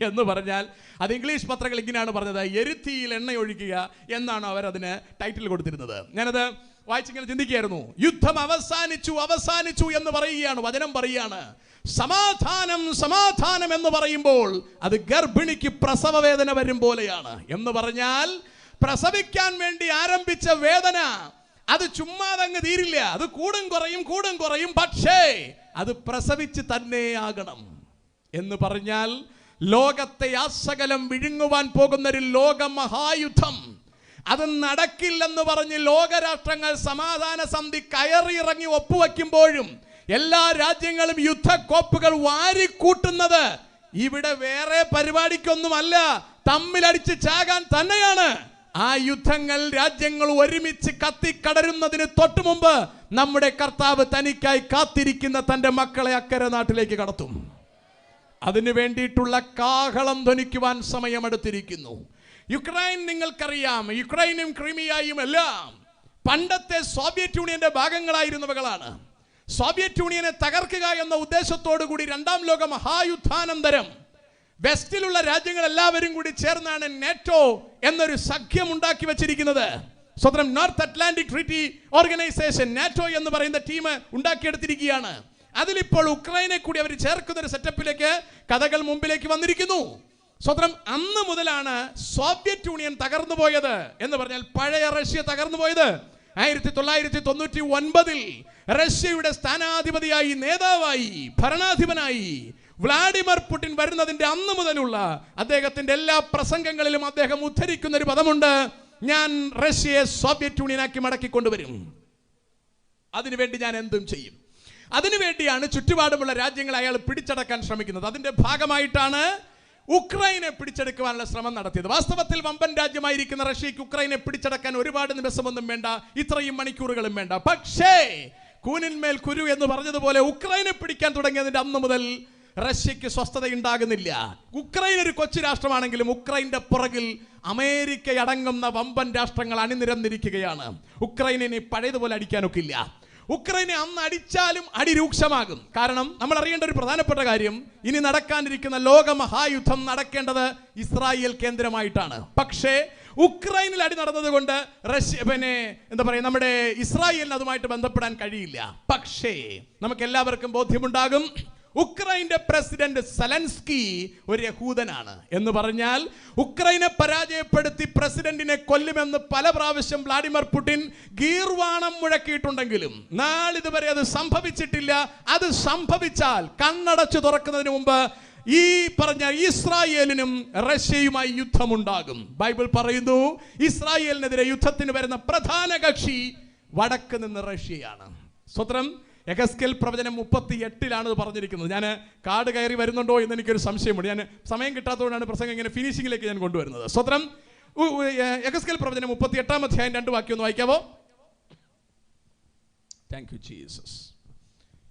എന്ന് പറഞ്ഞാൽ അത് ഇംഗ്ലീഷ് പത്രങ്ങൾ ഇങ്ങനെയാണ് പറഞ്ഞത്, എരുത്തിയിൽ എണ്ണ ഒഴിക്കുക എന്നാണ് അവരതിന് ടൈറ്റിൽ കൊടുത്തിരുന്നത്. ഞാനത് വായിച്ചിങ്ങനെ ചിന്തിക്കുകയായിരുന്നു. യുദ്ധം അവസാനിച്ചു എന്ന് പറയുകയാണ്, വചനം പറയുകയാണ്. സമാധാനം സമാധാനം എന്ന് പറയുമ്പോൾ അത് ഗർഭിണിക്ക് പ്രസവ വേദന വരും പോലെയാണ്. എന്ന് പറഞ്ഞാൽ പ്രസവിക്കാൻ വേണ്ടി ആരംഭിച്ച വേദന അത് ചുമ്മാതങ്ങ് തീരില്ല, അത് കൂടും കുറയും, പക്ഷേ അത് പ്രസവിച്ച് തന്നെ ആകണം. എന്ന് പറഞ്ഞാൽ ലോകത്തെ ആസകലം വിഴുങ്ങുവാൻ പോകുന്ന ഒരു ലോക മഹായുദ്ധം അത് നടക്കില്ലെന്ന് പറഞ്ഞ് ലോകരാഷ്ട്രങ്ങൾ സമാധാന സന്ധി കയറിയിറങ്ങി ഒപ്പുവെക്കുമ്പോഴും എല്ലാ രാജ്യങ്ങളും യുദ്ധക്കോപ്പുകൾ വാരിക്കൂട്ടുന്നത് ഇവിടെ വേറെ പരിപാടിക്കൊന്നുമല്ല, തമ്മിലടിച്ച് ചാകാൻ തന്നെയാണ്. ആ യുദ്ധങ്ങൾ രാജ്യങ്ങൾ ഒരുമിച്ച് കത്തിക്കടരുന്നതിന് തൊട്ടു മുമ്പ് നമ്മുടെ കർത്താവ് തനിക്കായി കാത്തിരിക്കുന്ന തന്റെ മക്കളെ അക്കരെ നാട്ടിലേക്ക് കടത്തും. അതിനു വേണ്ടിയിട്ടുള്ള കാഹളം ധ്വനിക്കുവാൻ സമയമെടുത്തിരിക്കുന്നു. യുക്രൈൻ നിങ്ങൾക്കറിയാം, യുക്രൈനും ക്രിമിയയും എല്ലാം പണ്ടത്തെ സോവിയറ്റ് യൂണിയന്റെ ഭാഗങ്ങളായിരുന്നവകളാണ്. സോവിയറ്റ് യൂണിയനെ തകർക്കുക എന്ന ഉദ്ദേശത്തോടു കൂടി രണ്ടാം ലോക മഹായുദ്ധാനന്തരം വെസ്റ്റിലുള്ള രാജ്യങ്ങൾ എല്ലാവരും കൂടി ചേർന്നാണ് നാറ്റോ എന്നൊരു സഖ്യം ഉണ്ടാക്കി വെച്ചിരിക്കുന്നത്. സ്വതന്ത്രം North Atlantic Treaty Organization, NATO എന്ന് പറയുന്ന ടീം ഉണ്ടാക്കിയെടുത്തിരിക്കുകയാണ്. അതിലിപ്പോൾ ഉക്രൈനെ കൂടി അവർ ചേർക്കുന്ന ഒരു സെറ്റപ്പിലേക്ക് കഥകൾ മുമ്പിലേക്ക് വന്നിരിക്കുന്നു. സ്വതന്ത്രം അന്ന് മുതലാണ് സോവിയറ്റ് യൂണിയൻ തകർന്നു പോയത്. എന്ന് പറഞ്ഞാൽ പഴയ റഷ്യ തകർന്നു പോയത് 1999 റഷ്യയുടെ സ്ഥാനാധിപതിയായി, നേതാവായി, ഭരണാധിപനായി വ്ളാഡിമിർ പുടിൻ വരുന്നതിന്റെ അന്ന് മുതലുള്ള അദ്ദേഹത്തിന്റെ എല്ലാ പ്രസംഗങ്ങളിലും അദ്ദേഹം ഉദ്ധരിക്കുന്ന ഒരു പദമുണ്ട്, ഞാൻ റഷ്യയെ സോവിയറ്റ് യൂണിയനാക്കി മടക്കിക്കൊണ്ടുവരും, അതിനുവേണ്ടി ഞാൻ എന്തും ചെയ്യും. അതിനുവേണ്ടിയാണ് ചുറ്റുപാടുമുള്ള രാജ്യങ്ങളെ അയാൾ പിടിച്ചടക്കാൻ ശ്രമിക്കുന്നത്. അതിന്റെ ഭാഗമായിട്ടാണ് ഉക്രൈനെ പിടിച്ചെടുക്കുവാനുള്ള ശ്രമം നടത്തിയത്. വാസ്തവത്തിൽ വമ്പൻ രാജ്യമായിരിക്കുന്ന റഷ്യക്ക് ഉക്രൈനെ പിടിച്ചടക്കാൻ ഒരുപാട് ദിവസമൊന്നും വേണ്ട, ഇത്രയും മണിക്കൂറുകളും വേണ്ട. പക്ഷേ കൂനിന്മേൽ കുരു എന്ന് പറഞ്ഞതുപോലെ ഉക്രൈനെ പിടിക്കാൻ തുടങ്ങിയതിന്റെ അന്ന് മുതൽ റഷ്യക്ക് സ്വസ്ഥത ഉണ്ടാകുന്നില്ല. ഉക്രൈൻ ഒരു കൊച്ചു രാഷ്ട്രമാണെങ്കിലും ഉക്രൈന്റെ പുറകിൽ അമേരിക്ക അടങ്ങുന്ന വമ്പൻ രാഷ്ട്രങ്ങൾ അണിനിരന്നിരിക്കുകയാണ്. ഉക്രൈനെ പഴയതുപോലെ അടിക്കാനൊക്കില്ല. ഉക്രൈനെ അന്ന് അടിച്ചാലും അതിരൂക്ഷമാകും. കാരണം നമ്മൾ അറിയേണ്ട ഒരു പ്രധാനപ്പെട്ട കാര്യം, ഇനി നടക്കാനിരിക്കുന്ന ലോക മഹായുദ്ധം നടക്കേണ്ടത് ഇസ്രായേൽ കേന്ദ്രമായിട്ടാണ്. പക്ഷേ ഉക്രൈനിൽ അടി നടന്നതുകൊണ്ട് നമ്മുടെ ഇസ്രായേലിന് അതുമായിട്ട് ബന്ധപ്പെടാൻ കഴിയില്ല. പക്ഷേ നമുക്ക് എല്ലാവർക്കും ബോധ്യമുണ്ടാകും, ഉക്രൈന്റെ പ്രസിഡന്റ് സെലൻസ്കി ഒരു യഹൂദനാണ്. എന്ന് പറഞ്ഞാൽ ഉക്രൈനെ പരാജയപ്പെടുത്തി പ്രസിഡന്റിനെ കൊല്ലുമെന്ന് പല പ്രാവശ്യം വ്ളാഡിമിർ പുടിൻ ഗീർവാണം മുഴക്കിയിട്ടുണ്ടെങ്കിലും നാളിതുവരെ അത് സംഭവിച്ചിട്ടില്ല. അത് സംഭവിച്ചാൽ കണ്ണടച്ചു തുറക്കുന്നതിന് മുമ്പ് ഈ പറഞ്ഞ ഇസ്രായേലിനും റഷ്യയുമായി യുദ്ധമുണ്ടാകും. ബൈബിൾ പറയുന്നു, ഇസ്രായേലിനെതിരെ യുദ്ധത്തിന് വരുന്ന പ്രധാന കക്ഷി വടക്ക് നിന്ന് റഷ്യയാണ്. സ്വതന്ത്രം യെഹെസ്കേൽ പ്രവചനം 38 പറഞ്ഞിരിക്കുന്നത്. ഞാൻ കാട് കയറി വരുന്നുണ്ടോ എന്ന് എനിക്കൊരു സംശയമുണ്ട്. ഞാൻ സമയം കിട്ടാത്തതുകൊണ്ടാണ് പ്രസംഗം ഇങ്ങനെ ഫിനിഷിംഗിലേക്ക് ഞാൻ കൊണ്ടുവരുന്നത്. സ്വതന്ത്രം യെഹെസ്കേൽ പ്രവചനം 38 അധ്യായം 2 വാക്യം ഒന്ന് വായിക്കാവോ? Thank you Jesus.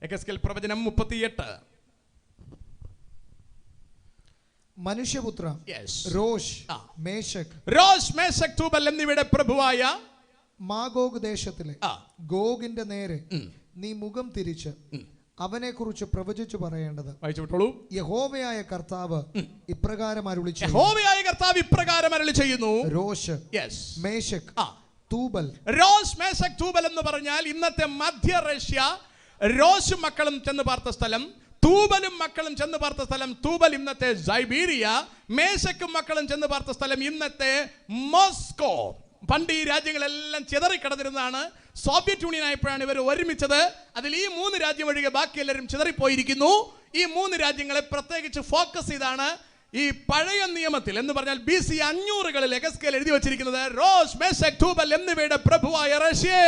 യെഹെസ്കേൽ പ്രവചനം 38. മനുഷ്യപുത്ര, രോഷ്, മേശക്, തൂബൽ എന്നിവയുടെ പ്രഭുവായ മാഗോഗ് ദേശത്തിലെ ഗോഗിന്റെ നേരെ നീ മുഖം തിരിച്ച് അവനെ കുറിച്ച് പ്രവചിച്ചു പറയേണ്ടത്, യഹോവയായ കർത്താവ് ഇപ്രകാരം അരുളി ചെയ്യുന്നു. രോഷ്, മേശക്, തൂബൽ. രോഷ്, മേശക്, തൂബൽ എന്ന് പറഞ്ഞാൽ ഇന്നത്തെ മധ്യ റഷ്യ. രോഷും മക്കളും ചെന്ന് പാർത്ത സ്ഥലം, തൂബലും മക്കളും ചെന്ന് പാർത്ത സ്ഥലം. തൂബൽ ഇന്നത്തെ സൈബീരിയ, മേശക്കും മക്കളും ചെന്ന് പാർത്ത സ്ഥലം ഇന്നത്തെ മോസ്കോ. പണ്ട് ഈ രാജ്യങ്ങളെല്ലാം ചിതറിക്കിടന്നിരുന്നതാണ്. സോവിയറ്റ് യൂണിയൻ ആയപ്പോഴാണ് ഇവർ ഒരുമിച്ചത്. അതിൽ ഈ 3 രാജ്യം ഒഴികെ ബാക്കി എല്ലാവരും ചിതറിപ്പോയിരിക്കുന്നു. ഈ 3 രാജ്യങ്ങളെ പ്രത്യേകിച്ച് ഫോക്കസ് ചെയ്താണ് ഈ പഴയ നിയമത്തിൽ, എന്ന് പറഞ്ഞാൽ BC 500 യെഹെസ്കേൽ എഴുതി വച്ചിരിക്കുന്നത്, രോഷ്, മേശക്, തൂബൽ എന്നിവയുടെ പ്രഭുവായ റഷ്യേ,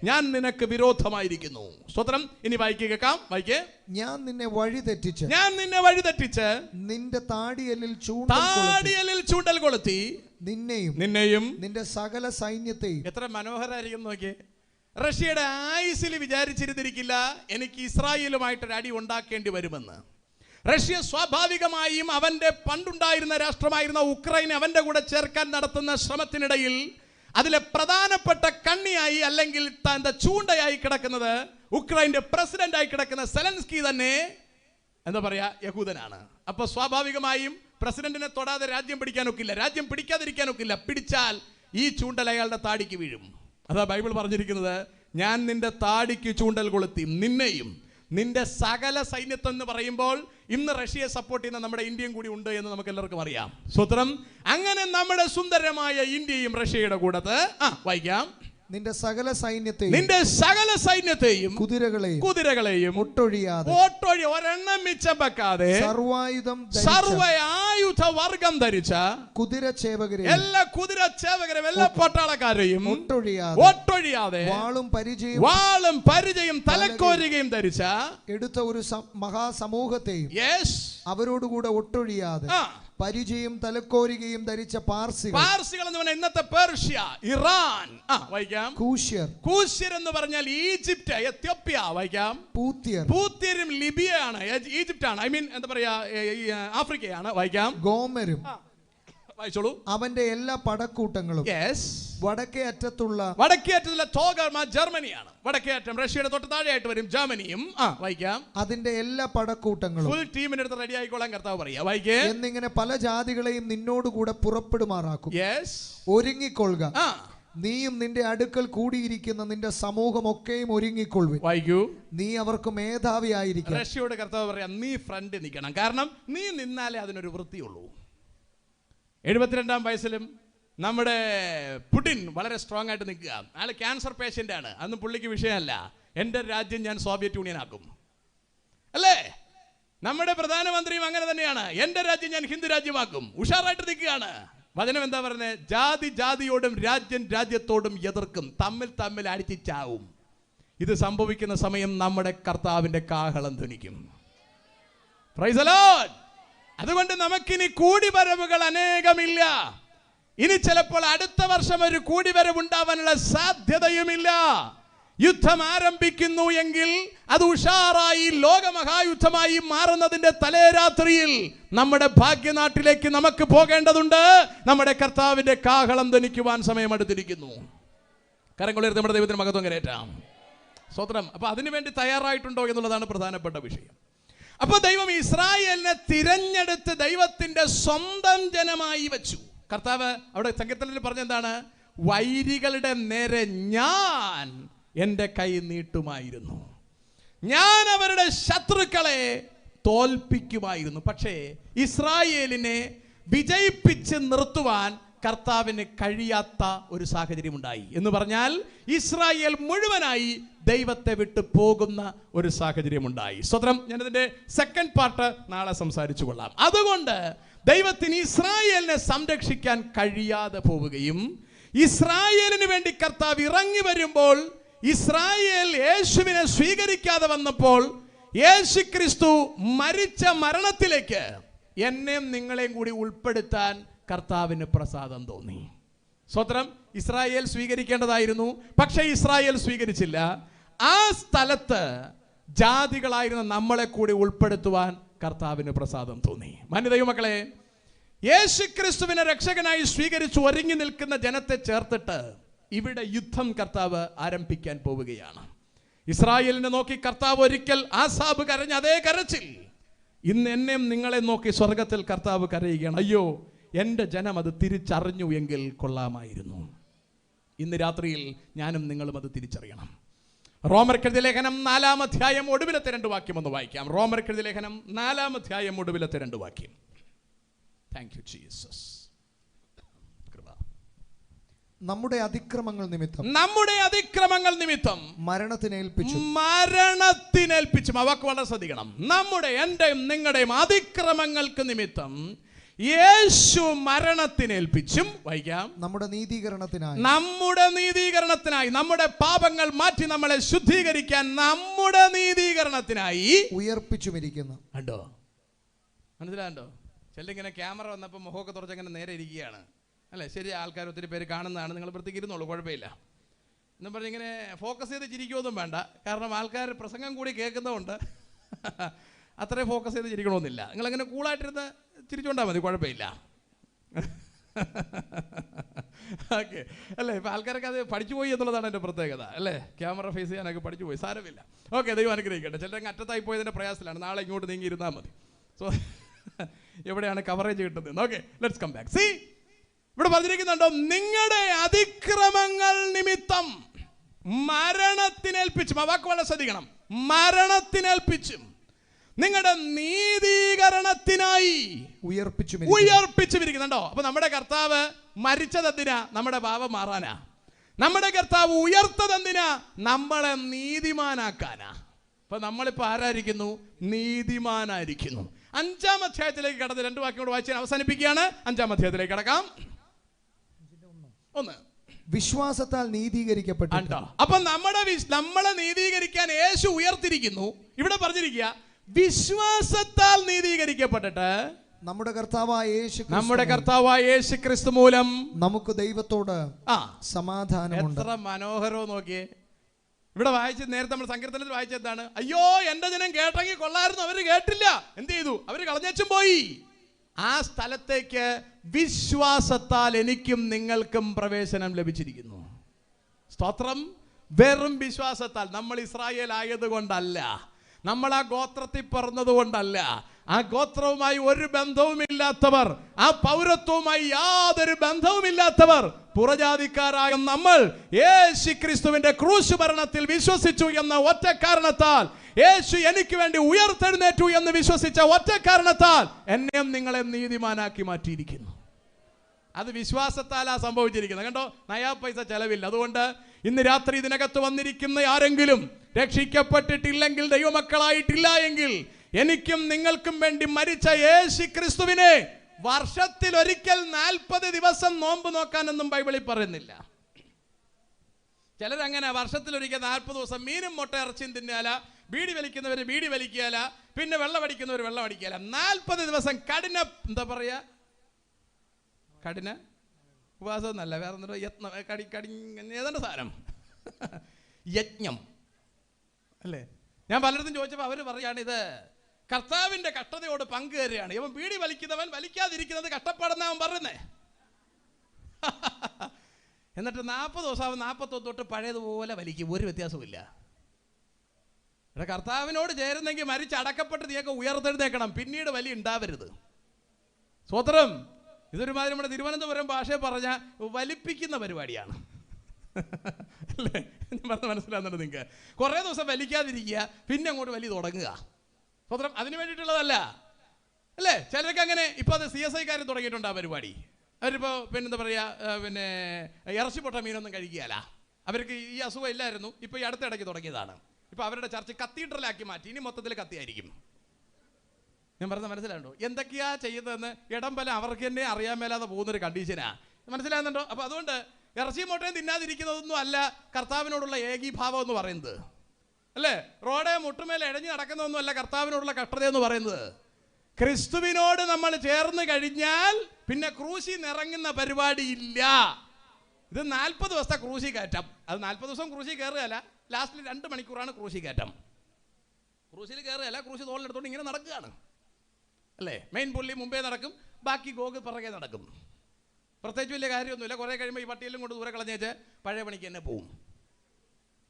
ഞാൻ നിനക്ക് വിരോധമായിരിക്കുന്നു. സ്വതന്ത്രം ഇനി വായിക്കാം. വായിക്കേ. ഞാൻ നിന്നെ വഴി തെറ്റിച്ച് നിന്റെ താടിയലിൽ ചൂണ്ടൽ കൊളുത്തി നിന്നെയും നിന്റെ സകല സൈന്യത്തെയും. എത്ര മനോഹരമായിരിക്കും നോക്കിയേ. റഷ്യയുടെ ആയുസിൽ വിചാരിച്ചിരുന്നിരിക്കില്ല എനിക്ക് ഇസ്രായേലുമായിട്ടൊരു അടി ഉണ്ടാക്കേണ്ടി വരുമെന്ന്. റഷ്യ സ്വാഭാവികമായും അവന്റെ പണ്ടുണ്ടായിരുന്ന രാഷ്ട്രമായിരുന്ന ഉക്രൈൻ അവന്റെ കൂടെ ചേർക്കാൻ നടത്തുന്ന ശ്രമത്തിനിടയിൽ അതിലെ പ്രധാനപ്പെട്ട കണ്ണിയായി അല്ലെങ്കിൽ തന്റെ ചൂണ്ടയായി കിടക്കുന്നത് ഉക്രൈന്റെ പ്രസിഡന്റായി കിടക്കുന്ന സെലൻസ്കി തന്നെ എന്താ പറയാ യഹൂദനാണ്. അപ്പൊ സ്വാഭാവികമായും പ്രസിഡന്റിനെ തൊടാതെ രാജ്യം പിടിക്കാനൊക്കില്ല, രാജ്യം പിടിക്കാതിരിക്കാനൊക്കില്ല. പിടിച്ചാൽ ഈ ചൂണ്ടൽ അയാളുടെ താടിക്ക് വീഴും. അതാ ബൈബിൾ പറഞ്ഞിരിക്കുന്നത്, ഞാൻ നിന്റെ താടിക്ക് ചൂണ്ടൽ കൊളുത്തി, നിന്നെയും നിന്റെ സകല സൈന്യത്വം എന്ന് പറയുമ്പോൾ ഇന്ന് റഷ്യയെ സപ്പോർട്ട് ചെയ്യുന്ന നമ്മുടെ ഇന്ത്യയും കൂടി ഉണ്ട് എന്ന് നമുക്ക് എല്ലാവർക്കും അറിയാം. സ്വത്രം അങ്ങനെ നമ്മുടെ സുന്ദരമായ ഇന്ത്യയും റഷ്യയുടെ കൂടത്ത് വായിക്കാം. നിന്റെ സകല സൈന്യത്തെയും കുതിരകളെയും ഒട്ടൊഴിയാതെ ഒരെണ്ണം മിച്ചം വെക്കാതെ സർവ്വയായുധ വർഗം ധരിച്ച കുതിരച്ചേവകരെയും എല്ലാ പട്ടാളക്കാരെയും ഒട്ടൊഴിയാതെ വാളും പരിചയം തലക്കോരുകയും ധരിച്ച എടുത്ത ഒരു മഹാസമൂഹത്തെയും അവരോടുകൂടെ ഒട്ടൊഴിയാതെ പരിചയം തലക്കോരുകയും ധരിച്ച പാർസികൾ എന്ന് പറഞ്ഞാൽ ഇന്നത്തെ പേർഷ്യ, ഇറാൻ, വായിക്കാം. കൂശ്യർ എന്ന് പറഞ്ഞാൽ ഈജിപ്റ്റ്, എത്യോപ്യ, വായിക്കാം. പൂത്യരും ലിബിയയാണ്, ഈജിപ്റ്റാണ്, ഐ മീൻ എന്താ പറയാ ആഫ്രിക്കയാണ്, വായിക്കാം. ഗോമരും വായിച്ചോളൂ. അവന്റെ എല്ലാ പടക്കൂട്ടങ്ങളും വടക്കേ അറ്റത്തുള്ള ജർമ്മനിയാണ്. വടക്കേ അറ്റം റഷ്യയുടെ തൊട്ട് താഴെയായിട്ട് വരും ജർമ്മനിയും. വായിക്കാം. അതിന്റെ എല്ലാ പടക്കൂട്ടങ്ങളും ഫുൾ ടീമിന്റെ അടുത്ത് റെഡി ആയിക്കോളാൻ കർത്താവ് പറയാ. വായിക്കേ. എന്നിങ്ങനെ പല ജാതികളെയും നിന്നോടുകൂടെ പുറപ്പെടുമാറാക്കും. ഒരുങ്ങിക്കൊള്ളുക, നീയും നിന്റെ അടുക്കൽ കൂടിയിരിക്കുന്ന നിന്റെ സമൂഹം ഒക്കെയും ഒരുങ്ങിക്കൊള്ളുവിൻ. വായിക്കൂ. നീ അവർക്ക് മേധാവിയായിരിക്കും. റഷ്യയോട് കർത്താവ് പറയാം, നീ ഫ്രണ്ട് നിൽക്കണം, കാരണം നീ നിന്നാലേ അതിനൊരു വൃത്തിയുള്ളൂ. 72-ാം വയസ്സിലും നമ്മുടെ പുടിൻ വളരെ സ്ട്രോങ് ആയിട്ട് നിൽക്കുക. അയാൾ ക്യാൻസർ പേഷ്യന്റ് ആണ്, അതൊന്നും പുള്ളിക്ക് വിഷയമല്ല. എൻ്റെ രാജ്യം ഞാൻ സോവിയറ്റ് യൂണിയൻ ആക്കും, അല്ലേ? നമ്മുടെ പ്രധാനമന്ത്രിയും അങ്ങനെ തന്നെയാണ്, എൻ്റെ രാജ്യം ഞാൻ ഹിന്ദു രാജ്യമാക്കും, ഉഷാറായിട്ട് നിൽക്കുകയാണ്. വചനം എന്താ പറയുന്നത്? ജാതി ജാതിയോടും രാജ്യം രാജ്യത്തോടും എതിർക്കും, തമ്മിൽ അടിച്ചാവും. ഇത് സംഭവിക്കുന്ന സമയം നമ്മുടെ കർത്താവിന്റെ കാഹളം ധ്വനിക്കും. Price the Lord. അതുകൊണ്ട് നമുക്കിനി കൂടിവരവുകൾ അനേകമില്ല. ഇനി ചിലപ്പോൾ അടുത്ത വർഷം ഒരു കൂടിവരവ് ഉണ്ടാവാനുള്ള സാധ്യതയുമില്ല. യുദ്ധം ആരംഭിക്കുന്നു എങ്കിൽ അത് ഉഷാറായി ലോകമഹായുദ്ധമായി മാറുന്നതിന്റെ തലേരാത്രിയിൽ നമ്മുടെ ഭാഗ്യനാട്ടിലേക്ക് നമുക്ക് പോകേണ്ടതുണ്ട്. നമ്മുടെ കർത്താവിന്റെ കാഹളം ധ്വനിക്കുവാൻ സമയമെടുത്തിരിക്കുന്നു. കരങ്ങളുയർത്തി നമ്മുടെ ദൈവത്തിന് മഹത്വം കരേറ്റാം. സ്തോത്രം. അപ്പൊ അതിനുവേണ്ടി തയ്യാറായിട്ടുണ്ടോ എന്നുള്ളതാണ് പ്രധാനപ്പെട്ട വിഷയം. അപ്പൊ ദൈവം ഇസ്രായേലിനെ തിരഞ്ഞെടുത്ത് ദൈവത്തിന്റെ സ്വന്തം ജനമായി വെച്ചു. കർത്താവ് അവിടെ സങ്കീർത്തനത്തിൽ പറഞ്ഞെന്താണ്? വൈരികളുടെ നേരെ ഞാൻ എൻ്റെ കൈ നീട്ടുമായിരുന്നു, ഞാൻ അവരുടെ ശത്രുക്കളെ തോൽപ്പിക്കുമായിരുന്നു. പക്ഷേ ഇസ്രായേലിനെ വിജയിപ്പിച്ച് നിർത്തുവാൻ കർത്താവിന് കഴിയാത്ത ഒരു സാഹചര്യം ഉണ്ടായി. എന്ന് പറഞ്ഞാൽ ഇസ്രായേൽ മുഴുവനായി ദൈവത്തെ വിട്ടു പോകുന്ന ഒരു സാഹചര്യം ഉണ്ടായി. സ്വതന്ത്രം. ഞാനതിന്റെ സെക്കൻഡ് പാർട്ട് നാളെ സംസാരിച്ചു കൊള്ളാം. അതുകൊണ്ട് ദൈവത്തിന് ഇസ്രായേലിനെ സംരക്ഷിക്കാൻ കഴിയാതെ പോവുകയും ഇസ്രായേലിന് വേണ്ടി കർത്താവ് ഇറങ്ങി വരുമ്പോൾ ഇസ്രായേൽ യേശുവിനെ സ്വീകരിക്കാതെ വന്നപ്പോൾ യേശു ക്രിസ്തു മരിച്ച മരണത്തിലേക്ക് എന്നെയും നിങ്ങളെയും കൂടി ഉൾപ്പെടുത്താൻ കർത്താവിന് പ്രസാദം തോന്നി. സ്വതന്ത്രം. ഇസ്രായേൽ സ്വീകരിക്കേണ്ടതായിരുന്നു, പക്ഷേ ഇസ്രായേൽ സ്വീകരിച്ചില്ല. ആ സ്ഥലത്ത് ജാതികളായിരുന്ന നമ്മളെ കൂടി ഉൾപ്പെടുത്തുവാൻ കർത്താവിന് പ്രസാദം തോന്നി. മാന്യദൈവമക്കളെ, യേശുക്രിസ്തുവിനെ രക്ഷകനായി സ്വീകരിച്ചു ഒരുങ്ങി നിൽക്കുന്ന ജനത്തെ ചേർത്തിട്ട് ഇവിടെ യുദ്ധം കർത്താവ് ആരംഭിക്കാൻ പോവുകയാണ്. ഇസ്രായേലിനെ നോക്കി കർത്താവ് ഒരിക്കൽ ആസാബ് കരഞ്ഞ അതേ കരച്ചിൽ ഇന്ന് എന്നെയും നിങ്ങളെ നോക്കി സ്വർഗത്തിൽ കർത്താവ് കരയുകയാണ്. അയ്യോ, എൻ്റെ ജനം അത് തിരിച്ചറിഞ്ഞു എങ്കിൽ കൊള്ളാമായിരുന്നു. ഇന്ന് രാത്രിയിൽ ഞാനും നിങ്ങളും അത് തിരിച്ചറിയണം. റോമർക്കെഴുതിയ ലേഖനം 4-ാം അധ്യായം ഒടുവിലത്തെ 2 വാക്യം ഒന്ന് വായിക്കാം. റോമർക്കെഴുതിയ ലേഖനം 4-ാം അധ്യായം ഒടുവിലത്തെ 2 വാക്യം. Thank you Jesus. നമ്മുടെ അതിക്രമങ്ങൾ നിമിത്തം മരണത്തിനേൽപ്പിച്ചു. ആ വാക്ക് വളരെ ശ്രദ്ധിക്കണം. നമ്മുടെ എന്റെയും നിങ്ങളുടെയും അതിക്രമങ്ങൾക്ക് നിമിത്തം യേശു മരണത്തിനേൽപ്പിച്ചും, വായിക്കാം, നമ്മുടെ നീതീകരണത്തിനായി നമ്മുടെ പാപങ്ങൾ മാറ്റി നമ്മളെ ശുദ്ധീകരിക്കാൻ നമ്മുടെ നീതീകരണത്തിനായി ഉയർപ്പിച്ചുമിരിക്കുന്നു. കണ്ടോ? മനസ്സിലാണ്ടോ? ചെല്ലിങ്ങനെ ക്യാമറ വന്നപ്പോൾ മുഖമൊക്കെ തുറച്ചങ്ങനെ നേരെ ഇരിക്കുകയാണ്, അല്ലേ? ശരി, ആൾക്കാർ ഒത്തിരി പേര് കാണുന്നതാണ്, നിങ്ങൾ വൃത്തിക്കിരുന്നുള്ളൂ, കുഴപ്പമില്ല എന്നും പറഞ്ഞിങ്ങനെ ഫോക്കസ് ചെയ്ത് ചിരിക്കുമൊന്നും വേണ്ട. കാരണം ആൾക്കാർ പ്രസംഗം കൂടി കേൾക്കുന്നതുകൊണ്ട് അത്രയും ഫോക്കസ് ചെയ്ത് ചിരിക്കണമെന്നില്ല. നിങ്ങളങ്ങനെ കൂളായിട്ടിരുന്ന് ചിരിച്ചുകൊണ്ടാൽ മതി, കുഴപ്പമില്ല. ഓക്കെ അല്ലേ? ഇപ്പം ആൾക്കാരൊക്കെ അത് പഠിച്ചു പോയി എന്നുള്ളതാണ് എൻ്റെ പ്രത്യേകത അല്ലേ? ക്യാമറ ഫേസ് ചെയ്യാനൊക്കെ പഠിച്ചു പോയി, സാരമില്ല. ഓക്കെ, ദൈവം അനുഗ്രഹിക്കട്ടെ. ചിലരങ്ങ് അറ്റത്തായി പോയതിൻ്റെ പ്രയാസത്തിലാണ്. നാളെ ഇങ്ങോട്ട് നീങ്ങിയിരുന്നാൽ മതി. സോ എവിടെയാണ് കവറേജ് കിട്ടുന്നത്? Okay, let's come back. See, ഇവിടെ പറഞ്ഞിരിക്കുന്നുണ്ടോ, നിങ്ങളുടെ അതിക്രമങ്ങൾ നിമിത്തം മരണത്തിനേൽപ്പിച്ചും, ആ വാക്ക് വളരെ ശ്രദ്ധിക്കണം, മരണത്തിനേൽപ്പിച്ചും നിങ്ങളുടെ നീതീകരണത്തിനായി ഉയർപ്പിച്ചുമിരിക്കുന്നുണ്ടോ? അപ്പൊ നമ്മുടെ കർത്താവ് മരിച്ചതെന്തിനാ? നമ്മുടെ പാപം മാറാനാ. നമ്മുടെ കർത്താവ് ഉയർത്തതെന്തിനാ? നമ്മളെ നീതിമാനാക്കാനാ. അപ്പൊ നമ്മളിപ്പോ ആരായിരിക്കുന്നു? നീതിമാനായിരിക്കുന്നു. 5-ാം അധ്യായത്തിലേക്ക് കടന്ന് 2 വാക്യങ്ങൾ വായിച്ച് അവസാനിപ്പിക്കുകയാണ്. 5-ാം അധ്യായത്തിലേക്ക് കടക്കാം. 1 വിശ്വാസത്താൽ നീതീകരിക്കപ്പെട്ടു. അപ്പൊ നമ്മളെ നീതീകരിക്കാൻ യേശു ഉയർത്തിരിക്കുന്നു. ഇവിടെ പറഞ്ഞിരിക്കുക വിശ്വാസത്താൽ നീതീകരിക്കപ്പെട്ടിട്ട് നമ്മുടെ കർത്താവായ യേശു ക്രിസ്തു മൂലം നമുക്ക് ദൈവത്തോട് സമാധാനമുണ്ട്. എത്ര മനോഹരവും നോക്കിയേ. ഇവിടെ വായിച്ച് നേരത്തെ നമ്മൾ സങ്കീർത്തനത്തിൽ വായിച്ചെന്താണ്? അയ്യോ എന്റെ ജനം കേട്ടെങ്കിൽ കൊള്ളായിരുന്നു, അവര് കേട്ടില്ല, എന്ത് ചെയ്തു? അവര് കളഞ്ഞേച്ചും പോയി. ആ സ്ഥലത്തേക്ക് വിശ്വാസത്താൽ എനിക്കും നിങ്ങൾക്കും പ്രവേശനം ലഭിച്ചിരിക്കുന്നു. സ്തോത്രം. വെറും വിശ്വാസത്താൽ. നമ്മൾ ഇസ്രായേൽ ആയതുകൊണ്ടല്ല, നമ്മൾ ആ ഗോത്രത്തിൽ പിറന്നതുകൊണ്ടല്ല, ആ ഗോത്രവുമായി ഒരു ബന്ധവുമില്ലാത്തവർ, ആ പൗരത്വവുമായി യാതൊരു ബന്ധവുമില്ലാത്തവർ, പുറജാതിക്കാരായ നമ്മൾ യേശു ക്രിസ്തുവിന്റെ ക്രൂശ് മരണത്തിൽ വിശ്വസിച്ചു എന്ന ഒറ്റ കാരണത്താൽ, യേശു എനിക്ക് വേണ്ടി ഉയർത്തെഴുന്നേറ്റു എന്ന് വിശ്വസിച്ച ഒറ്റ കാരണത്താൽ എന്നെയും നിങ്ങളെ നീതിമാനാക്കി മാറ്റിയിരിക്കുന്നു. അത് വിശ്വാസത്താലാ സംഭവിച്ചിരിക്കുന്നത്. കണ്ടോ, നയാ പൈസ ചെലവില്ല. അതുകൊണ്ട് ഇന്ന് രാത്രി ഇതിനകത്ത് വന്നിരിക്കുന്ന ആരെങ്കിലും രക്ഷിക്കപ്പെട്ടിട്ടില്ലെങ്കിൽ, ദൈവമക്കളായിട്ടില്ല എങ്കിൽ, എനിക്കും നിങ്ങൾക്കും വേണ്ടി മരിച്ച യേശു ക്രിസ്തുവിനെ വർഷത്തിൽ ഒരിക്കൽ 40 ദിവസം നോമ്പ് നോക്കാനൊന്നും ബൈബിളിൽ പറയുന്നില്ല. ചിലരങ്ങനെ വർഷത്തിലൊരിക്കൽ 40 ദിവസം മീനും മുട്ട ഇറച്ചിയും തിന്നാല, ബീഡി വലിക്കുന്നവർ ബീഡി വലിക്കാല, പിന്നെ വെള്ളം അടിക്കുന്നവർ വെള്ളം അടിക്കാല. 40 ദിവസം കഠിന, എന്താ പറയാ, കഠിന ഉപവാസം എന്നല്ല, വേറെ എന്താ, യത്നം, ഏതാണ്ട് സാധനം, യജ്ഞം അല്ലേ? ഞാൻ പലയിടത്തും ചോദിച്ചപ്പോൾ അവർ പറയാണ് ഇത് കർത്താവിന്റെ കഷ്ടതയോട് പങ്കുകയറിയാണ്. ഇവൻ ബീഡി വലിക്കുന്നവൻ വലിക്കാതിരിക്കുന്നത് കഷ്ടപ്പാടെന്ന് അവൻ പറയുന്നേ. എന്നിട്ട് 40 ദിവസം 41 തൊട്ട് പഴയതുപോലെ വലിക്കും, ഒരു വ്യത്യാസമില്ല. ഇവിടെ കർത്താവിനോട് ചേരുന്നെങ്കിൽ മരിച്ച് അടക്കപ്പെട്ട് നീയൊക്കെ ഉയർത്തെഴുന്നേക്കണം, പിന്നീട് വലിയ ഉണ്ടാവരുത്. സ്വതന്ത്രം. ഇതൊരുമാതിരി നമ്മുടെ തിരുവനന്തപുരം ഭാഷയെ പറഞ്ഞ വലിപ്പിക്കുന്ന പരിപാടിയാണ് അല്ലേ? ഞാൻ പറഞ്ഞ മനസ്സിലാകുന്നുണ്ട് നിങ്ങൾക്ക്? കുറേ ദിവസം വലിക്കാതിരിക്കുക, പിന്നെ അങ്ങോട്ട് വലി തുടങ്ങുക. സ്വതന്ത്രം അതിന് വേണ്ടിയിട്ടുള്ളതല്ല അല്ലേ? ചിലർക്ക് അങ്ങനെ. ഇപ്പോൾ അത് CSI തുടങ്ങിയിട്ടുണ്ട് ആ പരിപാടി. അവരിപ്പോൾ പിന്നെന്താ പറയുക, പിന്നെ ഇറച്ചി പൊട്ട മീനൊന്നും കഴിക്കുകയല്ല. അവർക്ക് ഈ അസുഖം ഇല്ലായിരുന്നു, ഇപ്പോൾ ഈ അടുത്തിടയ്ക്ക് തുടങ്ങിയതാണ്. ഇപ്പോൾ അവരുടെ ചർച്ച കത്തീഡ്രലാക്കി മാറ്റി. ഇനി മൊത്തത്തിൽ കത്തിയായിരിക്കും. ഞാൻ പറഞ്ഞ മനസ്സിലാണ്ടോ? എന്തൊക്കെയാ ചെയ്യുന്നതെന്ന് ഇടംബലം അവർക്ക് തന്നെ അറിയാൻ മേലാതെ പോകുന്നൊരു കണ്ടീഷനാ. മനസ്സിലാകുന്നുണ്ടോ? അപ്പോൾ അതുകൊണ്ട് ഇറച്ചിയും മുട്ടയും തിന്നാതിരിക്കുന്നതൊന്നും അല്ല കർത്താവിനോടുള്ള ഏകീഭാവം എന്ന് പറയുന്നത് അല്ലേ? റോഡെ മുട്ടുമേൽ ഇഴഞ്ഞു നടക്കുന്നതൊന്നും അല്ല കർത്താവിനോടുള്ള കഷ്ടത എന്ന് പറയുന്നത്. ക്രിസ്തുവിനോട് നമ്മൾ ചേർന്ന് കഴിഞ്ഞാൽ പിന്നെ ക്രൂശിൽ നിറങ്ങുന്ന പരിപാടി ഇല്ല. ഇത് 40 ദിവസത്തെ ക്രൂശി കയറ്റം. അത് 40 ദിവസം ക്രൂശി കയറുകയല്ല, ലാസ്റ്റിൽ 2 മണിക്കൂറാണ് ക്രൂശി കയറ്റം. ക്രൂശിൽ കയറുകയല്ല, ക്രൂശി തോളിലെടുത്തോണ്ട് ഇങ്ങനെ നടക്കുകയാണ് അല്ലേ? മെയിൻ പുള്ളി മുമ്പേ നടക്കും, ബാക്കി ഗോഗ് പിറകെ നടക്കും. പ്രത്യേകിച്ച് വലിയ കാര്യമൊന്നുമില്ല. കുറേ കഴിയുമ്പോൾ ഈ പട്ടിയെല്ലാം കൊണ്ട് ദൂരെ കളഞ്ഞേച്ച് പഴയ പണിക്ക് തന്നെ പോവും.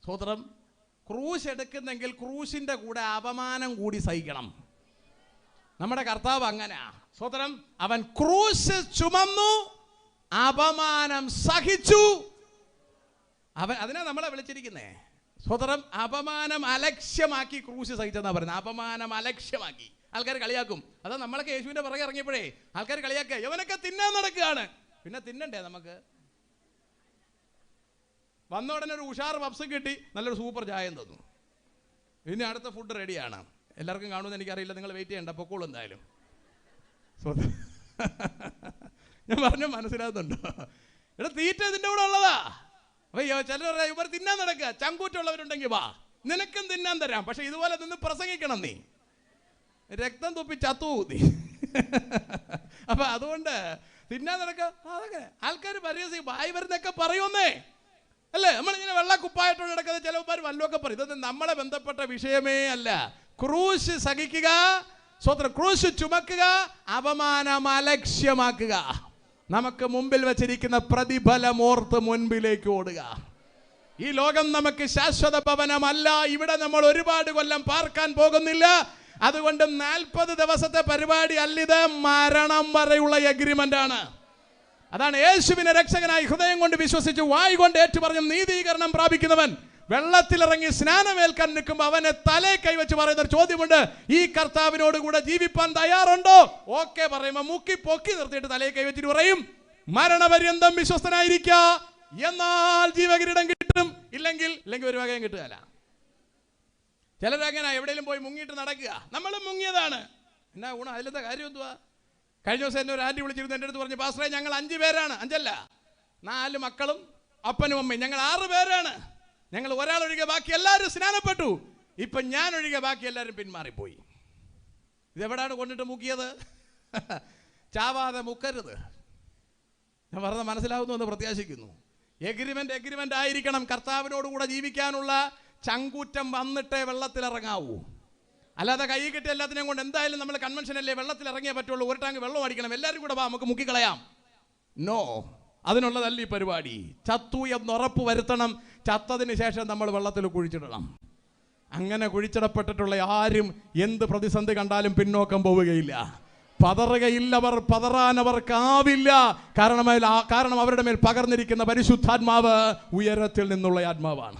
സ്വതന്ത്രം. ക്രൂശ് എടുക്കുന്നെങ്കിൽ ക്രൂശിൻ്റെ കൂടെ അപമാനം കൂടി സഹിക്കണം. നമ്മുടെ കർത്താവ് അങ്ങനാ. സ്വതന്ത്രം. അവൻ ക്രൂശ് ചുമന്നു, അപമാനം സഹിച്ചു. അവൻ അതിനാ നമ്മളെ വിളിച്ചിരിക്കുന്നേ. സ്വതന്ത്രം. അപമാനം അലക്ഷ്യമാക്കി ക്രൂശ് സഹിച്ചെന്നാ പറയുന്നത്. അപമാനം അലക്ഷ്യമാക്കി. ആൾക്കാർ കളിയാക്കും. അതാ നമ്മളൊക്കെ യേശുവിൻ്റെ പുറകെ ഇറങ്ങിയപ്പോഴേ ആൾക്കാർ കളിയാക്കുക, ഇവനൊക്കെ തിന്നാൻ നടക്കുകയാണ്. പിന്നെ തിന്നണ്ടേ നമുക്ക്? വന്ന ഉടനെ ഒരു ഉഷാർ പപ്സും കിട്ടി, നല്ലൊരു സൂപ്പർ ചായം തന്നു. പിന്നെ അടുത്ത ഫുഡ് റെഡിയാണ്. എല്ലാവർക്കും കാണുമെന്ന് എനിക്കറിയില്ല, നിങ്ങൾ വെയിറ്റ് ചെയ്യണ്ട, പൊക്കോളൂ എന്തായാലും. ഞാൻ പറഞ്ഞു മനസ്സിലാകുന്നുണ്ടോ? ഇവിടെ തീറ്റ ഇതിൻ്റെ കൂടെ ഉള്ളതാ. അപ്പൊ ചിലർ പറയാം ഇവർ തിന്നാൻ നടക്കുക, ചങ്കൂറ്റുള്ളവരുണ്ടെങ്കിൽ വാ, നിനക്കും തിന്നാൻ തരാം, പക്ഷെ ഇതുപോലെ നിന്ന് പ്രസംഗിക്കണം, നീ രക്തം തുപ്പി ചത്തുകൂതി. അപ്പൊ അതുകൊണ്ട് തിന്നാൻ നടക്കുക. അതൊക്കെ ആൾക്കാർ പരിഹസിക്കും, വായി വരുന്നൊക്കെ പറയുമെന്നേ അല്ലേ? നമ്മളിങ്ങനെ വെള്ളക്കുപ്പായിട്ടോട് നടക്കുന്നത് ചിലവന്മാർ വല്ലതൊക്കെ പറയും. ഇതൊന്നും നമ്മളെ ബന്ധപ്പെട്ട വിഷയമേ അല്ല. ക്രൂശ് സഹിക്കുക, സ്വന്തം ക്രൂശ് ചുമക്കുക, അപമാനം അലക്ഷ്യമാക്കുക, നമുക്ക് മുമ്പിൽ വച്ചിരിക്കുന്ന പ്രതിഫലം ഓർത്ത് മുൻപിലേക്ക് ഓടുക. ഈ ലോകം നമുക്ക് ശാശ്വത ഭവനമല്ല. ഇവിടെ നമ്മൾ ഒരുപാട് കൊല്ലം പാർക്കാൻ പോകുന്നില്ല. അതുകൊണ്ട് 40 ദിവസത്തെ പരിപാടി അല്ലിത്, മരണം വരെയുള്ള എഗ്രിമെന്റ് ആണ്. അതാണ് യേശുവിനെ രക്ഷകനായി ഹൃദയം കൊണ്ട് വിശ്വസിച്ച് വായ് കൊണ്ട് ഏറ്റുപറഞ്ഞ് നീതീകരണം പ്രാപിക്കുന്നവൻ വെള്ളത്തിലിറങ്ങി സ്നാനമേൽക്കാൻ നിൽക്കുമ്പോൾ അവനെ തലേ കൈവച്ച് പറയുന്ന ഒരു ചോദ്യമുണ്ട്, ഈ കർത്താവിനോട് കൂടെ ജീവിപ്പാൻ തയ്യാറുണ്ടോ? ഓക്കെ പറയുമ്പോൾ മുക്കി പൊക്കി നിർത്തിയിട്ട് തലേ കൈവച്ചിട്ട് പറയും, മരണപര്യന്തം വിശ്വസ്തനായിരിക്കുക, എന്നാൽ ജീവകിരീടം കിട്ടും, ഇല്ലെങ്കിൽ ഒരു വകയും കിട്ടുകയല്ല. ചിലരങ്ങനെ എവിടെയെങ്കിലും പോയി മുങ്ങിയിട്ട് നടക്കുക. നമ്മളും മുങ്ങിയതാണ്. എന്നാ ഊണ അതിലത്തെ കാര്യം എന്തുവാ? കഴിഞ്ഞ ദിവസം എന്നെ ഒരു ആൻറ്റി വിളിച്ചിരുന്നു, എൻ്റെ അടുത്ത് പറഞ്ഞു, പാസ്റ്ററെ ഞങ്ങൾ 5 പേരാണ്, 5 അല്ല 4 മക്കളും അപ്പനും അമ്മയും, ഞങ്ങൾ 6 പേരാണ്. ഞങ്ങൾ ഒരാളൊഴികെ ബാക്കി എല്ലാവരും സ്നാനപ്പെട്ടു. ഇപ്പം ഞാൻ ഒഴികെ ബാക്കി എല്ലാവരും പിന്മാറിപ്പോയി. ഇതെവിടാണ് കൊണ്ടിട്ട് മുക്കിയത്? ചാവാതെ മുക്കരുത്. ഞാൻ പറഞ്ഞത് മനസ്സിലാവുന്നു എന്ന് പ്രത്യാശിക്കുന്നു. എഗ്രിമെന്റ് ആയിരിക്കണം. കർത്താവിനോടുകൂടെ ജീവിക്കാനുള്ള ചങ്കൂറ്റം വന്നിട്ടേ വെള്ളത്തിലിറങ്ങാവൂ. അല്ലാതെ കൈ കിട്ടിയ എല്ലാത്തിനെയും കൊണ്ട് എന്തായാലും നമ്മൾ കൺവെൻഷൻ അല്ലേ, വെള്ളത്തിൽ ഇറങ്ങിയേ പറ്റുള്ളൂ, ഒരു ടാങ്ക് വെള്ളം അടിക്കണം, എല്ലാവരും കൂടെ വാ നമുക്ക് മുക്കിക്കളയാം. നോ, അതിനുള്ളതല്ല ഈ പരിപാടി. ചത്തു എന്നുറപ്പ് വരുത്തണം. ചത്തതിന് ശേഷം നമ്മൾ വെള്ളത്തിൽ കുഴിച്ചിടണം. അങ്ങനെ കുഴിച്ചിടപ്പെട്ടിട്ടുള്ള ആരും എന്ത് പ്രതിസന്ധി കണ്ടാലും പിന്നോക്കം പോവുകയില്ല, പതറുകയില്ലവർ, പതറാൻ അവർക്കാവില്ല. കാരണം അവരുടെ മേൽ പകർന്നിരിക്കുന്ന പരിശുദ്ധാത്മാവ് ഉയരത്തിൽ നിന്നുള്ള ആത്മാവാണ്.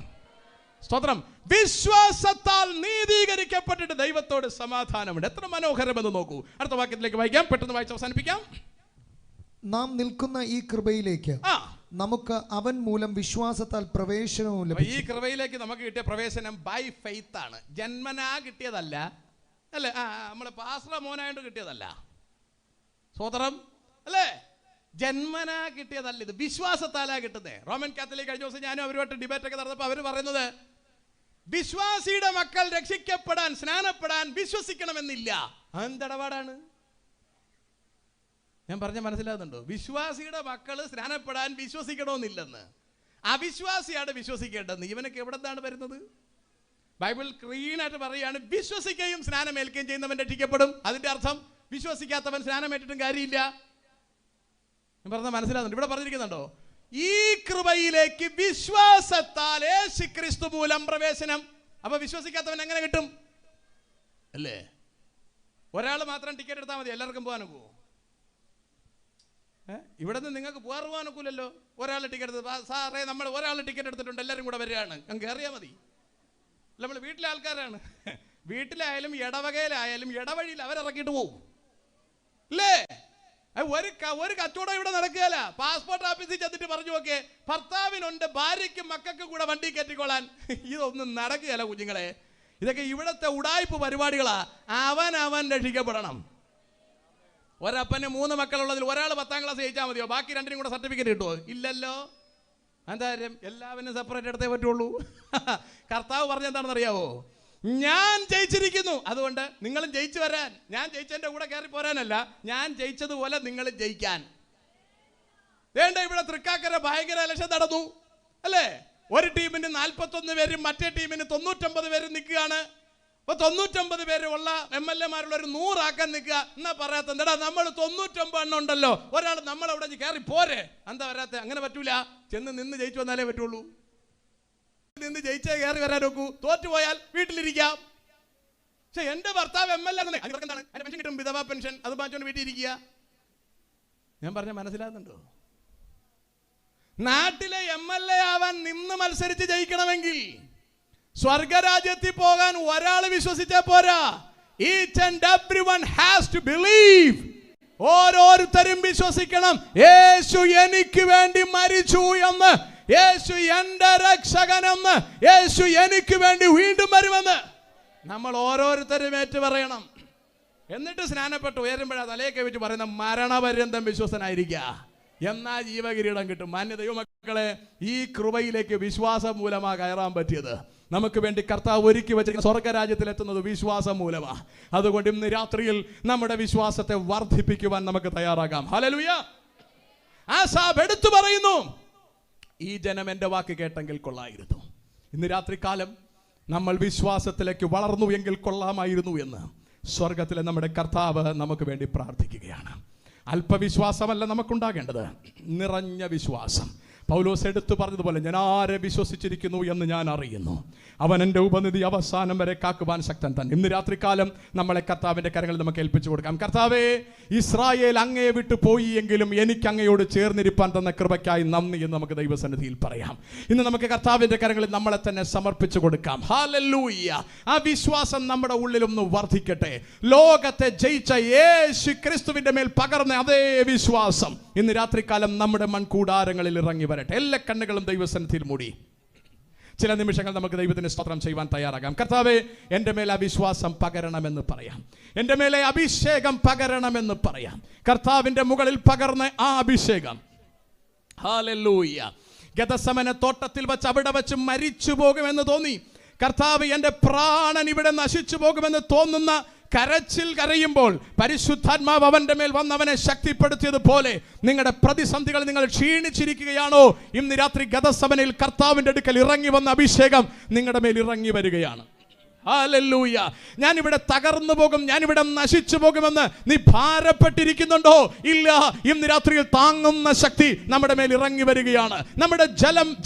സ്തോത്രം. വിശ്വാസത്താൽ നീതീകരിക്കപ്പെട്ടിട്ട് ദൈവത്തോട് സമാധാനമുണ്ട്. എത്ര മനോഹരമെന്ന് നോക്കൂ. അടുത്ത വാക്യത്തിലേക്ക് വായിക്കാം, പെട്ടെന്ന് വായിച്ച് അവസാനിപ്പിക്കാം. നാം നിൽക്കുന്ന ഈ കൃപയിലേക്ക് നമുക്ക് അവൻ മൂലം വിശ്വാസത്താൽ പ്രവേശനവും ലഭിച്ചു. ഈ കൃപയിലേക്ക് നമുക്ക് കിട്ടിയ പ്രവേശനം ബൈ ഫെയ്ത്ത് ആണ്, ജന്മനാ കിട്ടിയതല്ല. അല്ലേ? നമ്മളെ പാസ്റ്റർ മോനായിട്ട് കിട്ടിയതല്ല. സ്തോത്രം. അല്ലേ? ജന്മനാ കിട്ടിയതല്ല, ഇത് വിശ്വാസത്താലാ കിട്ടുന്നത്. റോമൻ കാത്തലിക് കഴിഞ്ഞ ദിവസം ഞാനും അവരുമായിട്ട് ഡിബേറ്റ് ഒക്കെ നടന്നപ്പോൾ അവർ പറയുന്നത്, വിശ്വാസിയുടെ മക്കൾ രക്ഷിക്കപ്പെടാൻ, സ്നാനപ്പെടാൻ വിശ്വസിക്കണമെന്നില്ല. അതെന്തടപാടാണ്? ഞാൻ പറഞ്ഞ മനസ്സിലാകുന്നുണ്ടോ? വിശ്വാസിയുടെ മക്കൾ സ്നാനപ്പെടാൻ വിശ്വസിക്കണമെന്നില്ലെന്ന്. അവിശ്വാസിയാണ് വിശ്വസിക്കേണ്ടതെന്ന്. ഇവനൊക്കെ എവിടെ നിന്നാണ് വരുന്നത്? ബൈബിൾ ക്ലീനായിട്ട് പറയുകയാണ്, വിശ്വസിക്കുകയും സ്നാനമേൽക്കുകയും ചെയ്യുന്നവൻ രക്ഷിക്കപ്പെടും. അതിന്റെ അർത്ഥം വിശ്വസിക്കാത്തവൻ സ്നാനമേറ്റിട്ടും കാര്യമില്ല. ഞാൻ പറഞ്ഞ മനസ്സിലാകുന്നുണ്ട്? ഇവിടെ പറഞ്ഞിരിക്കുന്നുണ്ടോ, ഈ കൃപയിലേക്ക് വിശ്വാസത്താൽ യേശുക്രിസ്തു മൂലം പ്രവേശനം. അപ്പൊ വിശ്വസിക്കാത്തവൻ എങ്ങനെ കിട്ടും? അല്ലേ? ഒരാൾ മാത്രം ടിക്കറ്റ് എടുത്താൽ മതി, എല്ലാവർക്കും പോകാനും പോകും. ഇവിടെ നിന്ന് നിങ്ങൾക്ക് പോകാനൊക്കില്ലല്ലോ. ഒരാൾ ടിക്കറ്റ് എടുത്ത്, സാറേ നമ്മൾ ഒരാൾ ടിക്കറ്റ് എടുത്തിട്ടുണ്ട്, എല്ലാവരും കൂടെ വരികയാണ്, ഞങ്ങൾക്ക് കയറിയാൽ മതി. നമ്മൾ വീട്ടിലെ ആൾക്കാരാണ്. വീട്ടിലായാലും ഇടവകയിലായാലും ഇടവഴിയിൽ അവരിറക്കിയിട്ട് പോകും. അല്ലേ? ഒരു കച്ചവടം ഇവിടെ നടക്കുകയല്ല. പാസ്പോർട്ട് ഓഫീസിൽ ചെന്നിട്ട് പറഞ്ഞു നോക്കിയേ, ഭർത്താവിനുണ്ട്, ഭാര്യയ്ക്കും മക്കൾക്കും കൂടെ വണ്ടി കയറ്റിക്കൊള്ളാൻ. ഇതൊന്നും നടക്കുകയല്ല കുഞ്ഞുങ്ങളെ. ഇതൊക്കെ ഇവിടത്തെ ഉടായ്പ പരിപാടികളാ. അവൻ രക്ഷിക്കപ്പെടണം. ഒരപ്പന് 3 മക്കളുള്ളതിൽ ഒരാൾ 10ാം ക്ലാസ് ജയിച്ചാൽ മതിയോ? ബാക്കി 2നും കൂടെ സർട്ടിഫിക്കറ്റ് കിട്ടുമോ? ഇല്ലല്ലോ. എന്തായാലും എല്ലാവരും സെപ്പറേറ്റ് എടുത്തേ പറ്റുള്ളൂ. കർത്താവ് പറഞ്ഞെന്താണെന്ന് അറിയാവോ? ഞാൻ ജയിച്ചിരിക്കുന്നു, അതുകൊണ്ട് നിങ്ങളും ജയിച്ചു വരാൻ. ഞാൻ ജയിച്ചതിന്റെ കൂടെ കയറി പോരാനല്ല, ഞാൻ ജയിച്ചതുപോലെ നിങ്ങൾ ജയിക്കാൻ. വേണ്ട, ഇവിടെ തൃക്കാക്കര ഭയങ്കര ഇലക്ഷൻ നടന്നു. അല്ലേ? ഒരു ടീമിന് 41 പേരും മറ്റേ ടീമിന് 99 പേരും നിൽക്കുകയാണ്. അപ്പൊ 99 പേര് ഉള്ള MLA-മാരുള്ള ഒരു 100 ആക്കാൻ നിൽക്കുക. എന്നാ പറയാത്ത എന്താ, നമ്മൾ 99 എണ്ണം ഉണ്ടല്ലോ, ഒരാൾ നമ്മളവിടെ കയറി പോരെ, എന്താ വരാത്ത? അങ്ങനെ പറ്റൂല. ചെന്ന് നിന്ന് ജയിച്ചു വന്നാലേ പറ്റുള്ളൂ. നിന്ന് ജയിച്ചേ കയറി വരാൻ നോക്കൂ. തോറ്റുപോയാൽ വീട്ടിലിരിക്കാം. പക്ഷെ എന്റെ ഭർത്താവ് MLA എന്താണ്, അതിന്റെ പെൻഷൻ കിട്ടും, വിധവാ പെൻഷൻ, അത് വാങ്ങിച്ചോണ്ട് വീട്ടിൽ ഇരിക്കുക. ഞാൻ പറഞ്ഞ മനസ്സിലാകുന്നുണ്ടോ? നാട്ടിലെ MLA ആവാൻ നിന്ന് മത്സരിച്ച് ജയിക്കണമെങ്കിൽ സ്വർഗരാജ്യത്തിൽ പോകാൻ ഒരാൾ വിശ്വസിച്ചാൽ പോരാ. Each and everyone has to believe. ഓരോരുത്തരും വിശ്വസിക്കണം, യേശു എനിക്ക് വേണ്ടി മരിച്ചു എന്ന്, യേശു എന്റെ രക്ഷകനെന്ന്, യേശു എനിക്ക് വേണ്ടി വീണ്ടും വരുമെന്ന് നമ്മൾ ഓരോരുത്തരും ഏറ്റു പറയണം. എന്നിട്ട് സ്നാനപ്പെട്ട് ഉയരുമ്പോഴാ തലയൊക്കെ വെച്ച് പറയുന്ന മരണപര്യന്തം വിശ്വസനായിരിക്കുക, എന്നാ ജീവകിരീടം കിട്ടും. മാന്യ ദൈവമക്കളെ, ഈ കൃപയിലേക്ക് വിശ്വാസം മൂലമാ കയറാൻ പറ്റിയത്. നമുക്ക് വേണ്ടി കർത്താവ് ഒരുക്കി വെച്ചിരിക്കുന്ന സ്വർഗരാജ്യത്തിൽ എത്തുന്നത് വിശ്വാസം മൂലമാണ്. അതുകൊണ്ട് ഇന്ന് രാത്രിയിൽ നമ്മുടെ വിശ്വാസത്തെ വർദ്ധിപ്പിക്കുവാൻ നമുക്ക് തയ്യാറാകാം. ഹല്ലേലൂയ. ആസാബ് എടുത്തു പറയുന്നു, ഈ ജനം എൻ്റെ വാക്ക് കേട്ടെങ്കിൽ കൊള്ളായിരുന്നു. ഇന്ന് രാത്രികാലം നമ്മൾ വിശ്വാസത്തിലേക്ക് വളർന്നു എങ്കിൽ കൊള്ളാമായിരുന്നു എന്ന് സ്വർഗത്തിലെ നമ്മുടെ കർത്താവ് നമുക്ക് വേണ്ടി പ്രാർത്ഥിക്കുകയാണ്. അല്പവിശ്വാസമല്ല നമുക്കുണ്ടാകേണ്ടത്, നിറഞ്ഞ വിശ്വാസം. പൗലോസ് എടുത്തു പറഞ്ഞതുപോലെ, ഞാൻ ആരെ വിശ്വസിച്ചിരിക്കുന്നു എന്ന് ഞാൻ അറിയുന്നു, അവൻ എൻ്റെ ഉപനിധി അവസാനം വരെ കാക്കുവാൻ ശക്തൻ തന്നെ. ഇന്ന് രാത്രികാലം നമ്മളെ കർത്താവിൻ്റെ കരങ്ങളിൽ നമുക്ക് ഏൽപ്പിച്ചു കൊടുക്കാം. കർത്താവേ, ഇസ്രായേൽ അങ്ങയെ വിട്ടു പോയി എങ്കിലും എനിക്ക് അങ്ങയോട് ചേർന്നിരിപ്പാൻ തന്ന കൃപയ്ക്കായി നന്ദി എന്ന് നമുക്ക് ദൈവസന്നിധിയിൽ പറയാം. ഇന്ന് നമുക്ക് കർത്താവിൻ്റെ കരങ്ങളിൽ നമ്മളെ തന്നെ സമർപ്പിച്ചു കൊടുക്കാം. ഹല്ലേലൂയ. ആ വിശ്വാസം നമ്മുടെ ഉള്ളിലൊന്ന് വർദ്ധിക്കട്ടെ. ലോകത്തെ ജയിച്ച യേശു ക്രിസ്തുവിൻ്റെ മേൽ പകർന്ന അതേ വിശ്വാസം ഇന്ന് രാത്രികാലം നമ്മുടെ മൺകൂടാരങ്ങളിൽ ഇറങ്ങി വരട്ടെ. എല്ലാ കണ്ണുകളും ദൈവസന്നിധിയിൽ മൂടി ചില നിമിഷങ്ങൾ നമുക്ക് ദൈവത്തിന് സ്തോത്രം ചെയ്യുവാൻ തയ്യാറാകാം. കർത്താവേ, എൻ്റെ മേലെ അവിശ്വാസം പകരണമെന്ന് പറയാം, എൻ്റെ മേലെ അഭിഷേകം പകരണമെന്ന് പറയാം. കർത്താവിൻ്റെ മുകളിൽ പകർന്ന ആ അഭിഷേകം, ഹല്ലേലൂയ. ഗെത്സമനെ തോട്ടത്തിൽ വെച്ച് അവിടെ വെച്ച് മരിച്ചു പോകുമെന്ന് തോന്നി. കർത്താവ്, എൻ്റെ പ്രാണൻ ഇവിടെ നശിച്ചു പോകുമെന്ന് തോന്നുന്ന കരച്ചിൽ കരയുമ്പോൾ പരിശുദ്ധാത്മാവ് അവന്റെ മേൽ വന്നവനെ ശക്തിപ്പെടുത്തിയതുപോലെ നിങ്ങളുടെ പ്രതിസന്ധികൾ നിങ്ങൾ ക്ഷീണിച്ചിരിക്കുകയാണോ? ഇന്ന് രാത്രി ഗെത്സമനയിൽ കർത്താവിന്റെ അടുക്കൽ ഇറങ്ങി വന്ന അഭിഷേകം നിങ്ങളുടെ മേൽ ഇറങ്ങി വരികയാണ്. ഹല്ലേലൂയ. ഞാനിവിടെ തകർന്നു പോകും, ഞാനിവിടെ നശിച്ചു പോകുമെന്ന് നീ ഭാരപ്പെട്ടിരിക്കുന്നുണ്ടോ? ഇല്ല, ഇന്ന് രാത്രിയിൽ താങ്ങുന്ന ശക്തി നമ്മുടെ മേൽ ഇറങ്ങി വരികയാണ്. നമ്മുടെ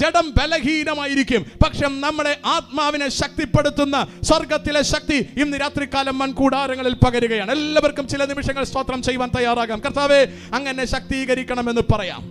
ജഡം ബലഹീനമായിരിക്കും, പക്ഷെ നമ്മുടെ ആത്മാവിനെ ശക്തിപ്പെടുത്തുന്ന സ്വർഗത്തിലെ ശക്തി ഇന്ന് രാത്രികാലം മൺകൂടാരങ്ങളിൽ പകരുകയാണ്. എല്ലാവർക്കും ചില നിമിഷങ്ങൾ സ്തോത്രം ചെയ്യുവാൻ തയ്യാറാകാം. കർത്താവേ, അങ്ങനെ ശക്തീകരിക്കണമെന്ന് പറയാം.